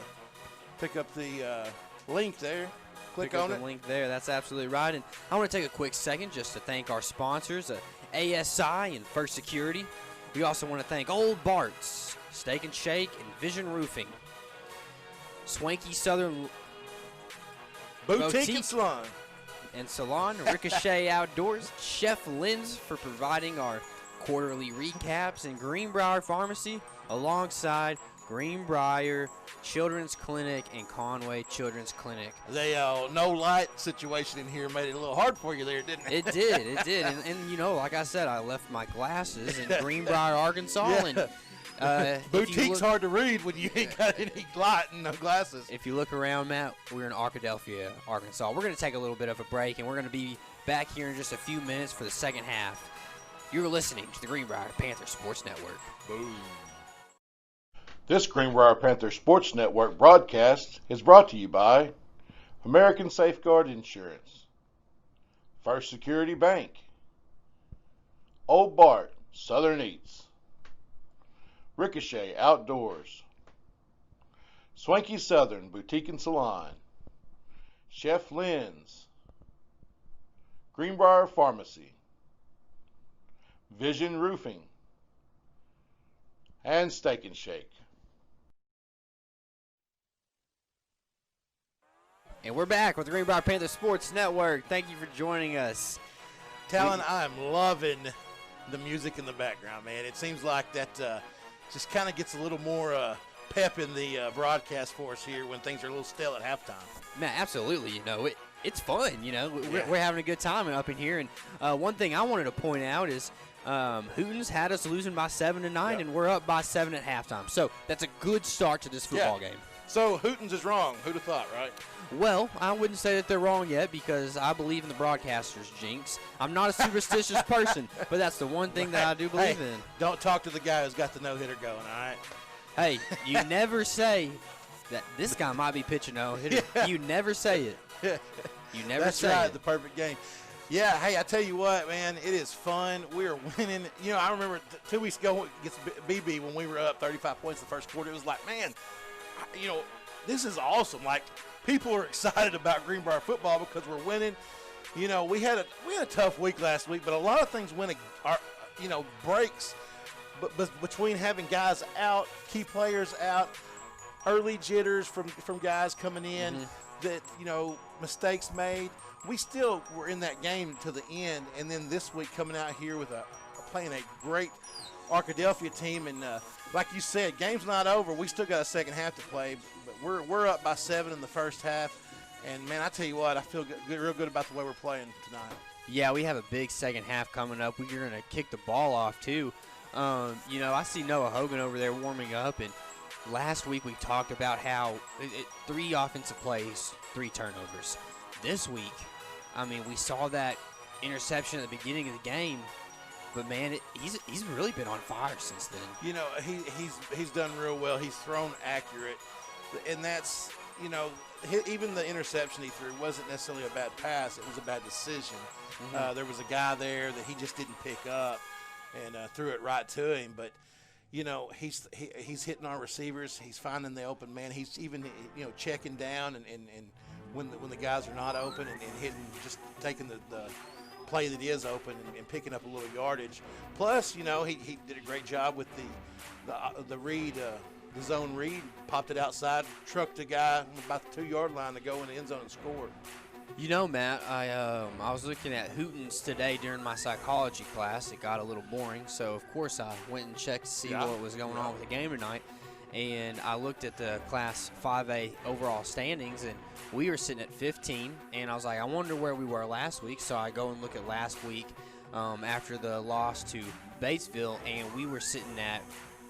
link there. Click on the link there. That's absolutely right. And I want to take a quick second just to thank our sponsors, ASI and First Security. We also want to thank Old Bart's, Steak and Shake, and Vision Roofing. Swanky Southern Boutique and Salon. And Salon, Ricochet Outdoors, Chef Lynn's for providing our quarterly recaps, and Greenbrier Pharmacy alongside Greenbrier Children's Clinic and Conway Children's Clinic. They no light situation in here made it a little hard for you there, didn't it? It did. And you know, like I said, I left my glasses in Greenbrier, Arkansas. Yeah. And boutique's hard to read when you ain't got any light and no glasses. If you look around, Matt, we're in Arkadelphia, Arkansas. We're going to take a little bit of a break, and we're going to be back here in just a few minutes for the second half. You're listening to the Greenbrier Panthers Sports Network. Boom. This Greenbrier Panthers Sports Network broadcast is brought to you by American Safeguard Insurance, First Security Bank, Old Bart Southern Eats, Ricochet Outdoors, Swanky Southern Boutique and Salon, Chef Lynn's, Greenbrier Pharmacy, Vision Roofing, and Steak and Shake. And we're back with the Greenbrier Panthers Sports Network. Thank you for joining us. Talon, I'm loving the music in the background, man. It seems like that just kind of gets a little more pep in the broadcast for us here when things are a little stale at halftime. Man, absolutely. You know, it's fun. You know, we're having a good time up in here. And one thing I wanted to point out is Hooten's had us losing by 7-9, and we're up by 7 at halftime. So that's a good start to this football game. So Hooten's is wrong. Who'd have thought, right? Well, I wouldn't say that they're wrong yet because I believe in the broadcaster's jinx. I'm not a superstitious person, but that's the one thing that I do believe in. Don't talk to the guy who's got the no-hitter going, all right? Hey, you never say that this guy might be pitching no-hitter. You never say it. You never say That's right, it. the perfect game. Yeah, hey, I tell you what, man, it is fun. We are winning. You know, I remember 2 weeks ago against BB when we were up 35 points in the first quarter. It was like, man, you know, this is awesome. Like, people are excited about Greenbrier football because we're winning. You know, we had a tough week last week, but a lot of things breaks. But between having guys out, key players out, early jitters from guys coming in, that, you know, mistakes made, we still were in that game to the end. And then this week coming out here with playing a great Arkadelphia team, and like you said, game's not over. We still got a second half to play, but we're up by 7 in the first half. And man, I tell you what, I feel real good about the way we're playing tonight. Yeah, we have a big second half coming up. We're going to kick the ball off too. You know, I see Noah Hogan over there warming up, and last week we talked about how 3 offensive plays, 3 turnovers. This week, I mean, we saw that interception at the beginning of the game, but man, he's really been on fire since then. You know, he's done real well. He's thrown accurate, and that's, you know, even the interception he threw wasn't necessarily a bad pass. It was a bad decision. There was a guy there that he just didn't pick up and threw it right to him. But, you know, he's hitting our receivers. He's finding the open man. He's even, you know, checking down and when the guys are not open and hitting, just taking the play that is open and picking up a little yardage. Plus, you know, he did a great job with the read, the zone read, popped it outside, trucked a guy about the 2-yard line to go in the end zone and score. You know, Matt, I was looking at Hooten's today during my psychology class. It got a little boring, so of course I went and checked to see what was going on with the game tonight. And I looked at the Class 5A overall standings, and we were sitting at 15. And I was like, I wonder where we were last week. So I go and look at last week after the loss to Batesville, and we were sitting at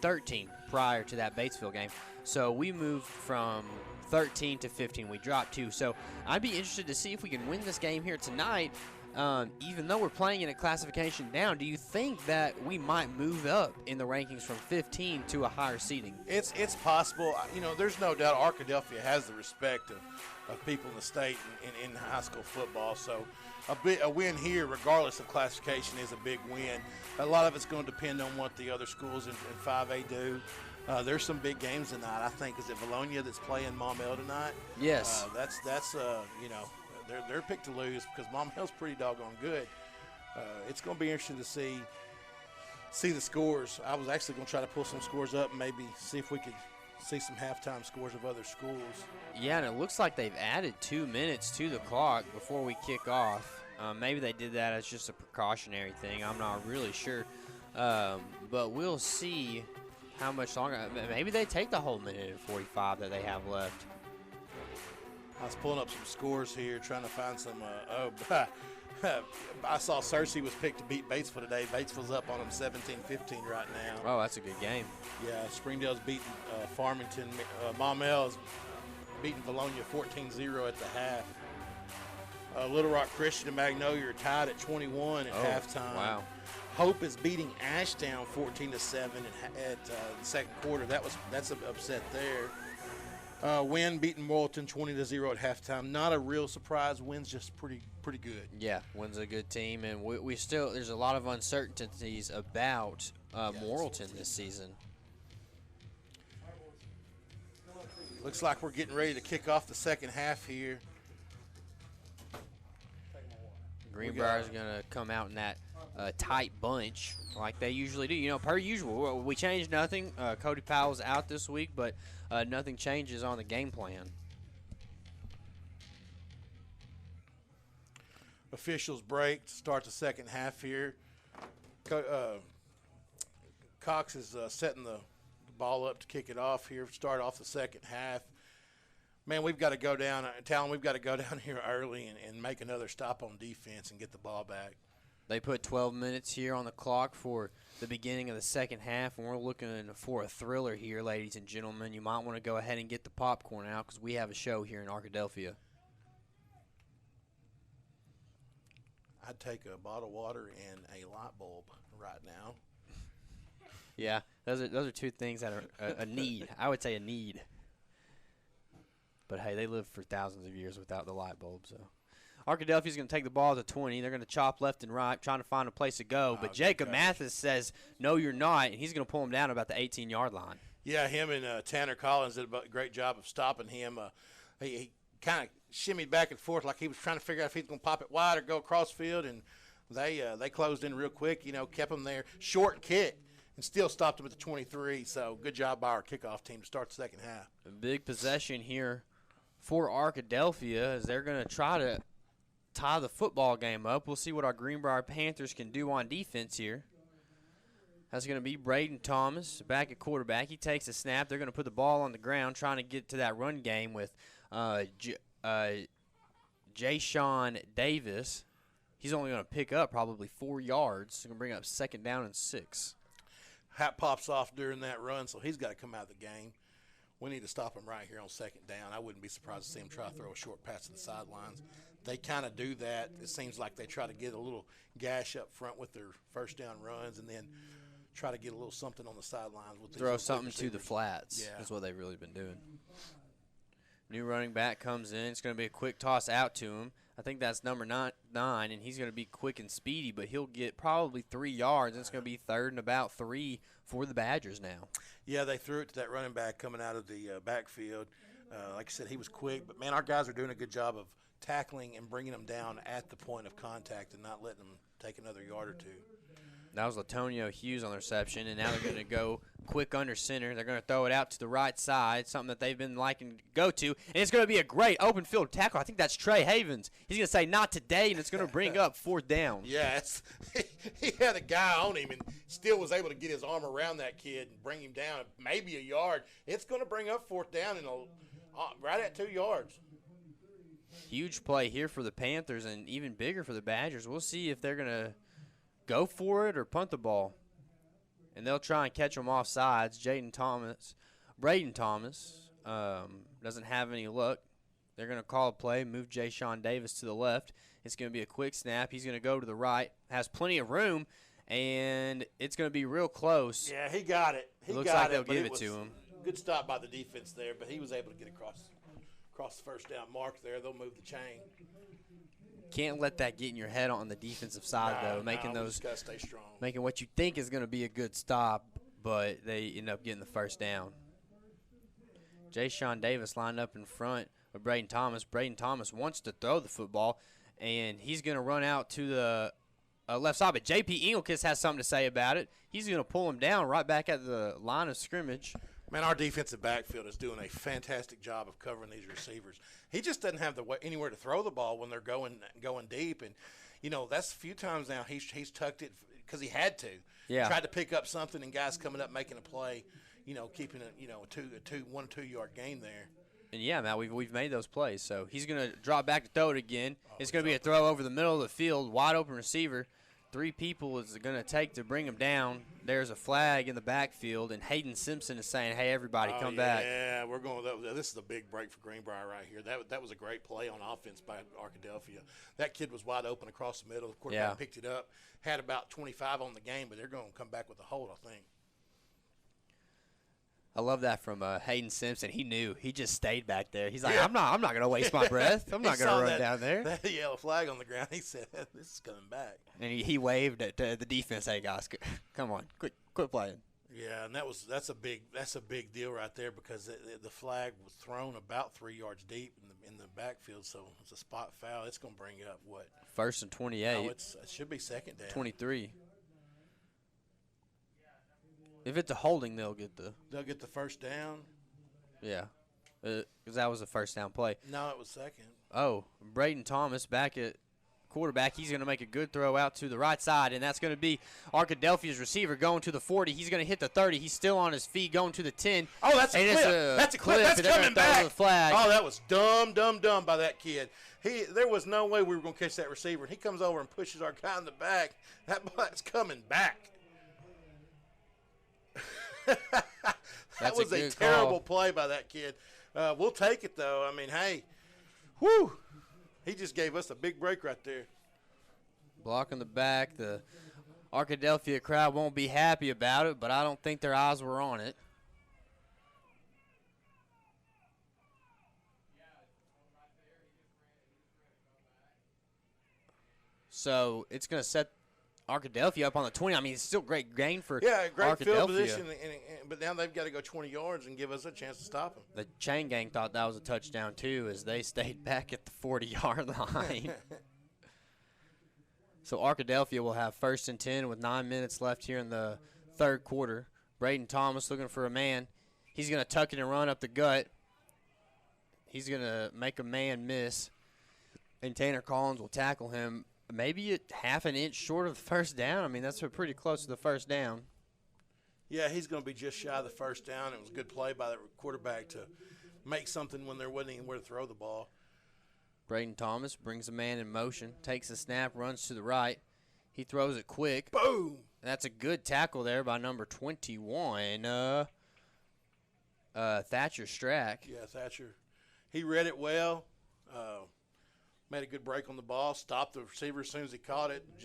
13 prior to that Batesville game. So we moved from 13 to 15. We dropped 2. So I'd be interested to see if we can win this game here tonight. Even though we're playing in a classification down, do you think that we might move up in the rankings from 15 to a higher seeding? It's possible. You know, there's no doubt Arkadelphia has the respect of people in the state in high school football. So a win here, regardless of classification, is a big win. A lot of it's going to depend on what the other schools in 5A do. There's some big games tonight. I think, is it Valonia that's playing Maumelle tonight? Yes. That's you know, they're picked to lose because Maumelle's pretty doggone good. It's going to be interesting to see see the scores. I was actually going to try to pull some scores up and maybe see if we could see some halftime scores of other schools. Yeah, and it looks like they've added 2 minutes to the clock before we kick off. Maybe they did that as just a precautionary thing. I'm not really sure. But we'll see how much longer. Maybe they take the whole minute and 45 that they have left. I was pulling up some scores here, trying to find some. I saw Cersei was picked to beat Batesville today. Batesville's up on them 17-15 right now. Oh, that's a good game. Yeah, Springdale's beating Farmington. Maumell's beating Bologna 14-0 at the half. Little Rock Christian and Magnolia are tied at 21 at halftime. Wow. Hope is beating Ashdown 14-7 at the second quarter. That's an upset there. Wynn beating Morrilton 20-0 at halftime. Not a real surprise. Wynn's just pretty good. Yeah, Wynn's a good team, and we still there's a lot of uncertainties about Morrilton this season. Looks like we're getting ready to kick off the second half here. Greenbrier's going to come out in that tight bunch like they usually do. You know, per usual, we changed nothing. Cody Powell's out this week, but nothing changes on the game plan. Officials break to start the second half here. Cox is setting the ball up to kick it off here, start off the second half. Man, we've got to go down, Talon, we've got to go down here early and make another stop on defense and get the ball back. They put 12 minutes here on the clock for the beginning of the second half, and we're looking for a thriller here, ladies and gentlemen. You might want to go ahead and get the popcorn out because we have a show here in Arkadelphia. I'd take a bottle of water and a light bulb right now. Yeah, those are two things that are a need. I would say a need. But, hey, they lived for thousands of years without the light bulb. So Arkadelphia's going to take the ball to 20. They're going to chop left and right, trying to find a place to go. But Jacob Mathis says, no, you're not, and he's going to pull him down about the 18-yard line. Yeah, him and Tanner Collins did a great job of stopping him. He kind of shimmied back and forth like he was trying to figure out if he was going to pop it wide or go across field, and they closed in real quick, kept him there. Short kick. And still stopped him at the 23, so good job by our kickoff team to start the second half. A big possession here for Arkadelphia as they're going to try to tie the football game up. We'll see what our Greenbrier Panthers can do on defense here. That's going to be Braden Thomas back at quarterback. He takes a snap. They're going to put the ball on the ground trying to get to that run game with Jay-Sean Davis. He's only going to pick up probably 4 yards. He's going to bring up 2nd down and 6. Hat pops off during that run, so he's got to come out of the game. We need to stop him right here on 2nd down. I wouldn't be surprised to see him try to throw a short pass to the sidelines. They kind of do that. It seems like they try to get a little gash up front with their first down runs and then try to get a little something on the sidelines. With throw something to the flats. Yeah. That's what they've really been doing. New running back comes in. It's going to be a quick toss out to him. I think that's number 9, and he's going to be quick and speedy, but he'll get probably 3 yards. And it's going to be 3rd and about 3 for the Badgers now. Yeah, they threw it to that running back coming out of the backfield. Like I said, he was quick. But, man, our guys are doing a good job of tackling and bringing them down at the point of contact and not letting them take another yard or two. That was Latonio Hughes on the reception, and now they're going to go quick under center. They're going to throw it out to the right side, something that they've been liking to go to. And it's going to be a great open field tackle. I think that's Trey Havens. He's going to say, not today, and it's going to bring up 4th down. Yeah, he had a guy on him and still was able to get his arm around that kid and bring him down maybe a yard. It's going to bring up 4th down and right at 2 yards. Huge play here for the Panthers and even bigger for the Badgers. We'll see if they're going to go for it or punt the ball. And they'll try and catch them off sides. Braden Thomas doesn't have any luck. They're going to call a play, move Jay-Sean Davis to the left. It's going to be a quick snap. He's going to go to the right, has plenty of room, and it's going to be real close. Yeah, he got it. Looks like they'll give it to him. Good stop by the defense there, but he was able to get across the first down mark there. They'll move the chain. Can't let that get in your head on the defensive side, though, we just gotta stay strong. Making what you think is going to be a good stop, but they end up getting the first down. Jay-Sean Davis lined up in front of Braden Thomas. Braden Thomas wants to throw the football, and he's going to run out to the left side. But J.P. Engelkis has something to say about it. He's going to pull him down right back at the line of scrimmage. Man, our defensive backfield is doing a fantastic job of covering these receivers. He just doesn't have anywhere to throw the ball when they're going deep. And, that's a few times now he's tucked it because he had to. Yeah. Tried to pick up something, and guys coming up making a play, keeping it, a 1 or 2 yard gain there. And, yeah, Matt, we've made those plays. So he's going to drop back to throw it again. It's going to be a throw over the middle of the field, wide open receiver. 3 people is going to take to bring him down. There's a flag in the backfield, and Hayden Simpson is saying, hey, everybody, come back. Yeah, we're going. This is a big break for Greenbrier right here. That was a great play on offense by Arkadelphia. That kid was wide open across the middle. The quarterback picked it up, had about 25 on the game, but they're going to come back with a hold, I think. I love that from Hayden Simpson. He knew. He just stayed back there. He's like, I'm not going to waste my breath. I'm not going to run down there. That yellow flag on the ground. He said, this is coming back. And he waved at the defense. Hey, guys, come on. Quit playing. Yeah, and that's a big deal right there because the flag was thrown about 3 yards deep in the backfield, so it's a spot foul. It's going to bring up what? 1st and 28. No, it should be second down. 23. If it's a holding, they'll get the first down. Yeah, because that was a first down play. No, it was second. Oh, Braden Thomas back at quarterback. He's going to make a good throw out to the right side, and that's going to be Arkadelphia's receiver going to the 40. He's going to hit the 30. He's still on his feet going to the 10. Oh, that's a clip. That's a clip. That's coming back. The flag. Oh, that was dumb by that kid. There was no way we were going to catch that receiver. And he comes over and pushes our guy in the back. That's coming back. That was a terrible play by that kid. We'll take it, though. I mean, hey, whoo. He just gave us a big break right there. Blocking the back. The Arkadelphia crowd won't be happy about it, but I don't think their eyes were on it. So it's going to set Arkadelphia up on the 20. I mean, it's still great gain for great Arkadelphia. Field position, but now they've got to go 20 yards and give us a chance to stop them. The chain gang thought that was a touchdown, too, as they stayed back at the 40-yard line. So Arkadelphia will have 1st and 10 with 9 minutes left here in the third quarter. Braden Thomas looking for a man. He's going to tuck it and run up the gut. He's going to make a man miss, and Tanner Collins will tackle him. Maybe half an inch short of the first down. I mean, that's pretty close to the first down. Yeah, he's going to be just shy of the first down. It was a good play by the quarterback to make something when there wasn't anywhere to throw the ball. Braden Thomas brings a man in motion, takes a snap, runs to the right. He throws it quick. Boom! That's a good tackle there by number 21, Thatcher Strack. Yeah, Thatcher. He read it well. Made a good break on the ball, stopped the receiver as soon as he caught it. It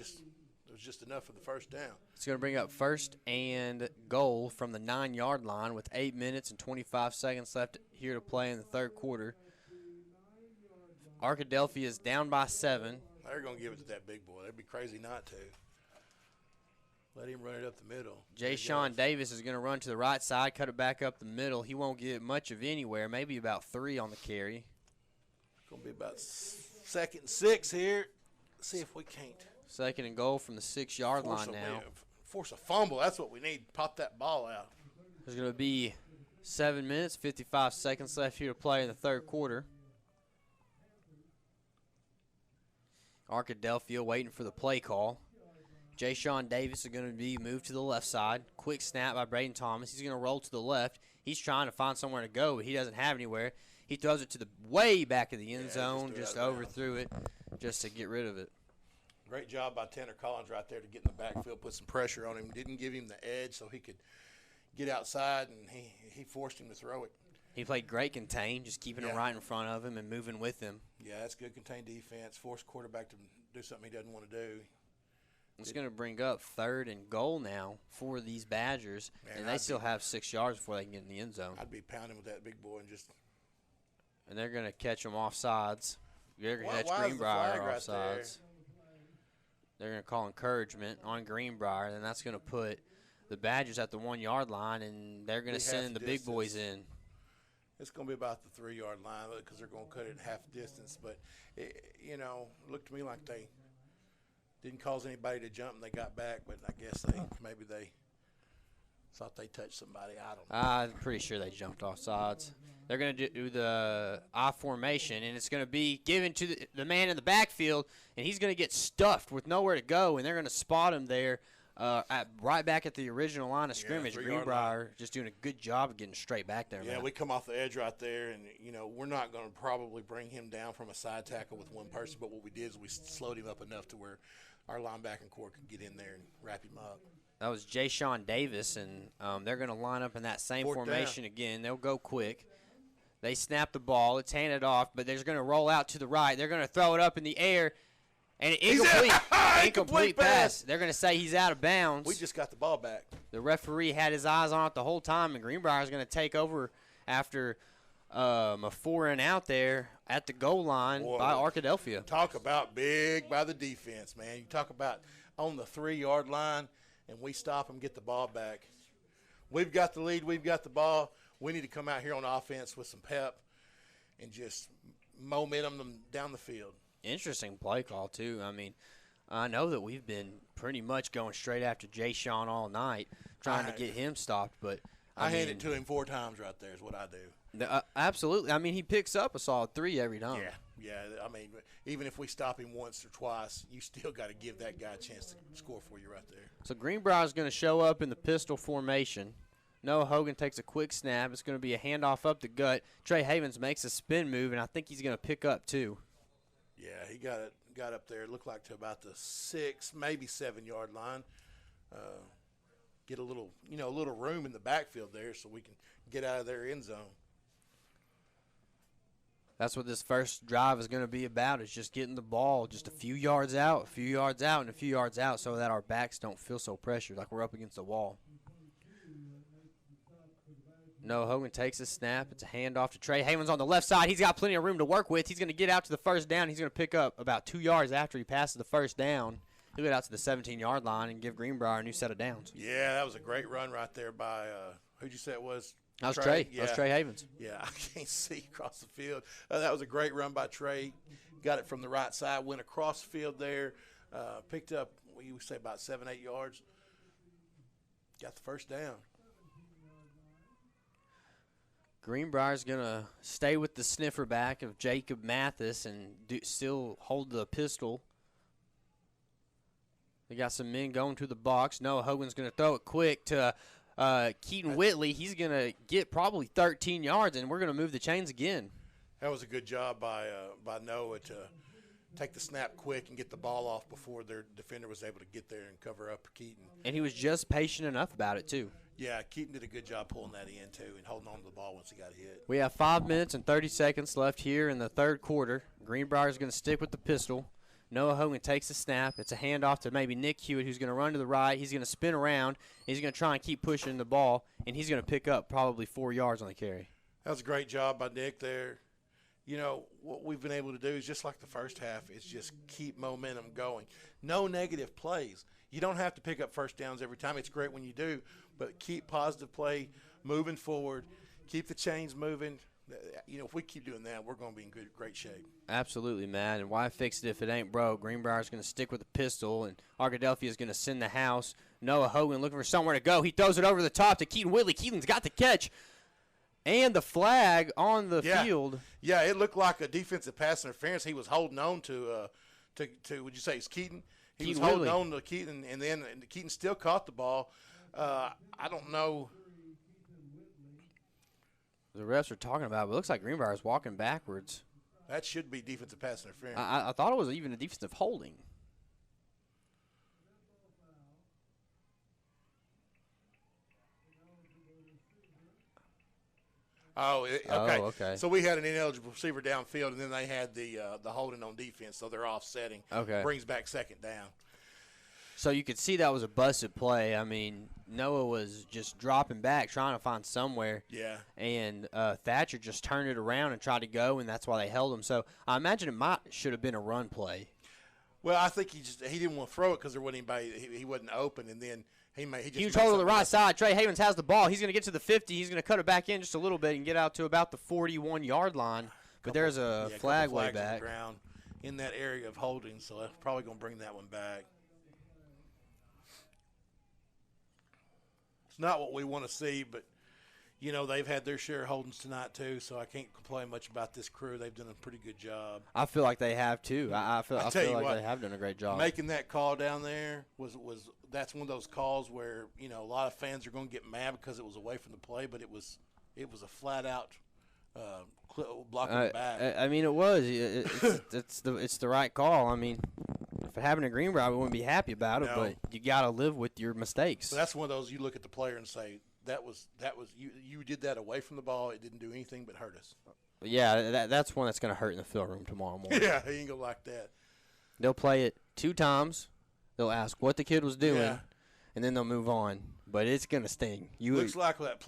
was just enough for the first down. It's going to bring up 1st and goal from the 9-yard line with 8 minutes and 25 seconds left here to play in the third quarter. Arkadelphia is down by 7. They're going to give it to that big boy. They'd be crazy not to. Let him run it up the middle. Jay-Sean Davis is going to run to the right side, cut it back up the middle. He won't get much of anywhere, maybe about 3 on the carry. It's going to be about 2nd and 6 here. Let's see if we can't. 2nd and goal from the 6-yard line now. Force a fumble. That's what we need. Pop that ball out. There's going to be 7 minutes, 55 seconds left here to play in the third quarter. Arkadelphia waiting for the play call. Jay-Sean Davis is going to be moved to the left side. Quick snap by Braden Thomas. He's going to roll to the left. He's trying to find somewhere to go, but he doesn't have anywhere. He throws it to the way back of the end zone, just overthrew it, just to get rid of it. Great job by Tanner Collins right there to get in the backfield, put some pressure on him. Didn't give him the edge so he could get outside, and he forced him to throw it. He played great contain, just keeping him right in front of him and moving with him. Yeah, that's good contain defense. Force quarterback to do something he doesn't want to do. It's going to bring up 3rd and goal now for these Badgers, and they still have 6 yards before they can get in the end zone. I'd be pounding with that big boy and just – and they're going to catch them offsides. They're going to catch Greenbrier offsides. They're going to call encouragement on Greenbrier, and that's going to put the Badgers at the 1-yard line, and they're going to send the big boys in. It's going to be about the 3-yard line because they're going to cut it half distance. But, it looked to me like Didn't cause anybody to jump, and they got back, but I guess maybe they thought they touched somebody. I don't know. I'm pretty sure they jumped off sides. They're going to do the I formation, and it's going to be given to the man in the backfield, and he's going to get stuffed with nowhere to go, and they're going to spot him there right back at the original line of scrimmage. Greenbrier just doing a good job of getting straight back there. Yeah, man. we come off the edge right there, and, we're not going to probably bring him down from a side tackle with one person, but what we did is we slowed him up enough to where our linebacking core could get in there and wrap him up. That was Jay-Sean Davis, and they're going to line up in that same formation again. They'll go quick. They snap the ball. It's handed off, but they're going to roll out to the right. They're going to throw it up in the air, and an incomplete pass. They're going to say he's out of bounds. We just got the ball back. The referee had his eyes on it the whole time, and Greenbrier is going to take over after a 4-and-out there at the goal line by Arkadelphia. Talk about big by the defense, man. You talk about on the 3-yard line, and we stop them, get the ball back. We've got the lead. We've got the ball. We need to come out here on offense with some pep and just momentum them down the field. Interesting play call, too. I mean, I know that we've been pretty much going straight after Jay-Sean all night, trying to get him stopped. But I hand it to him 4 times right there is what I do. Absolutely. I mean, he picks up a solid 3 every time. Yeah. I mean, even if we stop him once or twice, you still got to give that guy a chance to score for you right there. So Greenbrier's going to show up in the pistol formation. Noah Hogan takes a quick snap. It's going to be a handoff up the gut. Trey Havens makes a spin move, and I think he's going to pick up too. Yeah, he got up there. It looked like to about the 6, maybe 7-yard line. Get a little room in the backfield there so we can get out of their end zone. That's what this first drive is going to be about, is just getting the ball just a few yards out, and a few yards out so that our backs don't feel so pressured like we're up against the wall. Noah Hogan takes a snap. It's a handoff to Trey Havens on the left side. He's got plenty of room to work with. He's going to get out to the first down. He's going to pick up about 2 yards after he passes the first down. He'll get out to the 17-yard line and give Greenbrier a new set of downs. Yeah, that was a great run right there by who'd you say it was? That was Trey. Yeah. That was Trey Havens. Yeah, I can't see across the field. That was a great run by Trey. Got it from the right side, went across the field there, picked up, we would say about 7-8 yards. Got the first down. Greenbrier's going to stay with the sniffer back of Jacob Mathis and still hold the pistol. They got some men going to the box. Noah Hogan's going to throw it quick to Keaton Whitley. He's going to get probably 13 yards, and we're going to move the chains again. That was a good job by Noah to take the snap quick and get the ball off before their defender was able to get there and cover up Keaton. And he was just patient enough about it, too. Yeah, Keaton did a good job pulling that in, too, and holding on to the ball once he got hit. We have 5 minutes and 30 seconds left here in the third quarter. Greenbrier's going to stick with the pistol. Noah Hogan takes the snap. It's a handoff to maybe Nick Hewitt, who's going to run to the right. He's going to spin around. He's going to try and keep pushing the ball, and he's going to pick up probably 4 yards on the carry. That was a great job by Nick there. What we've been able to do is just like the first half, is just keep momentum going. No negative plays. You don't have to pick up first downs every time. It's great when you do, but keep positive play, moving forward, keep the chains moving. If we keep doing that, we're going to be in great shape. Absolutely, Matt. And why fix it if it ain't broke? Greenbrier's going to stick with the pistol, and Arkadelphia is going to send the house. Noah Hogan looking for somewhere to go. He throws it over the top to Keaton Whitley. Keaton's got the catch. And the flag on the field. Yeah, it looked like a defensive pass interference. He was holding on to would you say it's Keaton? He was holding on to Keaton, and then Keaton still caught the ball. I don't know. The refs are talking about it, but it looks like Greenbrier is walking backwards. That should be defensive pass interference. I thought it was even a defensive holding. Okay. So we had an ineligible receiver downfield, and then they had the holding on defense, so they're offsetting. Okay. Brings back second down. So you could see that was a busted play. I mean, Noah was just dropping back, trying to find somewhere. Yeah. And Thatcher just turned it around and tried to go, and that's why they held him. So I imagine it should have been a run play. Well, I think he didn't want to throw it because there wasn't anybody. He wasn't open, and then he was holding to the right side. Trey Havens has the ball. He's going to get to the 50. He's going to cut it back in just a little bit and get out to about the 41-yard line. But there's a flag way back. Ground. in that area of holding, so they're probably going to bring that one back. It's not what we want to see, but, you know, they've had their share of holdings tonight too, so I can't complain much about this crew. They've done a pretty good job. I feel like they have too. I feel like what, they have done a great job. Making that call down there was that's one of those calls where, you know, a lot of fans are going to get mad because it was away from the play, but it was a flat out blocking the back. I mean, it was. It's the right call. I mean, if it happened to Greenbrier, I wouldn't be happy about it, but you got to live with your mistakes. But that's one of those you look at the player and say, that was you did that away from the ball. It didn't do anything but hurt us. Yeah, that's one that's going to hurt in the field room tomorrow morning. Yeah, he ain't going to like that. They'll play it 2 times. They'll ask what the kid was doing, and then they'll move on. But it's going to sting. Looks like that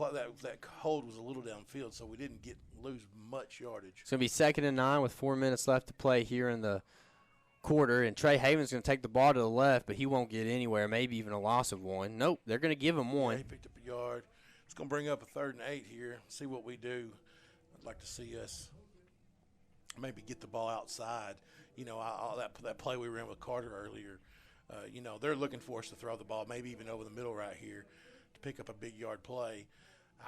hold was a little downfield, so we didn't lose much yardage. It's going to be 2nd and 9 with 4 minutes left to play here in the quarter, and Trey Haven's going to take the ball to the left, but he won't get anywhere, maybe even a loss of 1. Nope, they're going to give him 1. Yeah, he picked up a yard. It's going to bring up a 3rd and 8 here. See what we do. I'd like to see us maybe get the ball outside. You know, that play we ran with Carter earlier, you know, they're looking for us to throw the ball, maybe even over the middle right here to pick up a big yard play.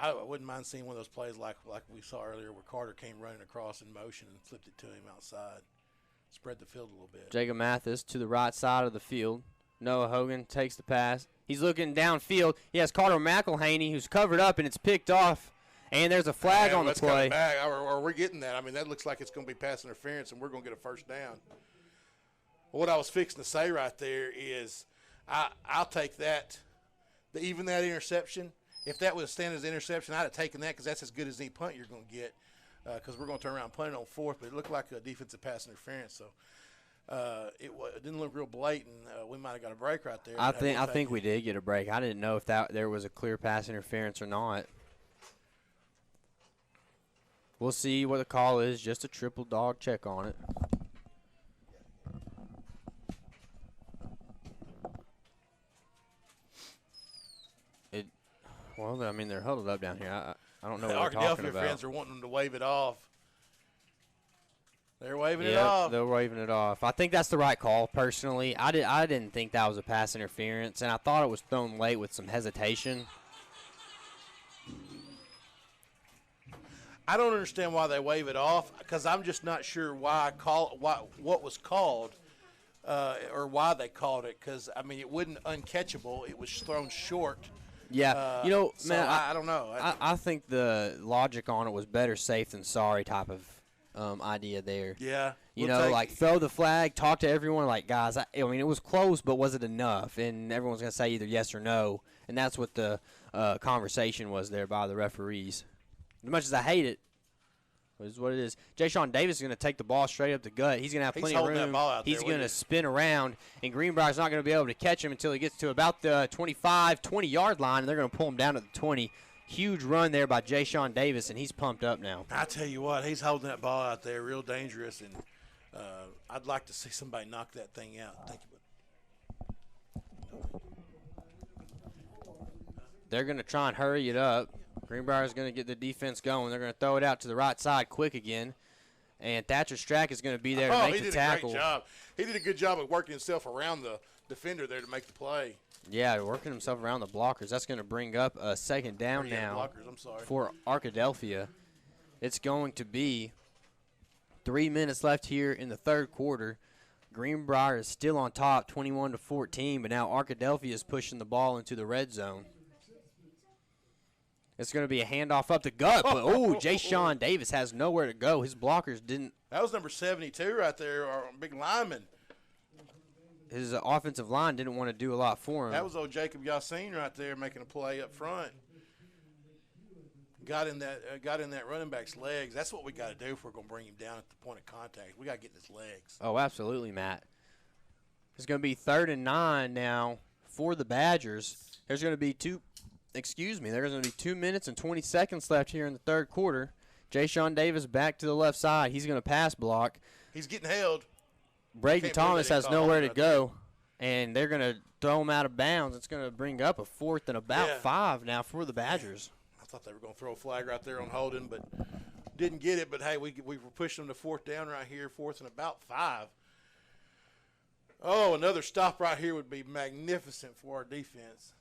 I wouldn't mind seeing one of those plays like we saw earlier where Carter came running across in motion and flipped it to him outside. Spread the field a little bit. Jacob Mathis to the right side of the field. Noah Hogan takes the pass. He's looking downfield. He has Carter McElhaney, who's covered up, and it's picked off. And there's a flag on the play. Back. Or we're getting that. I mean, that looks like it's going to be pass interference, and we're going to get a 1st down. What I was fixing to say right there is I'll take that, even that interception. If that was a stand as an interception, I'd have taken that because that's as good as any punt you're going to get because we're going to turn around and punt it on 4th, but it looked like a defensive pass interference. So it didn't look real blatant. We might have got a break right there. I think we did get a break. I didn't know if there was a clear pass interference or not. We'll see what the call is. Just a triple dog check on it. Well, I mean, they're huddled up down here. I don't know what they're talking about. Arkadelphia fans are wanting them to wave it off. They're waving it off. They're waving it off. I think that's the right call, personally. I didn't think that was a pass interference, and I thought it was thrown late with some hesitation. I don't understand why they wave it off because I'm just not sure what was called or why they called it because, I mean, it wasn't uncatchable. It was thrown short. Yeah, so man, I don't know. I think the logic on it was better safe than sorry type of idea there. Yeah. Like throw the flag, talk to everyone. Like, guys, I mean, it was close, but was it enough? And everyone's going to say either yes or no. And that's what the conversation was there by the referees. As much as I hate it, is what it is. Ja'Shawn Davis is going to take the ball straight up the gut. He's going to have plenty of room. He's going to spin around, and Greenbrier's not going to be able to catch him until he gets to about the 25, 20-yard line, and they're going to pull him down at the 20. Huge run there by Ja'Shawn Davis, and he's pumped up now. I tell you what, he's holding that ball out there real dangerous, and I'd like to see somebody knock that thing out. Thank you. They're going to try and hurry it up. Greenbrier's going to get the defense going. They're going to throw it out to the right side quick again. And Thatcher Strack is going to be there to make the tackle. He did a great job. He did a good job of working himself around the defender there to make the play. Yeah, working himself around the blockers. That's going to bring up a 2nd down now for Arkadelphia. It's going to be 3 minutes left here in the 3rd quarter. Greenbrier is still on top, 21-14, but now Arkadelphia is pushing the ball into the red zone. It's going to be a handoff up the gut, but Ja'Shawn Davis has nowhere to go. His blockers didn't. That was number 72 right there, our big lineman. His offensive line didn't want to do a lot for him. That was old Jacob Yassine right there making a play up front. Got in that running back's legs. That's what we got to do if we're going to bring him down at the point of contact. We got to get in his legs. Oh, absolutely, Matt. It's going to be 3rd and 9 now for the Badgers. There's going to be 2 minutes and 20 seconds left here in the 3rd quarter. Ja'Shawn Davis back to the left side. He's going to pass block. He's getting held. Braden Thomas has nowhere to go, and they're going to throw him out of bounds. It's going to bring up a 4th and about 5 now for the Badgers. I thought they were going to throw a flag right there on holding, but didn't get it, but hey, we were pushing them to 4th down right here, 4th and about 5. Oh, another stop right here would be magnificent for our defense.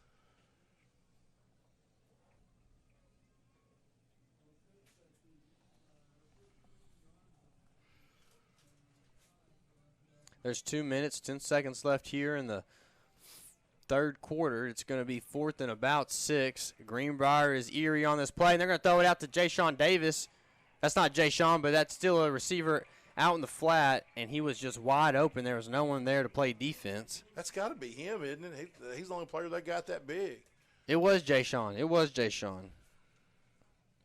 There's 2 minutes, 10 seconds left here in the third quarter. It's going to be 4th and about 6. Greenbrier is eerie on this play, and they're going to throw it out to Jay-Sean Davis. That's not Jay-Sean, but that's still a receiver out in the flat, and he was just wide open. There was no one there to play defense. That's got to be him, isn't it? He's the only player that got that big. It was Jay-Sean. It was Jay-Sean.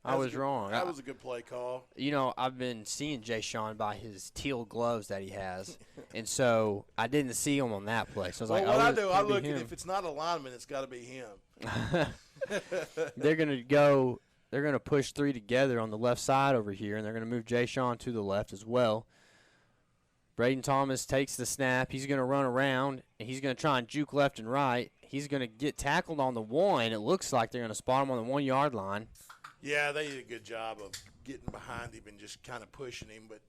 I was wrong. That was a good play call. You know, I've been seeing Jay-Sean by his teal gloves that he has, and so I didn't see him on that play. So I was what I do, I look at if it's not a lineman, it's got to be him. They're going to push 3 together on the left side over here, and they're going to move Jay-Sean to the left as well. Braden Thomas takes the snap. He's going to run around, and he's going to try and juke left and right. He's going to get tackled on the 1. It looks like they're going to spot him on the 1-yard line. Yeah, they did a good job of getting behind him and just kind of pushing him, but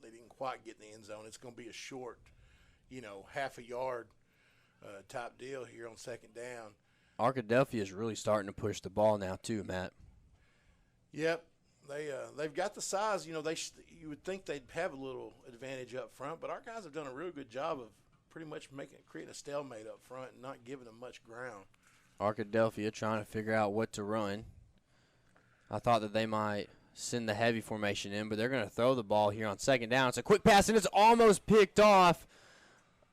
they didn't quite get in the end zone. It's going to be a short, half a yard type deal here on 2nd down. Arkadelphia is really starting to push the ball now too, Matt. Yep, they've got the size. You would think they'd have a little advantage up front, but our guys have done a real good job of pretty much creating a stalemate up front and not giving them much ground. Arkadelphia trying to figure out what to run. I thought that they might send the heavy formation in, but they're going to throw the ball here on 2nd down. It's a quick pass, and it's almost picked off.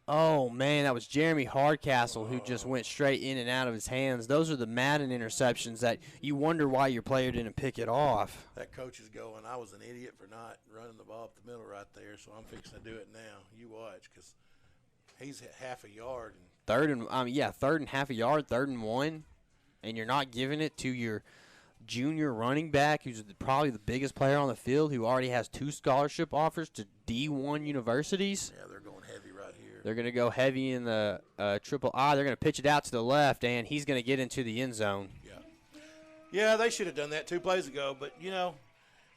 Oh, man, that was Jeremy Hardcastle who just went straight in and out of his hands. Those are the Madden interceptions that you wonder why your player didn't pick it off. That coach is going, I was an idiot for not running the ball up the middle right there, so I'm fixing to do it now. You watch, because he's at half a yard. Third and half a yard, 3rd and 1, and you're not giving it to your junior running back who's probably the biggest player on the field who already has 2 scholarship offers to D1 universities. Yeah, they're going heavy right here. They're going to go heavy in the triple I. They're going to pitch it out to the left, and he's going to get into the end zone. Yeah, they should have done that 2 plays ago, but,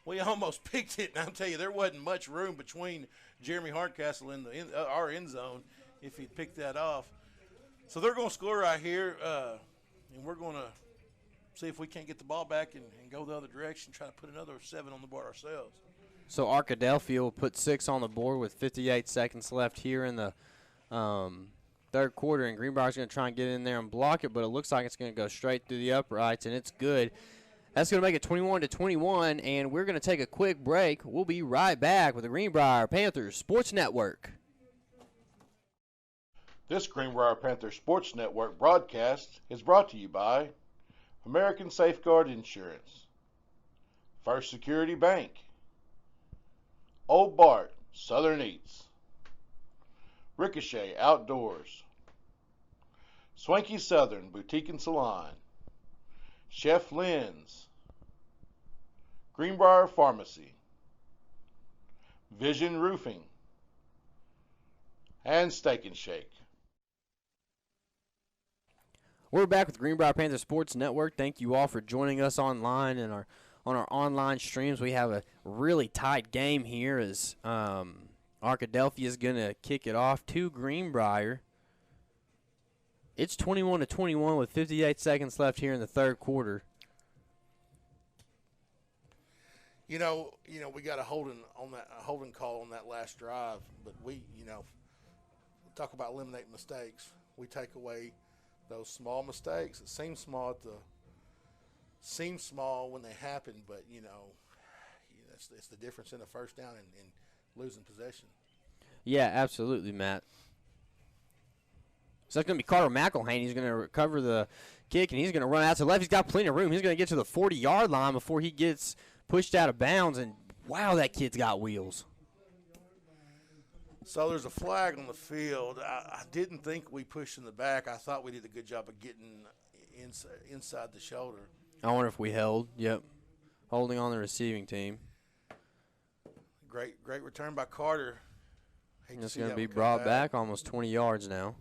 we almost picked it, and I'll tell you, there wasn't much room between Jeremy Hardcastle and our end zone if he'd picked that off. So they're going to score right here, and we're going to see if we can't get the ball back and go the other direction, try to put another 7 on the board ourselves. So Arkadelphia will put 6 on the board with 58 seconds left here in the third quarter, and Greenbrier's going to try and get in there and block it, but it looks like it's going to go straight through the uprights, and it's good. That's going to make it 21-21, and we're going to take a quick break. We'll be right back with the Greenbrier Panthers Sports Network. This Greenbrier Panthers Sports Network broadcast is brought to you by American Safeguard Insurance, First Security Bank, Old Bart Southern Eats, Ricochet Outdoors, Swanky Southern Boutique and Salon, Chef Lynn's, Greenbrier Pharmacy, Vision Roofing, and Steak and Shake. We're back with Greenbrier Panthers Sports Network. Thank you all for joining us online and on our online streams. We have a really tight game here as Arkadelphia is going to kick it off to Greenbrier. It's 21-21 with 58 seconds left here in the third quarter. We got a holding call on that last drive, but we talk about eliminating mistakes. We take away those small mistakes. It seems small when they happen, but it's the difference in a first down and losing possession. Yeah, absolutely, Matt. So that's going to be Carter McElhaney. He's going to recover the kick, and he's going to run out to the left. He's got plenty of room. He's going to get to the 40-yard line before he gets pushed out of bounds, and wow, that kid's got wheels. So there's a flag on the field. I didn't think we pushed in the back. I thought we did a good job of getting inside the shoulder. I wonder if we held. Yep. Holding on the receiving team. Great return by Carter. It's going to be brought back almost 20 yards now.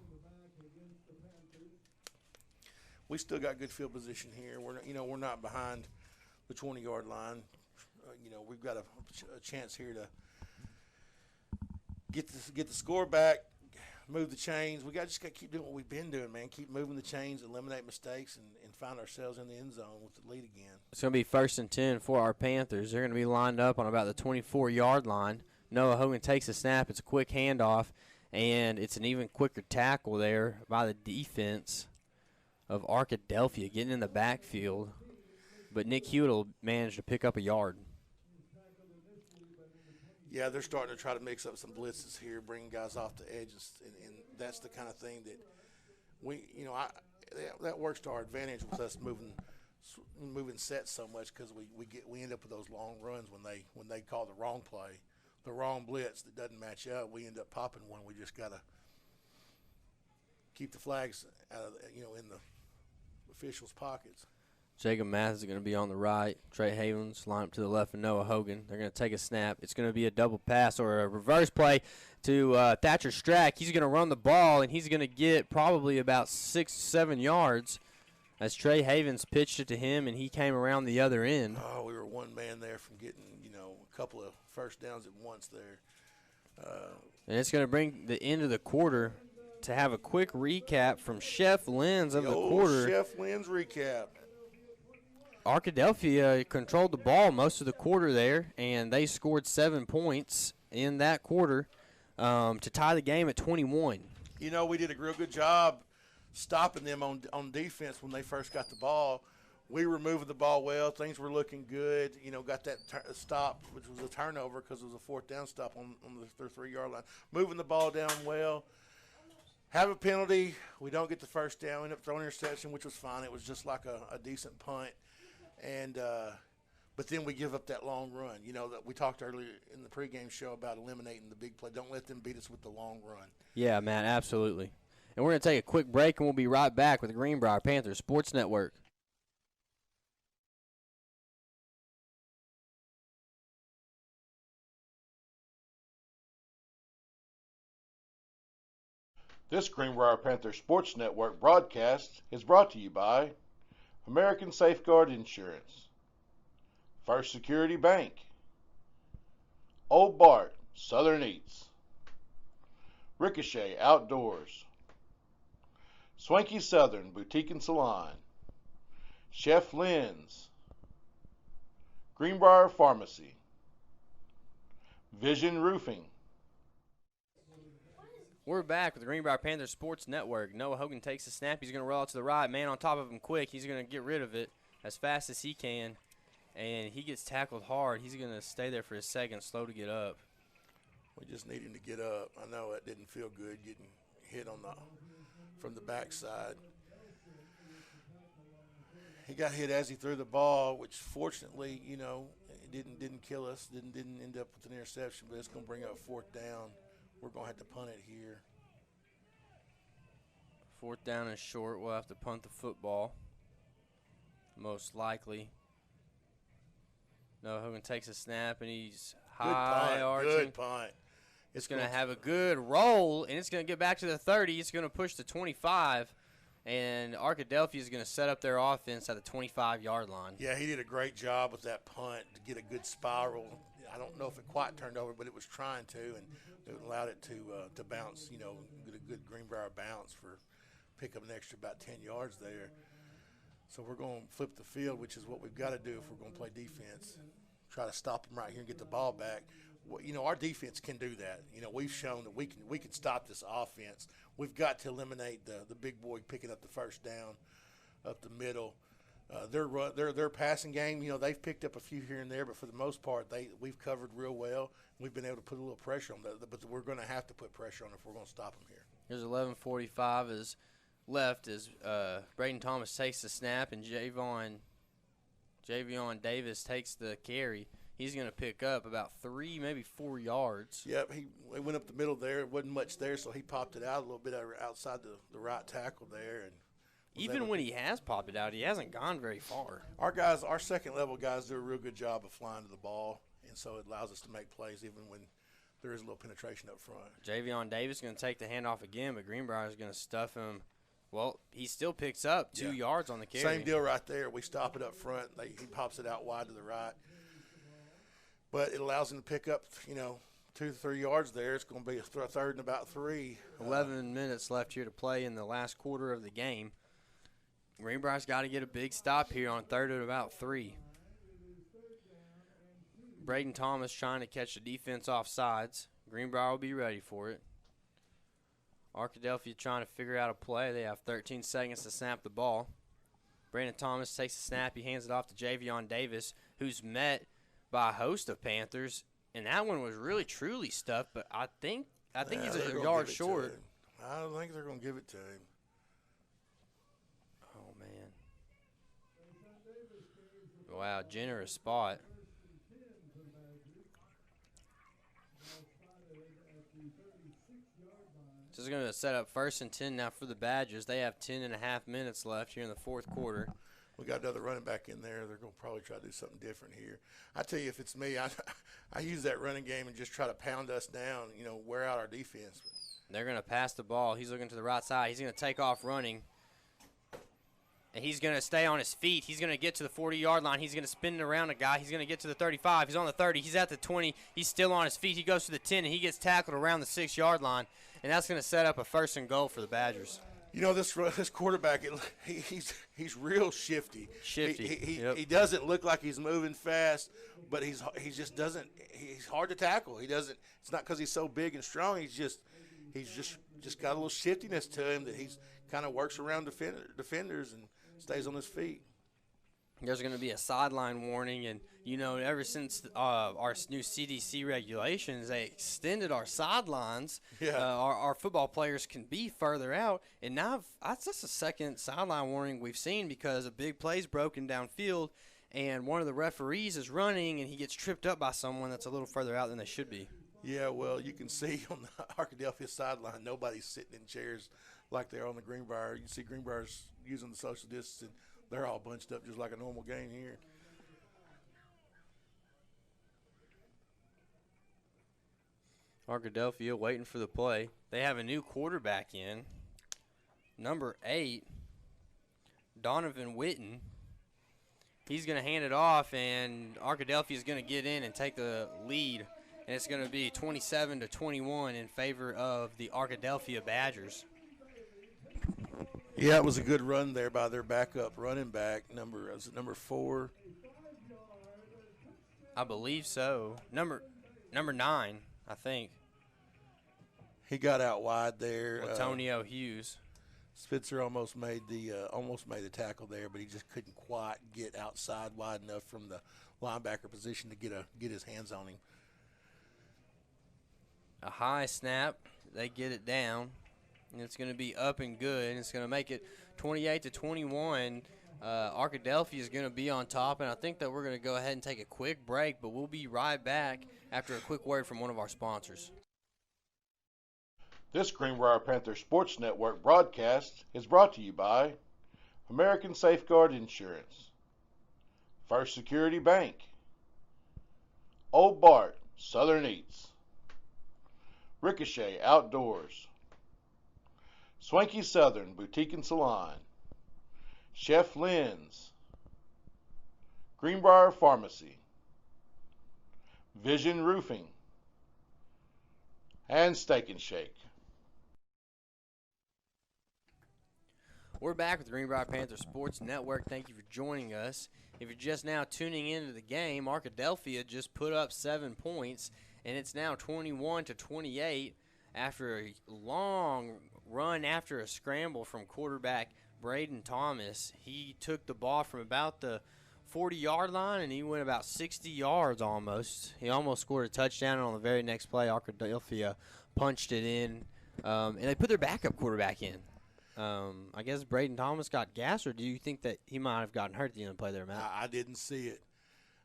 We still got good field position here. We're not behind the 20-yard line. we've got a chance here to get the score back, move the chains. Just got to keep doing what we've been doing, man. Keep moving the chains, eliminate mistakes, and find ourselves in the end zone with the lead again. It's going to be 1st and 10 for our Panthers. They're going to be lined up on about the 24-yard line. Noah Hogan takes a snap. It's a quick handoff, and it's an even quicker tackle there by the defense of Arkadelphia getting in the backfield. But Nick Hewitt will manage to pick up a yard. Yeah, they're starting to try to mix up some blitzes here, bringing guys off the edges, and that's the kind of thing that that works to our advantage with us moving sets so much, because we end up with those long runs when they call the wrong play, the wrong blitz that doesn't match up. We end up popping one. We just gotta keep the flags out of in the officials' pockets. Jacob Mathis is going to be on the right. Trey Havens line up to the left of Noah Hogan. They're going to take a snap. It's going to be a double pass or a reverse play to Thatcher Strack. He's going to run the ball, and he's going to get probably about 6-7 yards as Trey Havens pitched it to him, and he came around the other end. Oh, we were one man there from getting, a couple of first downs at once there. And it's going to bring the end of the quarter to have a quick recap from Chef Lenz of the quarter. Chef Lenz recap. Arkadelphia controlled the ball most of the quarter there, and they scored 7 points in that quarter to tie the game at 21. We did a real good job stopping them on defense when they first got the ball. We were moving the ball well. Things were looking good. Got that stop, which was a turnover because it was a 4th down stop on their 3-yard line. Moving the ball down well. Have a penalty. We don't get the first down. We end up throwing an interception, which was fine. It was just like a decent punt. And but then we give up that long run. That we talked earlier in the pregame show about eliminating the big play. Don't let them beat us with the long run. Yeah, man, absolutely. And we're going to take a quick break, and we'll be right back with the Greenbrier Panthers Sports Network. This Greenbrier Panthers Sports Network broadcast is brought to you by American Safeguard Insurance, First Security Bank, Old Bart Southern Eats, Ricochet Outdoors, Swanky Southern Boutique and Salon, Chef Lenz, Greenbrier Pharmacy, Vision Roofing. We're back with the Greenbrier Panthers Sports Network. Noah Hogan takes a snap. He's going to roll out to the right. Man on top of him quick. He's going to get rid of it as fast as he can. And he gets tackled hard. He's going to stay there for a second, slow to get up. We just need him to get up. I know it didn't feel good getting hit from the backside. He got hit as he threw the ball, which fortunately, it didn't kill us. Didn't end up with an interception, but it's going to bring up 4th down. We're going to have to punt it here. 4th down and short. We'll have to punt the football, most likely. Noah Hogan takes a snap, and he's high arching. Good punt. It's going to have a good roll, and it's going to get back to the 30. It's going to push to 25, and Arkadelphia is going to set up their offense at the 25-yard line. Yeah, he did a great job with that punt to get a good spiral. I don't know if it quite turned over, but it was trying to, and it allowed it to bounce, get a good Greenbrier bounce for pick up an extra about 10 yards there. So we're going to flip the field, which is what we've got to do if we're going to play defense. Try to stop them right here and get the ball back. Our defense can do that. We've shown that we can stop this offense. We've got to eliminate the big boy picking up the first down up the middle. Their passing game, they've picked up a few here and there, but for the most part, we've covered real well. We've been able to put a little pressure on them, but we're going to have to put pressure on them if we're going to stop them here. Here's 11:45 is left as Braden Thomas takes the snap, and Javion Davis takes the carry. He's going to pick up about 3, maybe 4 yards. Yep, he went up the middle there. It wasn't much there, so he popped it out a little bit outside the right tackle there. And even when he has popped it out, he hasn't gone very far. Our second-level guys do a real good job of flying to the ball, and so it allows us to make plays even when there is a little penetration up front. Javion Davis is going to take the handoff again, but Greenbrier is going to stuff him. Well, he still picks up 2 yards on the carry. Same deal right there. We stop it up front. He pops it out wide to the right. but it allows him to pick up, 2 to 3 yards there. It's going to be a third and about 3. 11 minutes left here to play in the last quarter of the game. Greenbrier's got to get a big stop here on third and about 3. Braden Thomas trying to catch the defense off sides. Greenbrier will be ready for it. Arkadelphia trying to figure out a play. They have 13 seconds to snap the ball. Brandon Thomas takes the snap. He hands it off to Javion Davis, who's met by a host of Panthers. And that one was really, truly stuffed, but I think he's a yard short. I don't think they're going to give it to him. Oh, man. Wow, generous spot. This is going to set up 1st and 10 now for the Badgers. They have 10 and a half minutes left here in the fourth quarter. We got another running back in there. They're going to probably try to do something different here. I tell you, if it's me, I use that running game and just try to pound us down, wear out our defense. They're going to pass the ball. He's looking to the right side. He's going to take off running. And he's going to stay on his feet. He's going to get to the 40-yard line. He's going to spin it around a guy. He's going to get to the 35. He's on the 30. He's at the 20. He's still on his feet. He goes to the 10, and he gets tackled around the 6-yard line. And that's going to set up a 1st and goal for the Badgers. This quarterback, he's real shifty. Yep. He doesn't look like he's moving fast, but he's hard to tackle. It's not because he's so big and strong. He's just got a little shiftiness to him that he's kind of works around defenders and stays on his feet. There's going to be a sideline warning, and ever since our new CDC regulations, they extended our sidelines. Yeah. Our football players can be further out, and now that's just a second sideline warning we've seen because a big play's broken downfield, and one of the referees is running, and he gets tripped up by someone that's a little further out than they should be. Yeah, well, you can see on the Arkadelphia sideline, nobody's sitting in chairs like they're on the Greenbrier. You can see Greenbrier's using the social distancing. They're all bunched up just like a normal game here. Arkadelphia waiting for the play. They have a new quarterback in. Number 8, Donovan Witten. He's going to hand it off, and Arkadelphia is going to get in and take the lead. And it's going to be 27-21 in favor of the Arkadelphia Badgers. Yeah, it was a good run there by their backup running back. Number 4? I believe so. Number 9, I think. He got out wide there. Antonio Hughes. Spitzer almost made the tackle there, but he just couldn't quite get outside wide enough from the linebacker position to get his hands on him. A high snap. They get it down. And it's going to be up and good, and it's going to make it 28-21. Arkadelphia is going to be on top, and I think that we're going to go ahead and take a quick break, but we'll be right back after a quick word from one of our sponsors. This Greenbrier Panther Sports Network broadcast is brought to you by American Safeguard Insurance, First Security Bank, Old Bart Southern Eats, Ricochet Outdoors, Swanky Southern Boutique and Salon, Chef Lynn's, Greenbrier Pharmacy, Vision Roofing, and Steak and Shake. We're back with the Greenbrier Panther Sports Network. Thank you for joining us. If you're just now tuning into the game, Arkadelphia just put up 7 points, and it's now 21-28 after a long run after a scramble from quarterback Braden Thomas. He took the ball from about the 40-yard line, and he went about 60 yards almost. He almost scored a touchdown, and on the very next play, Arkadelphia punched it in, and they put their backup quarterback in. I guess Braden Thomas got gas, or do you think that he might have gotten hurt at the end of the play there, Matt? I didn't see it.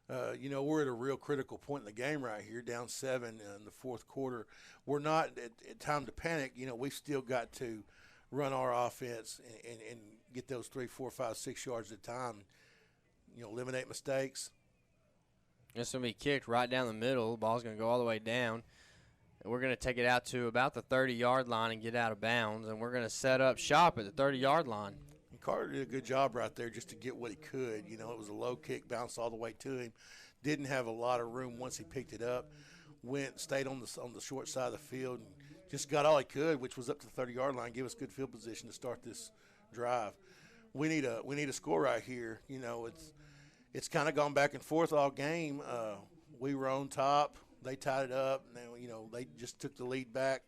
We're at a real critical point in the game right here, down 7 in the fourth quarter. We're not at time to panic. We've still got to run our offense and get those 3, 4, 5, 6 yards at a time. Eliminate mistakes. It's going to be kicked right down the middle. The ball's going to go all the way down. And we're going to take it out to about the 30-yard line and get out of bounds. And we're going to set up shop at the 30-yard line. Carter did a good job right there just to get what he could. It was a low kick, bounced all the way to him. didn't have a lot of room once he picked it up. Stayed on the short side of the field and just got all he could, which was up to the 30-yard line, give us good field position to start this drive. We need a score right here. You know, it's kind of gone back and forth all game. We were on top. They tied it up. Now, you know, they just took the lead back.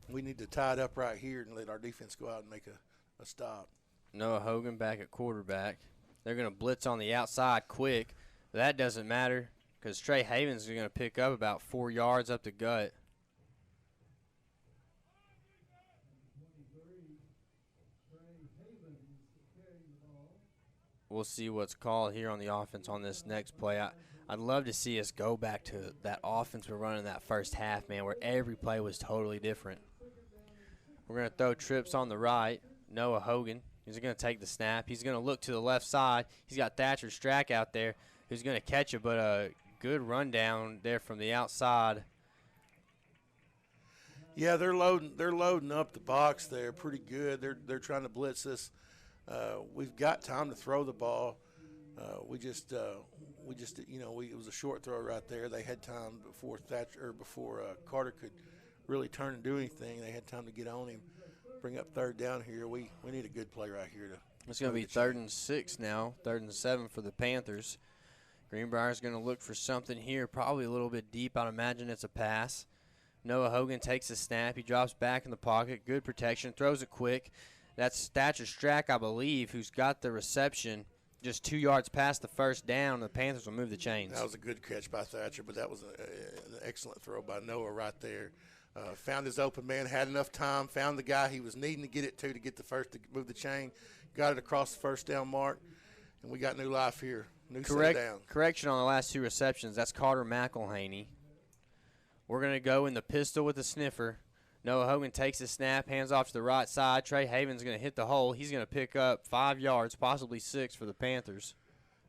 We need to tie it up right here and let our defense go out and make a stop. Noah Hogan back at quarterback. They're going to blitz on the outside quick. But that doesn't matter because Trey Havens is going to pick up about 4 yards up the gut. We'll see what's called here on the offense on this next play. I'd love to see us go back to that offense we're running that first half, man, where every play was totally different. We're going to throw trips on the right. Noah Hogan, he's going to take the snap. He's going to look to the left side. He's got Thatcher Strack out there who's going to catch it, but a good rundown there from the outside. Yeah, they're loading up the box there pretty good. They're trying to blitz us. We've got time to throw the ball. We just you know, it was a short throw right there. They had time before Carter could really turn and do anything. They had time to get on him, bring up third down here. We need a good play right here. It's going to be 3rd and 6 now, 3rd and 7 for the Panthers. Greenbrier's going to look for something here, probably a little bit deep. I'd imagine it's a pass. Noah Hogan takes a snap. He drops back in the pocket. Good protection. Throws it quick. That's Thatcher Strack, I believe, who's got the reception. Just 2 yards past the first down, the Panthers will move the chains. That was a good catch by Thatcher, but that was an excellent throw by Noah right there. Found his open man, had enough time, found the guy he was needing to get it to get the first to move the chain, got it across the first down mark, and we got new life here. New set down. Correction on the last 2 receptions. That's Carter McElhaney. We're going to go in the pistol with the sniffer. Noah Hogan takes the snap, hands off to the right side. Trey Havens going to hit the hole. He's going to pick up 5 yards, possibly 6 for the Panthers.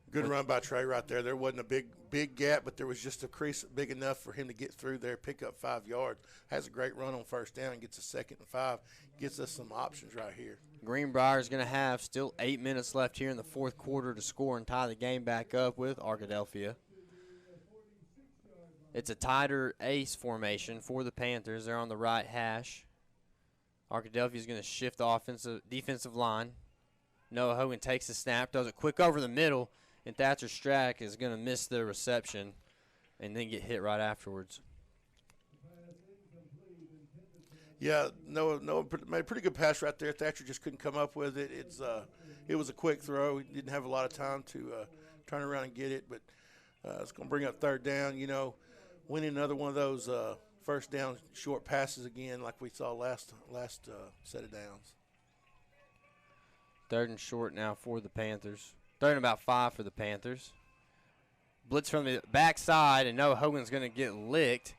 Good run by Trey right there. There wasn't a big gap, but there was just a crease big enough for him to get through there, pick up 5 yards. Has a great run on first down, gets a 2nd and 5. Gets us some options right here. Greenbrier is going to have still 8 minutes left here in the 4th quarter to score and tie the game back up with Arkadelphia. It's a tighter ace formation for the Panthers. They're on the right hash. Arkadelphia is going to shift the defensive line. Noah Hogan takes the snap, does it quick over the middle, and Thatcher Strack is going to miss the reception and then get hit right afterwards. Yeah, Noah made a pretty good pass right there. Thatcher just couldn't come up with it. It was a quick throw. He didn't have a lot of time to turn around and get it, but it's going to bring up 3rd down. You know, winning another one of those first down short passes again like we saw last set of downs. 3rd and short now for the Panthers. 3rd and about 5 for the Panthers. Blitz from the backside, and Noah Hogan's going to get licked.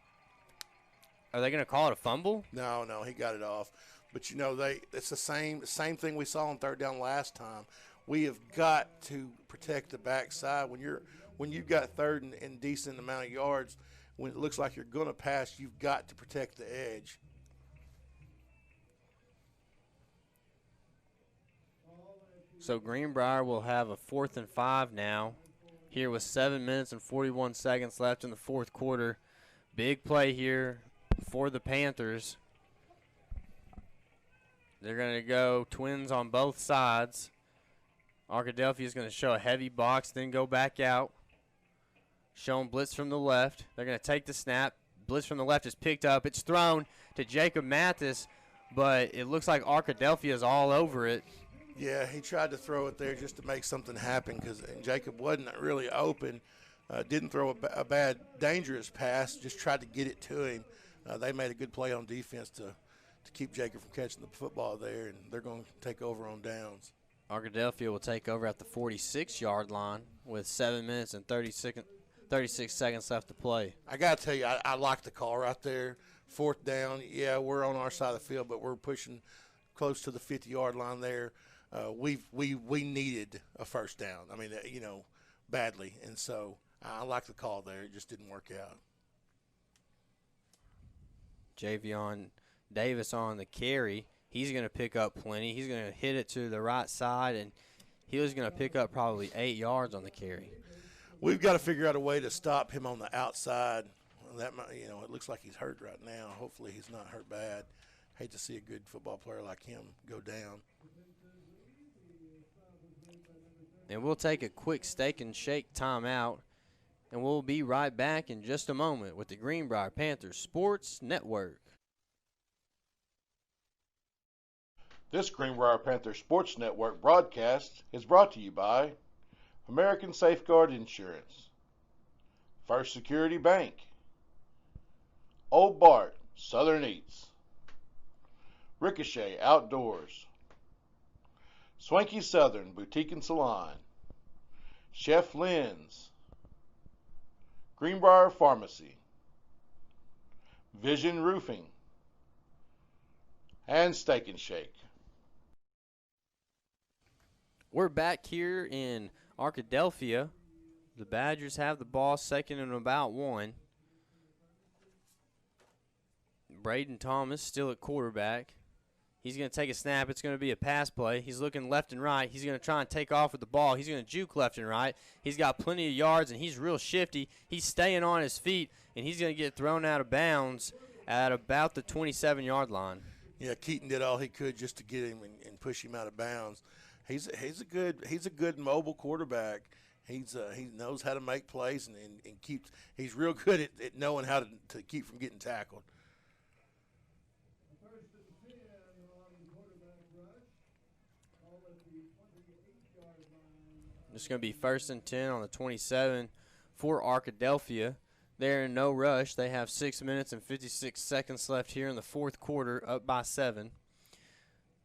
Are they going to call it a fumble? No, he got it off. But, you know, it's the same thing we saw on 3rd down last time. We have got to protect the backside. When you've got 3rd and decent amount of yards, when it looks like you're going to pass, you've got to protect the edge. So Greenbrier will have a 4th and 5 now here with 7 minutes and 41 seconds left in the 4th quarter. Big play here for the Panthers. They're going to go twins on both sides. Arkadelphia is going to show a heavy box, then go back out. Showing blitz from the left. They're going to take the snap. Blitz from the left is picked up. It's thrown to Jacob Mathis, but it looks like Arkadelphia is all over it. Yeah, he tried to throw it there just to make something happen because Jacob wasn't really open. Didn't throw a bad, dangerous pass, just tried to get it to him. They made a good play on defense to keep Jacob from catching the football there, and they're going to take over on downs. Arkadelphia will take over at the 46-yard line with 7 minutes and 36 seconds left to play. I got to tell you, I like the call right there. 4th down, yeah, we're on our side of the field, but we're pushing close to the 50-yard line there. We needed a first down. I mean, you know, badly, and so I like the call there. It just didn't work out. Javion Davis on the carry. He's going to pick up plenty. He's going to hit it to the right side, and he was going to pick up probably 8 yards on the carry. We've got to figure out a way to stop him on the outside. That might, it looks like he's hurt right now. Hopefully he's not hurt bad. Hate to see a good football player like him go down. And we'll take a quick steak and shake timeout, and we'll be right back in just a moment with the Greenbrier Panthers Sports Network. This Greenbrier Panthers Sports Network broadcast is brought to you by American Safeguard Insurance, First Security Bank, Old Bart Southern Eats, Ricochet Outdoors, Swanky Southern Boutique and Salon, Chef Lynn's, Greenbrier Pharmacy, Vision Roofing, and Steak and Shake. We're back here in Arkadelphia. The Badgers have the ball, second and about 1. Braden Thomas still at quarterback. He's going to take a snap. It's going to be a pass play. He's looking left and right. He's going to try and take off with the ball. He's going to juke left and right. He's got plenty of yards, and he's real shifty. He's staying on his feet, and he's going to get thrown out of bounds at about the 27-yard line. Yeah, Keaton did all he could just to get him and push him out of bounds. He's a good mobile quarterback. He knows how to make plays and keeps. He's real good at knowing how to keep from getting tackled. It's going to be 1st and 10 on the 27 for Arkadelphia. They're in no rush. They have 6 minutes and 56 seconds left here in the fourth quarter, up by 7.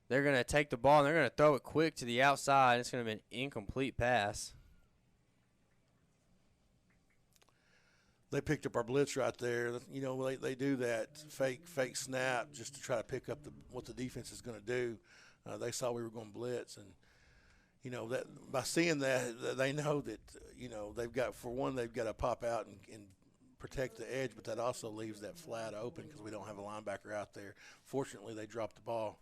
They're going to take the ball, and they're going to throw it quick to the outside. It's going to be an incomplete pass. They picked up our blitz right there. They do that fake snap just to try to pick up what the defense is going to do. They saw we were going to blitz, and that by seeing that, they know that they've got to pop out and protect the edge, but that also leaves that flat open because we don't have a linebacker out there. Fortunately, they dropped the ball.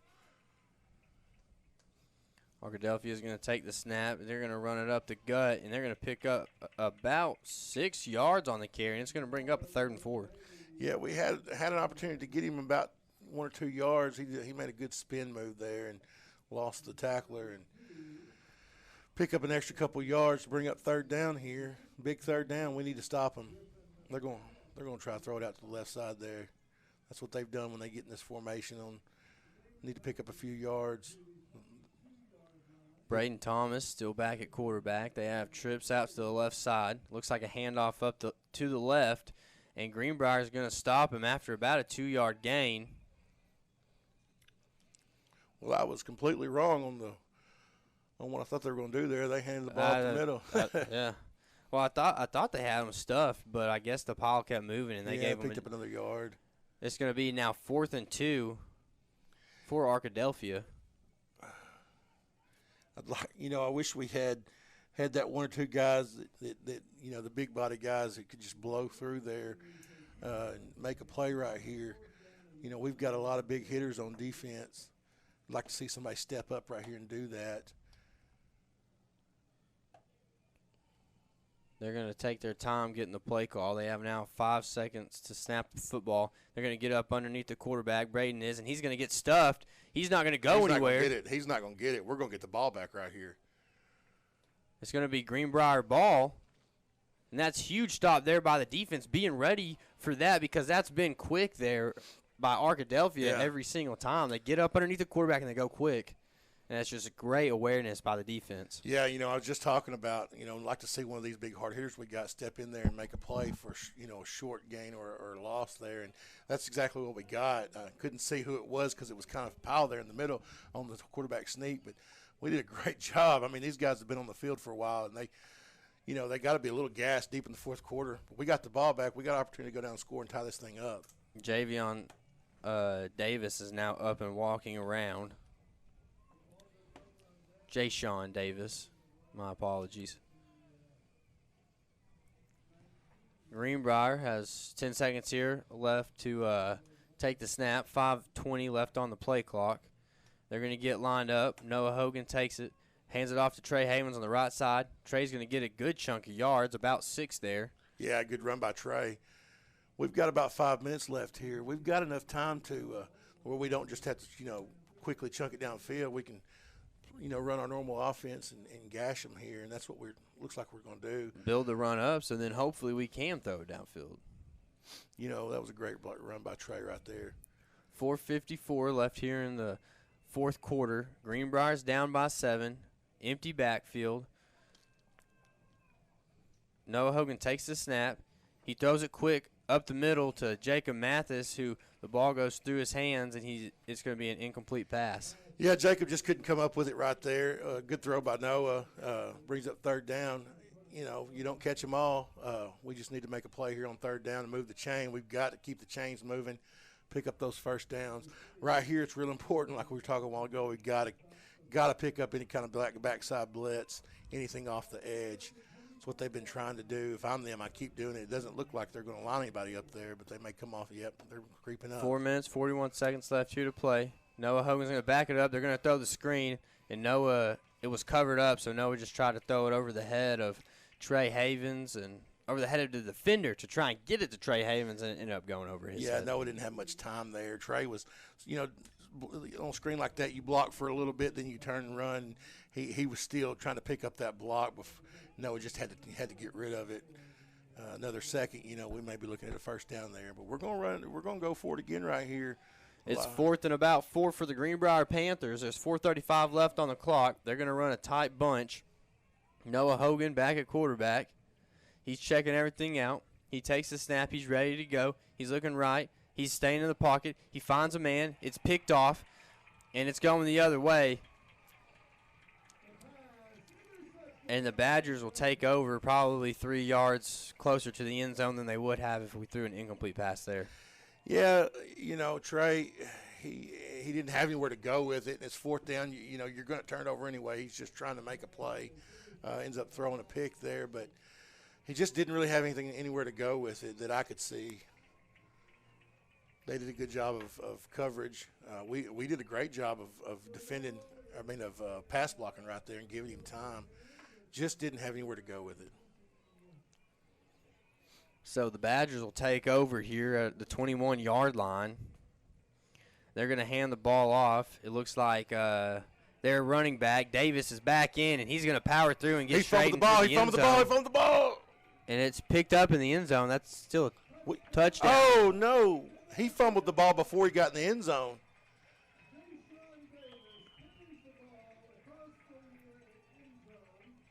Arkadelphia is going to take the snap. They're going to run it up the gut, and they're going to pick up about 6 yards on the carry, and it's going to bring up a 3rd and 4. Yeah, we had an opportunity to get him about 1 or 2 yards. He made a good spin move there and lost the tackler and pick up an extra couple yards to bring up 3rd down here. Big 3rd down. We need to stop them. They're going to try to throw it out to the left side there. That's what they've done when they get in this formation. Need to pick up a few yards. Braden Thomas still back at quarterback. They have trips out to the left side. Looks like a handoff up to the left, and Greenbrier is going to stop him after about a 2-yard gain. Well, I was completely wrong on what I thought they were going to do there. They handed the ball up the middle. Yeah. Well, I thought they had him stuffed, but I guess the pile kept moving, and they picked up another yard. It's going to be now 4th and 2 for Arkadelphia. I wish we had that 1 or 2 guys that the big body guys that could just blow through there and make a play right here. We've got a lot of big hitters on defense. I'd like to see somebody step up right here and do that. They're going to take their time getting the play call. They have now 5 seconds to snap the football. They're going to get up underneath the quarterback. Braden is, and he's going to get stuffed. He's not going to go anywhere. He's not going to get it. We're going to get the ball back right here. It's going to be Greenbrier ball. And that's huge stop there by the defense, being ready for that because that's been quick there by Arkadelphia every single time. They get up underneath the quarterback and they go quick. And that's just a great awareness by the defense. Yeah, I was just talking about, I'd like to see one of these big hard hitters we got step in there and make a play for, a short gain or loss there. And that's exactly what we got. I couldn't see who it was because it was kind of piled there in the middle on the quarterback sneak. But we did a great job. I mean, these guys have been on the field for a while, and they got to be a little gassed deep in the fourth quarter. But we got the ball back. We got an opportunity to go down and score and tie this thing up. Javion Davis is now up and walking around. Jay-Sean Davis. My apologies. Greenbrier has 10 seconds here left to take the snap. 5:20 left on the play clock. They're going to get lined up. Noah Hogan takes it. Hands it off to Trey Havens on the right side. Trey's going to get a good chunk of yards, about 6 there. Yeah, good run by Trey. We've got about 5 minutes left here. We've got enough time to where we don't just have to, quickly chunk it downfield. We can, run our normal offense and gash them here, and that's what looks like we're going to do. Build the run up, so then hopefully we can throw it downfield. That was a great run by Trey right there. 4:54 left here in the fourth quarter. Greenbrier's down by 7. Empty backfield. Noah Hogan takes the snap. He throws it quick up the middle to Jacob Mathis, who the ball goes through his hands, and it's going to be an incomplete pass. Yeah, Jacob just couldn't come up with it right there. Good throw by Noah. Brings up third down. You don't catch them all. We just need to make a play here on third down and move the chain. We've got to keep the chains moving, pick up those first downs. Right here, it's real important, like we were talking a while ago. We got to pick up any kind of backside blitz, anything off the edge. It's what they've been trying to do. If I'm them, I keep doing it. It doesn't look like they're going to line anybody up there, but they may come off. Yep, they're creeping up. 4 minutes, 41 seconds left here to play. Noah Hogan's going to back it up. They're going to throw the screen, and it was covered up, so Noah just tried to throw it over the head of Trey Havens and over the head of the defender to try and get it to Trey Havens, and it ended up going over his head. Yeah, Noah didn't have much time there. Trey was, on a screen like that, you block for a little bit, then you turn and run. He was still trying to pick up that block. Noah just had to get rid of it. Another second, we may be looking at a first down there, but we're going to go for it again right here. It's 4th and about 4 for the Greenbrier Panthers. There's 4:35 left on the clock. They're going to run a tight bunch. Noah Hogan back at quarterback. He's checking everything out. He takes the snap. He's ready to go. He's looking right. He's staying in the pocket. He finds a man. It's picked off, and it's going the other way. And the Badgers will take over probably 3 yards closer to the end zone than they would have if we threw an incomplete pass there. Yeah, Trey, he didn't have anywhere to go with it. And it's 4th down. You're going to turn it over anyway. He's just trying to make a play. Ends up throwing a pick there, but he just didn't really have anywhere to go with it that I could see. They did a good job of coverage. We did a great job of defending. Of pass blocking right there and giving him time. Just didn't have anywhere to go with it. So the Badgers will take over here at the 21-yard line. They're going to hand the ball off. It looks like their running back, Davis, is back in, and he's going to power through and get straight into the end zone. He fumbled the ball. And it's picked up in the end zone. That's still a touchdown. Oh, no. He fumbled the ball before he got in the end zone.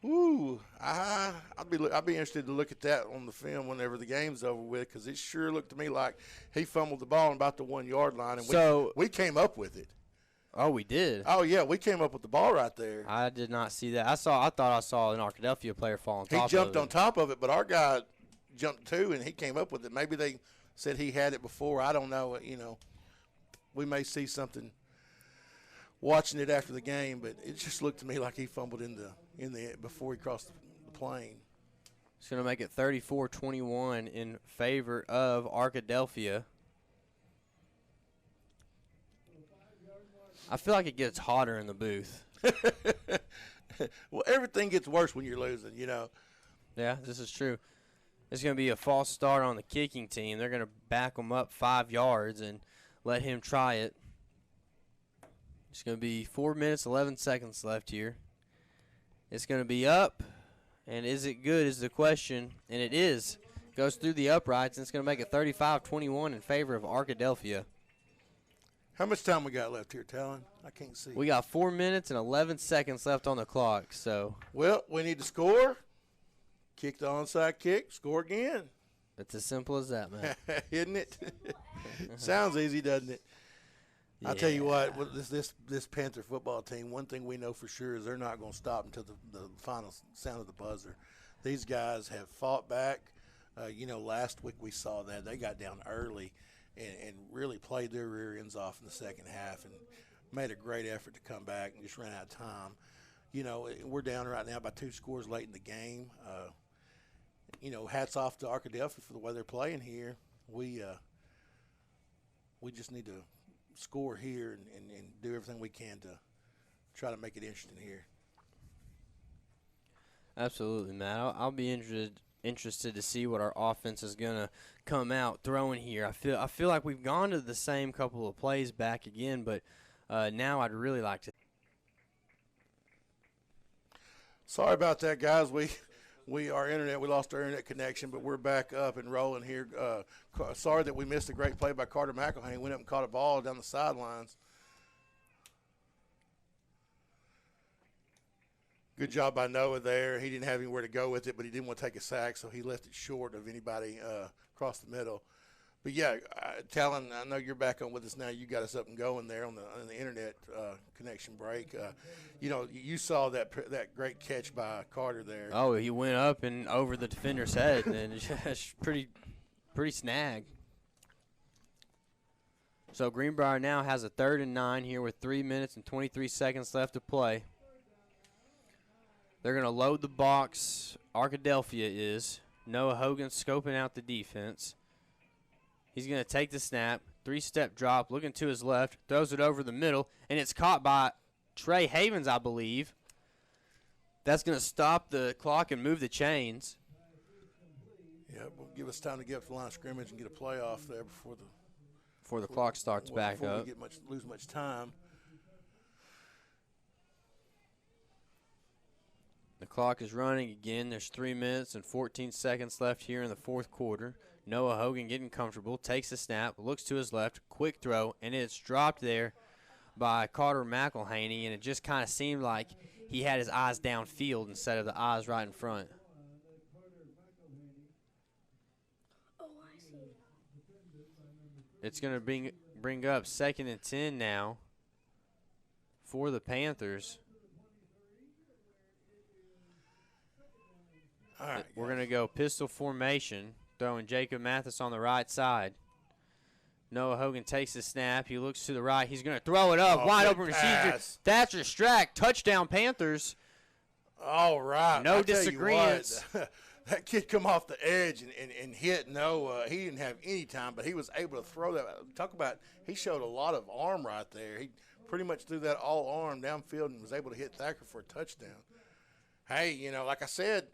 Ooh, I'll be interested to look at that on the film whenever the game's over with, because it sure looked to me like he fumbled the ball on about the 1 yard line, and we came up with it. Oh, we did. Oh yeah, we came up with the ball right there. I did not see that. I thought I saw an Arkadelphia player fall on top of it. He jumped on top of it, but our guy jumped too, and he came up with it. Maybe they said he had it before. I don't know. We may see something watching it after the game, but it just looked to me like he fumbled in the before he crossed the plane. It's going to make it 34-21 in favor of Arkadelphia. I feel like it gets hotter in the booth. Well, everything gets worse when you're losing, Yeah, this is true. It's going to be a false start on the kicking team. They're going to back him up 5 yards and let him try it. It's going to be 4 minutes, 11 seconds left here. It's going to be up, and is it good is the question, and it is. Goes through the uprights, and it's going to make it 35-21 in favor of Arkadelphia. How much time we got left here, Talon? I can't see. We got 4 minutes and 11 seconds left on the clock. So, well, we need to score. Kick the onside kick, score again. It's as simple as that, man. Isn't it? Sounds easy, doesn't it? Yeah. I'll tell you what, this Panther football team, one thing we know for sure is they're not going to stop until the final sound of the buzzer. These guys have fought back. Last week we saw that. They got down early and really played their rear ends off in the second half and made a great effort to come back and just ran out of time. We're down right now by 2 scores late in the game. Hats off to Arkadelphia for the way they're playing here. We just need to score here and do everything we can to try to make it interesting here. Absolutely, Matt. I'll be interested to see what our offense is going to come out throwing here. I feel like we've gone to the same couple of plays back again, but now I'd really like to. Sorry about that, guys. We lost our internet connection, but we're back up and rolling here. Sorry that we missed a great play by Carter McElhaney. Went up and caught a ball down the sidelines. Good job by Noah there. He didn't have anywhere to go with it, but he didn't want to take a sack, so he left it short of anybody across the middle. But, yeah, Talon, I know you're back on with us now. You got us up and going there on the internet connection break. You saw that great catch by Carter there. Oh, he went up and over the defender's head, and just pretty snag. So Greenbrier now has a 3rd and 9 here with 3 minutes and 23 seconds left to play. They're going to load the box. Arkadelphia is. Noah Hogan scoping out the defense. He's going to take the snap, 3-step drop, looking to his left, throws it over the middle, and it's caught by Trey Havens, I believe. That's going to stop the clock and move the chains. Yeah, will give us time to get up to the line of scrimmage and get a playoff there before the clock starts back up. Before we lose much time. The clock is running again. There's 3 minutes and 14 seconds left here in the 4th quarter. Noah Hogan getting comfortable, takes the snap, looks to his left, quick throw, and it's dropped there by Carter McElhaney, and it just kind of seemed like he had his eyes downfield instead of the eyes right in front. Oh, I see. It's going to bring up 2nd and 10 now for the Panthers. All right, we're going to go pistol formation, throwing Jacob Mathis on the right side. Noah Hogan takes the snap. He looks to the right. He's going to throw it up. Wide open receiver. Thatcher Strack. Touchdown, Panthers. All right. No disagreements. That kid come off the edge and hit Noah. He didn't have any time, but he was able to throw that. Talk about he showed a lot of arm right there. He pretty much threw that all arm downfield and was able to hit Thacker for a touchdown. Hey, like I said,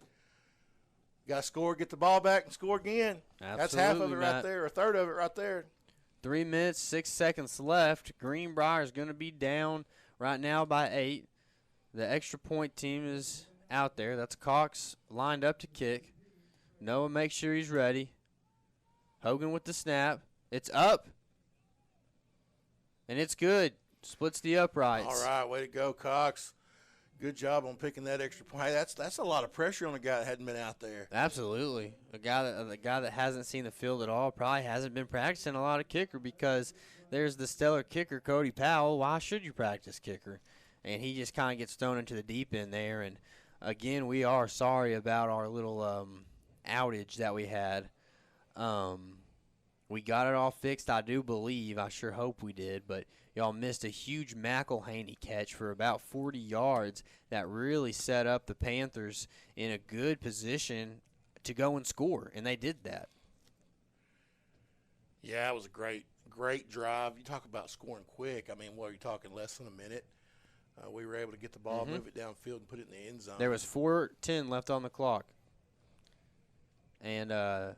got to score, get the ball back, and score again. Absolutely, that's half of it right there, a third of it right there. 3 minutes, 6 seconds left. Greenbrier is going to be down right now by 8. The extra point team is out there. That's Cox lined up to kick. Noah makes sure he's ready. Hogan with the snap. It's up. And it's good. Splits the uprights. All right, way to go, Cox. Good job on picking that extra point. Hey, that's a lot of pressure on a guy that hadn't been out there. Absolutely. The guy that hasn't seen the field at all probably hasn't been practicing a lot of kicker, because there's the stellar kicker, Cody Powell. Why should you practice kicker? And he just kind of gets thrown into the deep end there. And, again, we are sorry about our little outage that we had. We got it all fixed, I do believe. I sure hope we did. But y'all missed a huge McElhaney catch for about 40 yards that really set up the Panthers in a good position to go and score, and they did that. Yeah, it was a great drive. You talk about scoring quick. I mean, you're talking less than a minute. We were able to get the ball, move it downfield, and put it in the end zone. There was 4:10 left on the clock, and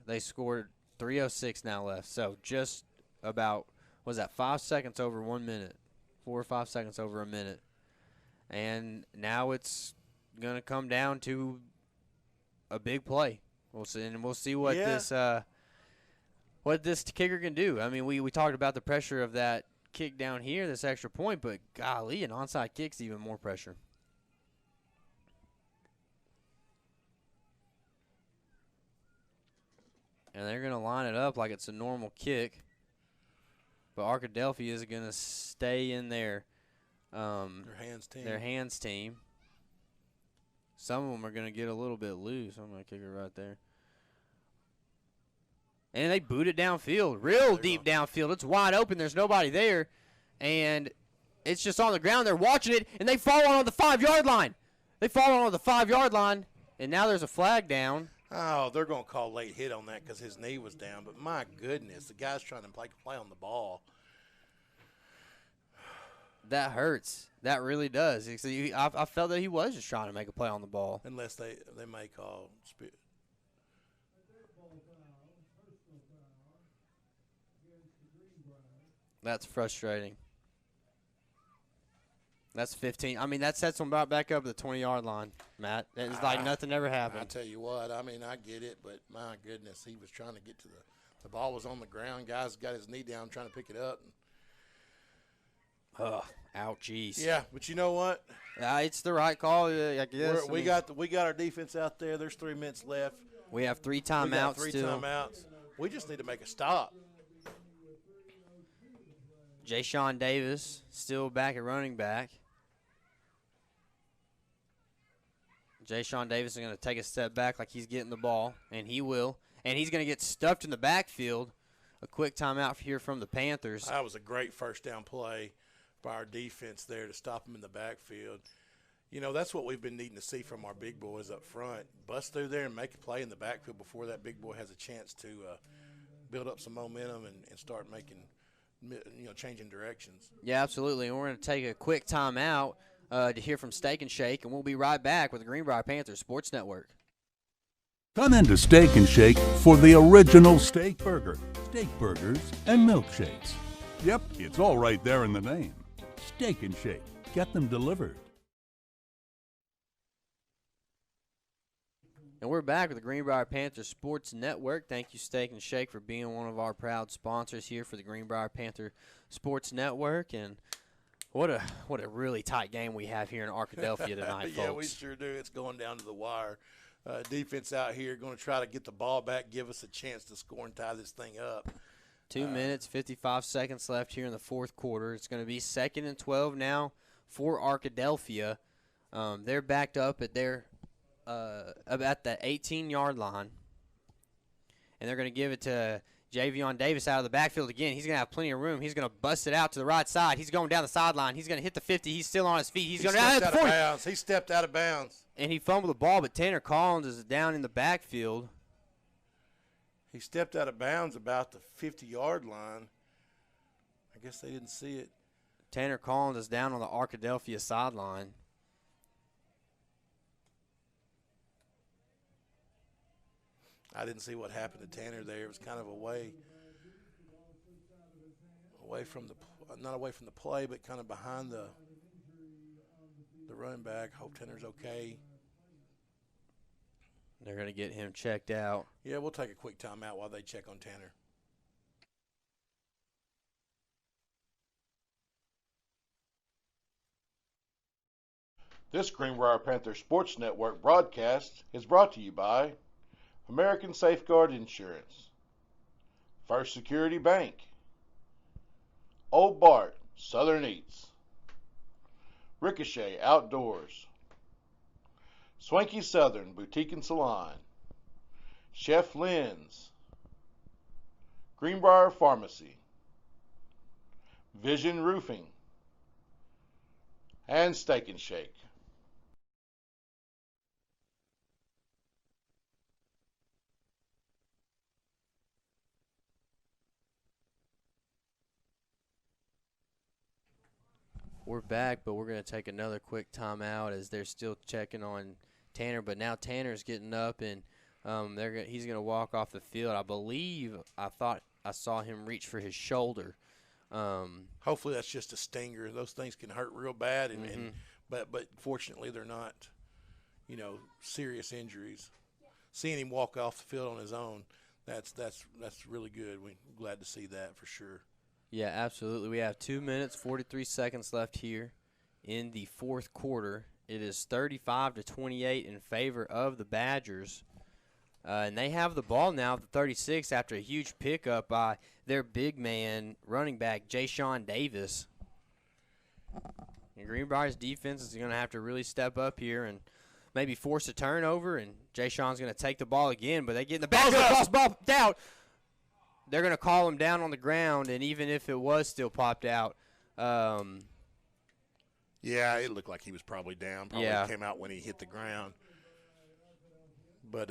they scored 3:06 now left. So just about, 5 seconds over 1 minute, 4 or 5 seconds over a minute. And now it's going to come down to a big play. We'll see what this kicker can do. I mean, we talked about the pressure of that kick down here, this extra point, but golly, an onside kick's even more pressure. And they're going to line it up like it's a normal kick. But Arkadelphia is going to stay in their hands team. Some of them are going to get a little bit loose. I'm going to kick it right there. And they boot it downfield, real deep downfield. It's wide open. There's nobody there. And it's just on the ground. They're watching it, and they fall on the 5-yard line. They fall on the 5-yard line, and now there's a flag down. Oh, they're going to call late hit on that because his knee was down. But, my goodness, the guy's trying to play on the ball. That hurts. That really does. I felt that he was just trying to make a play on the ball. Unless they may call That's frustrating. That's 15. I mean, that sets them back up at the 20-yard line, Matt. It's like nothing ever happened. I tell you what, I mean, I get it, but my goodness, he was trying to get to the ball was on the ground. Guy's got his knee down trying to pick it up. Ouchies. Yeah, but you know what? It's the right call, I guess. We got our defense out there. There's 3 minutes left. We have 3 timeouts still. Timeouts. We just need to make a stop. Jay-Sean Davis still back at running back. Jay-Sean Davis is going to take a step back like he's getting the ball, and he will. And he's going to get stuffed in the backfield. A quick timeout here from the Panthers. That was a great first down play by our defense there to stop him in the backfield. You know, that's what we've been needing to see from our big boys up front. Bust through there and make a play in the backfield before that big boy has a chance to build up some momentum and start making – changing directions. Yeah, absolutely. And we're going to take a quick timeout to hear from Steak and Shake, and we'll be right back with the Greenbrier Panthers Sports Network. Come into Steak and Shake for the original steak burger, steak burgers, and milkshakes. Yep, it's all right there in the name. Steak and Shake. Get them delivered. And we're back with the Greenbrier Panthers Sports Network. Thank you, Steak and Shake, for being one of our proud sponsors here for the Greenbrier Panther Sports Network. And what a really tight game we have here in Arkadelphia tonight, folks. Yeah, we sure do. It's going down to the wire. Defense out here going to try to get the ball back, give us a chance to score and tie this thing up. 2 minutes, 55 seconds left here in the fourth quarter. It's going to be 2nd and 12 now for Arkadelphia. They're backed up at their about the 18-yard line. And they're going to give it to Javion Davis out of the backfield again. He's going to have plenty of room. He's going to bust it out to the right side. He's going down the sideline. He's going to hit the 50. He's still on his feet. He's going to out of bounds. He stepped out of bounds. And he fumbled the ball, but Tanner Collins is down in the backfield. He stepped out of bounds about the 50-yard line. I guess they didn't see it. Tanner Collins is down on the Arkadelphia sideline. I didn't see what happened to Tanner there. It was kind of away from the not away from the play, but kind of behind the running back. Hope Tanner's okay. They're going to get him checked out. Yeah, we'll take a quick timeout while they check on Tanner. This Greenbrier Panther Sports Network broadcast is brought to you by American Safeguard Insurance, First Security Bank, Old Bart Southern Eats, Ricochet Outdoors, Swanky Southern Boutique and Salon, Chef Lynn's, Greenbrier Pharmacy, Vision Roofing, and Steak and Shake. We're back, but we're going to take another quick timeout as they're still checking on Tanner. But now Tanner's getting up, and he's going to walk off the field. I thought I saw him reach for his shoulder. Hopefully that's just a stinger. Those things can hurt real bad, but fortunately they're not, serious injuries. Seeing him walk off the field on his own, that's really good. We're glad to see that for sure. Yeah, absolutely. We have 2 minutes, 43 seconds left here in the fourth quarter. It is 35-28 in favor of the Badgers. And they have the ball now at the 36 after a huge pickup by their big man running back, Jay-Sean Davis. And Greenbrier's defense is going to have to really step up here and maybe force a turnover. And Jay-Sean's going to take the ball again, but they get in the back. Ball out. They're going to call him down on the ground, and even if it was still popped out. Yeah, it looked like he was probably down. Probably came out when he hit the ground. But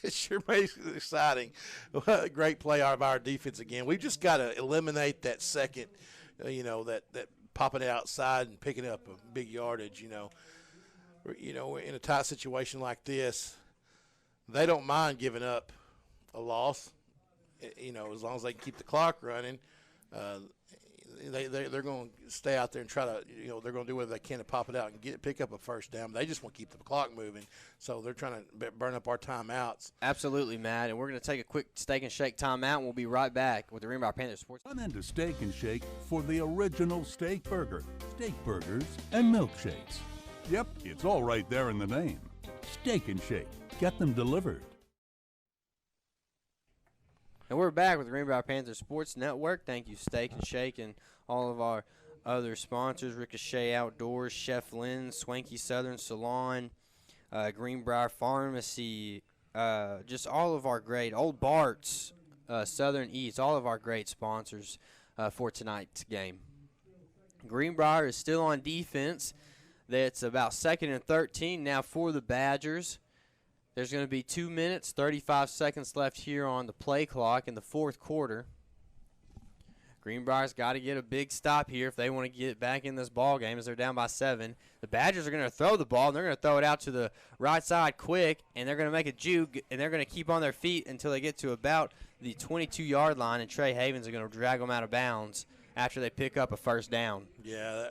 it sure makes it exciting. Great play out of our defense again. We've just got to eliminate that second, that popping it outside and picking up a big yardage. In a tight situation like this, they don't mind giving up a loss. As long as they can keep the clock running, they're going to stay out there and try to, they're going to do whatever they can to pop it out and pick up a first down. They just want to keep the clock moving, so they're trying to burn up our timeouts. Absolutely, Matt, and we're going to take a quick Steak and Shake timeout, and we'll be right back with the Greenbrier Panthers Sports. Come into Steak and Shake for the original steak burger, steak burgers, and milkshakes. Yep, it's all right there in the name. Steak and Shake. Get them delivered. And we're back with the Greenbrier Panthers Sports Network. Thank you, Steak and Shake, and all of our other sponsors, Ricochet Outdoors, Chef Lynn's, Swanky Southern Salon, Greenbrier Pharmacy, just all of our great, Old Bart's, Southern Eats, all of our great sponsors for tonight's game. Greenbrier is still on defense. That's about 2nd and 13 now for the Badgers. There's going to be 2 minutes, 35 seconds left here on the play clock in the fourth quarter. Greenbrier's got to get a big stop here if they want to get back in this ball game as they're down by 7. The Badgers are going to throw the ball, and they're going to throw it out to the right side quick, and they're going to make a juke, and they're going to keep on their feet until they get to about the 22-yard line, and Trey Havens are going to drag them out of bounds after they pick up a first down. Yeah,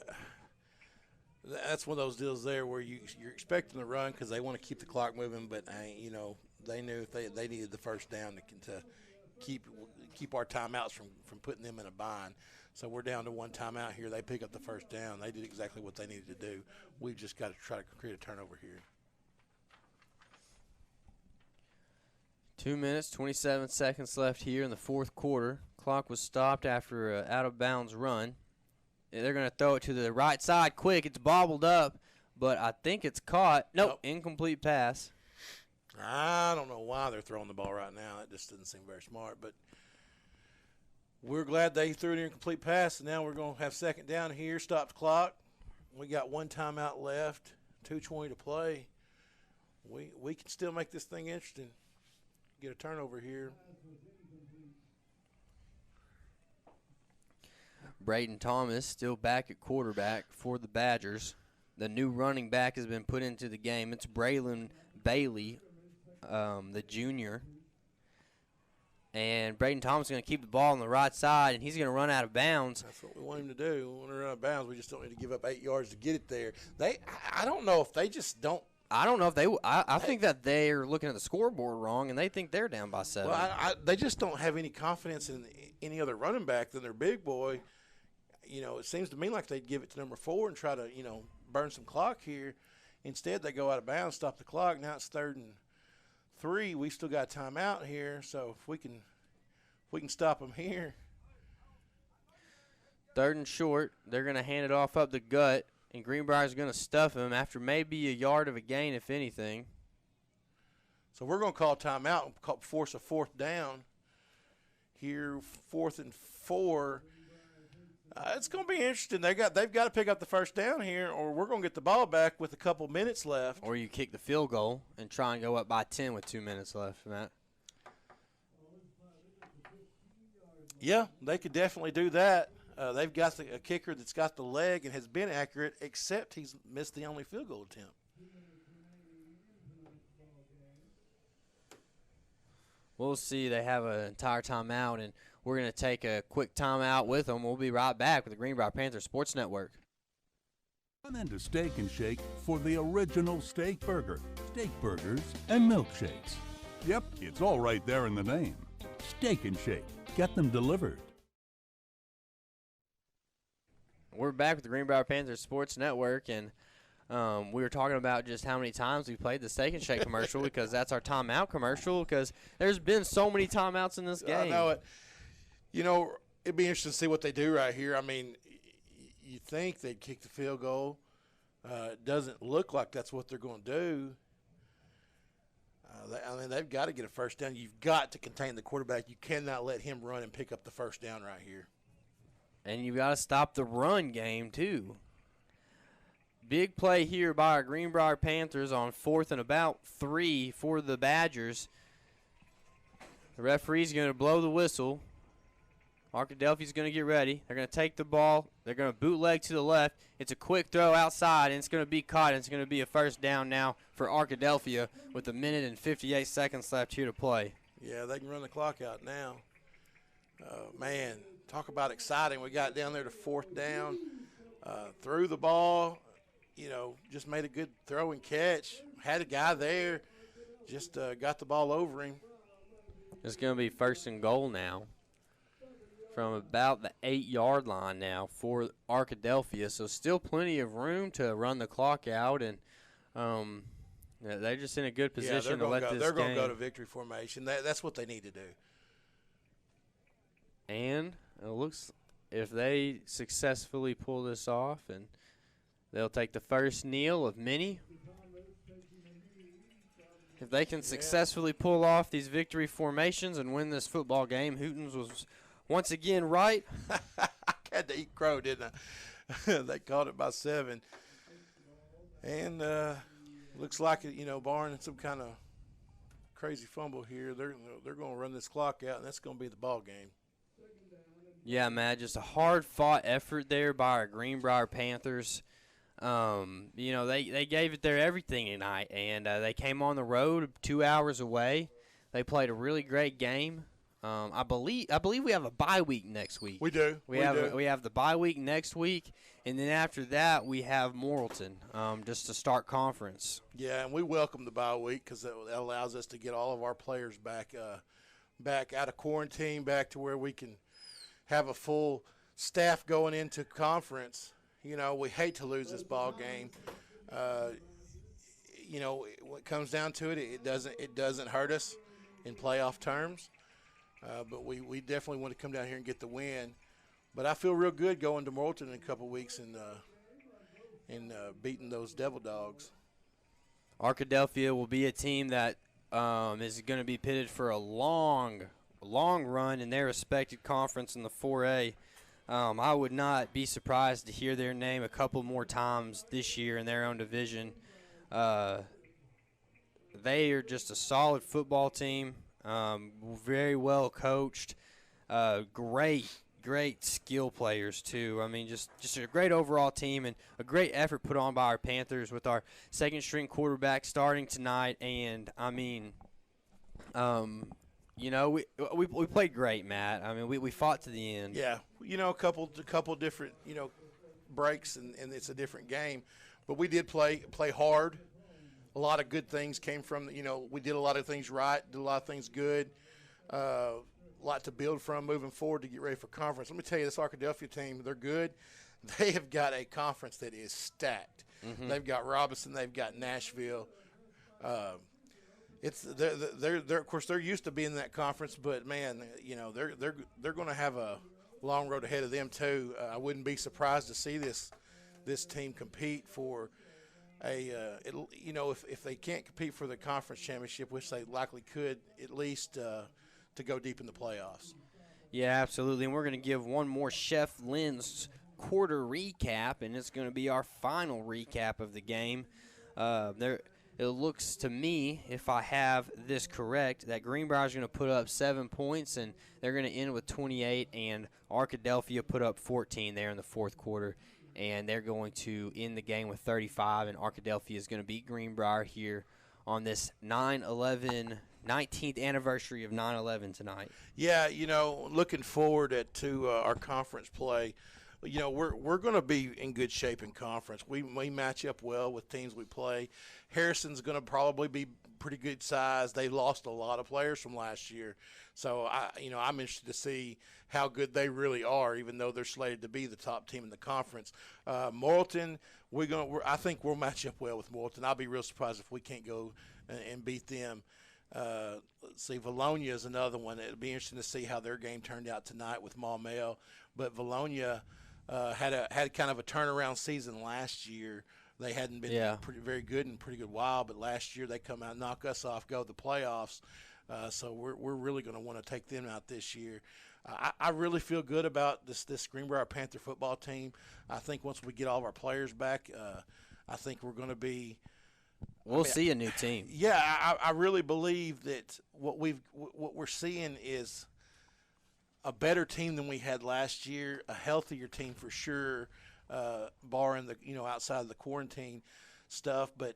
that's one of those deals there where you're expecting to run because they want to keep the clock moving, but they knew if they needed the first down to keep our timeouts from putting them in a bind. So we're down to one timeout here. They pick up the first down. They did exactly what they needed to do. We've just got to try to create a turnover here. 2 minutes, 27 seconds left here in the fourth quarter. Clock was stopped after an out-of-bounds run. They're going to throw it to the right side quick. It's bobbled up, but I think it's caught. Nope. Incomplete pass. I don't know why they're throwing the ball right now. That just doesn't seem very smart. But we're glad they threw an incomplete pass, and now we're going to have second down here. Stop the clock. We got one timeout left, 2:20 to play. We can still make this thing interesting. Get a turnover here. Braden Thomas still back at quarterback for the Badgers. The new running back has been put into the game. It's Braylon Bailey, the junior. And Braden Thomas is going to keep the ball on the right side, and he's going to run out of bounds. That's what we want him to do. We want to run out of bounds. We just don't need to give up 8 yards to get it there. I don't know if they just don't. I don't know if they. I think that they're looking at the scoreboard wrong, and they think they're down by 7. Well, they just don't have any confidence in any other running back than their big boy. It seems to me like they'd give it to number 4 and try to, burn some clock here. Instead, they go out of bounds, stop the clock. Now it's 3rd and 3. We still got a timeout here, so if we can stop them here. 3rd and short. They're going to hand it off up the gut, and Greenbrier's going to stuff him after maybe a yard of a gain, if anything. So we're going to call timeout and force a 4th down here, 4th and 4. It's going to be interesting. They've got to pick up the first down here, or we're going to get the ball back with a couple minutes left. Or you kick the field goal and try and go up by 10 with 2 minutes left, Matt. Yeah, they could definitely do that. They've got a kicker that's got the leg and has been accurate, except he's missed the only field goal attempt. We'll see. They have an entire timeout, and we're going to take a quick timeout with them. We'll be right back with the Greenbrier Panthers Sports Network. Come into Steak and Shake for the original steak burger, steak burgers, and milkshakes. Yep, it's all right there in the name. Steak and Shake. Get them delivered. We're back with the Greenbrier Panthers Sports Network, and we were talking about just how many times we played the Steak and Shake commercial because that's our timeout commercial because there's been so many timeouts in this game. I know it. It'd be interesting to see what they do right here. I mean, you think they'd kick the field goal. It doesn't look like that's what they're going to do. They've got to get a first down. You've got to contain the quarterback. You cannot let him run and pick up the first down right here. And you've got to stop the run game, too. Big play here by our Greenbrier Panthers on 4th and about 3 for the Badgers. The referee's going to blow the whistle. Arkadelphia's going to get ready. They're going to take the ball. They're going to bootleg to the left. It's a quick throw outside, and it's going to be caught. And it's going to be a first down now for Arkadelphia with 1:58 left here to play. Yeah, they can run the clock out now. Man, talk about exciting. We got down there to fourth down, threw the ball, just made a good throw and catch. Had a guy there, just got the ball over him. It's going to be first and goal now from about the 8-yard line now for Arkadelphia. So still plenty of room to run the clock out, and they're just in a good position to let this game. They're going to go to victory formation. That's what they need to do. And it looks if they successfully pull this off, and they'll take the first kneel of many. If they can successfully pull off these victory formations and win this football game, Hootens was once again right. I had to eat crow, didn't I? They caught it by 7. And looks like, barring some kind of crazy fumble here, they're going to run this clock out, and that's going to be the ball game. Yeah, Matt, just a hard-fought effort there by our Greenbrier Panthers. They gave it their everything tonight, and they came on the road 2 hours away. They played a really great game. I believe we have a bye week next week. We do. We have the bye week next week, and then after that we have Morrilton just to start conference. Yeah, and we welcome the bye week because that allows us to get all of our players back out of quarantine, back to where we can have a full staff going into conference. We hate to lose this ball game. When it comes down to it, it doesn't hurt us in playoff terms. But we definitely want to come down here and get the win. But I feel real good going to Morrilton in a couple weeks and beating those Devil Dogs. Arkadelphia will be a team that is going to be pitted for a long run in their respected conference in the 4A. I would not be surprised to hear their name a couple more times this year in their own division. They are just a solid football team, very well coached, great skill players too. I mean, just a great overall team and a great effort put on by our Panthers with our second-string quarterback starting tonight. And I mean, we played great, Matt. I mean, we fought to the end. Yeah, a couple different breaks, and it's a different game, but we did play hard. A lot of good things came from we did a lot of things right, did a lot of things good, a lot to build from moving forward to get ready for conference. Let me tell you, this Arkadelphia team, they're good. They have got a conference that is stacked. Mm-hmm. They've got Robinson, they've got Nashville. They're of course they're used to being in that conference, but man, they're going to have a long road ahead of them too. I wouldn't be surprised to see this team compete for if they can't compete for the conference championship, which they likely could, at least to go deep in the playoffs. Yeah, absolutely. And we're going to give one more Chef Lynn's quarter recap, and it's going to be our final recap of the game. It looks to me, if I have this correct, that Greenbrier is going to put up 7 points, and they're going to end with 28, and Arkadelphia put up 14 there in the fourth quarter, and they're going to end the game with 35, and Arkadelphia is going to beat Greenbrier here on this 19th anniversary of 9/11 tonight. Yeah, looking forward to our conference play. We're going to be in good shape in conference. We match up well with teams we play. Harrison's going to probably be pretty good size. They lost a lot of players from last year, so I'm interested to see how good they really are, even though they're slated to be the top team in the conference. Morrilton, I think we'll match up well with Morrilton. I'll be real surprised if we can't go and beat them. Let's see, Valonia is another one. It'll be interesting to see how their game turned out tonight with Maumelle. But Valonia had kind of a turnaround season last year. They hadn't been very good in a pretty good while, but last year they come out and knock us off, go to the playoffs. So we're really going to want to take them out this year. I really feel good about this Greenbrier Panther football team. I think once we get all of our players back, I think we're going to be – We'll see a new team. Yeah, I really believe that what we're seeing is a better team than we had last year, a healthier team for sure, barring the outside of the quarantine stuff. But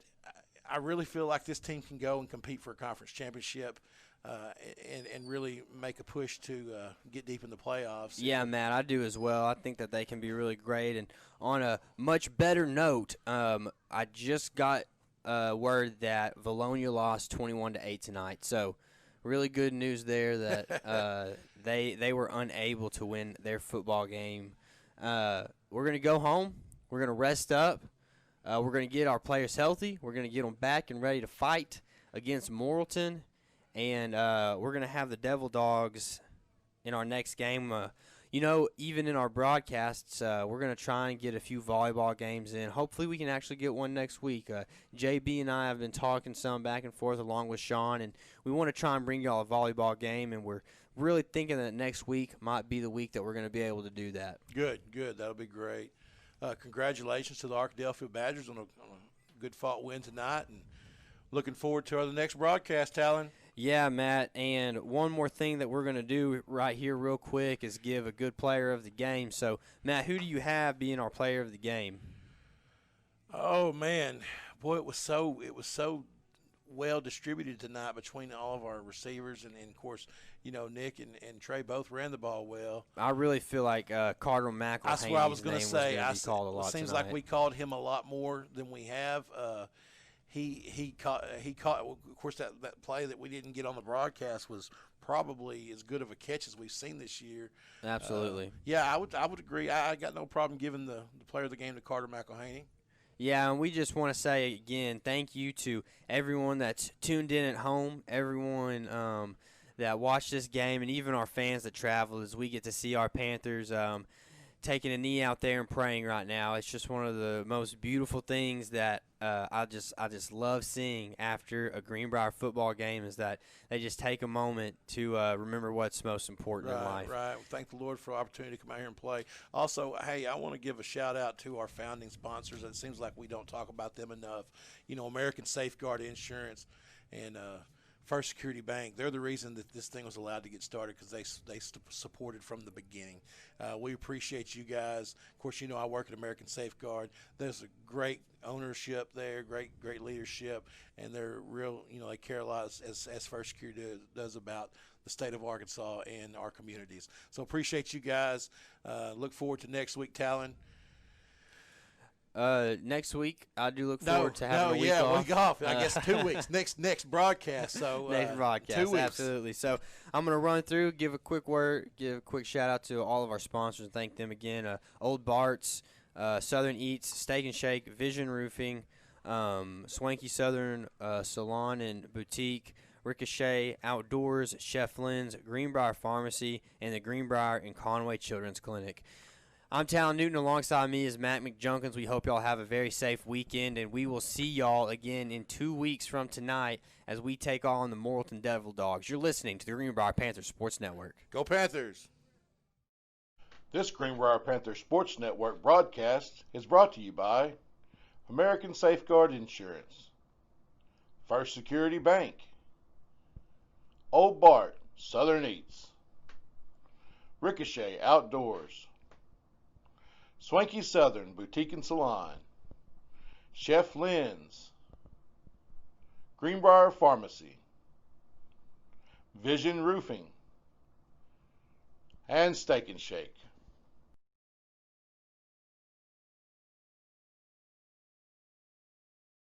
I really feel like this team can go and compete for a conference championship. And really make a push to get deep in the playoffs. Yeah, Matt, I do as well. I think that they can be really great. And on a much better note, I just got word that Valonia lost 21-8 tonight. So really good news there that they were unable to win their football game. We're going to go home. We're going to rest up. We're going to get our players healthy. We're going to get them back and ready to fight against Morrilton. And we're going to have the Devil Dogs in our next game. Even in our broadcasts, we're going to try and get a few volleyball games in. Hopefully we can actually get one next week. JB and I have been talking some back and forth along with Sean, and we want to try and bring y'all a volleyball game, and we're really thinking that next week might be the week that we're going to be able to do that. Good. That'll be great. Congratulations to the Arkadelphia Badgers on a good fought win tonight, and looking forward to the next broadcast, Talon. Yeah, Matt, and one more thing that we're going to do right here real quick is give a good player of the game. So, Matt, who do you have being our player of the game? Oh, man. Boy, it was so well distributed tonight between all of our receivers. And of course, Nick and Trey both ran the ball well. I really feel like Carter McElhaney's That's what I was going to say. It seems tonight. like we called him a lot more than we have. He caught. Of course, that play that we didn't get on the broadcast was probably as good of a catch as we've seen this year. Absolutely. I would agree. I got no problem giving the player of the game to Carter McElhaney. Yeah, and we just want to say again, thank you to everyone that's tuned in at home, everyone that watched this game, and even our fans that traveled as we get to see our Panthers taking a knee out there and praying right now. It's just one of the most beautiful things that I just love seeing after a Greenbrier football game is that they just take a moment to remember what's most important in life. Right. Thank the Lord for the opportunity to come out here and play. Also, hey, I want to give a shout out to our founding sponsors. It seems like we don't talk about them enough. American Safeguard Insurance and First Security Bank. They're the reason that this thing was allowed to get started because they supported from the beginning. We appreciate you guys. Of course, I work at American Safeguard. There's a great ownership there, great leadership, and they're real. They care a lot as First Security does about the state of Arkansas and our communities. So appreciate you guys. Look forward to next week, Talon. Next week, I do look forward to having a week off. Week off. I guess 2 weeks. Next broadcast. So next broadcast, 2 weeks. Absolutely. So I'm going to run through, give a quick shout out to all of our sponsors, and thank them again. Old Bart's, Southern Eats, Steak and Shake, Vision Roofing, Swanky Southern Salon and Boutique, Ricochet Outdoors, Chef Lynn's, Greenbrier Pharmacy, and the Greenbrier and Conway Children's Clinic. I'm Talon Newton. Alongside me is Matt McJunkins. We hope y'all have a very safe weekend, and we will see y'all again in 2 weeks from tonight as we take on the Morrilton Devil Dogs. You're listening to the Greenbrier Panthers Sports Network. Go Panthers! This Greenbrier Panthers Sports Network broadcast is brought to you by American Safeguard Insurance, First Security Bank, Old Bart Southern Eats, Ricochet Outdoors, Swanky Southern Boutique and Salon, Chef Lynn's, Greenbrier Pharmacy, Vision Roofing, and Steak and Shake.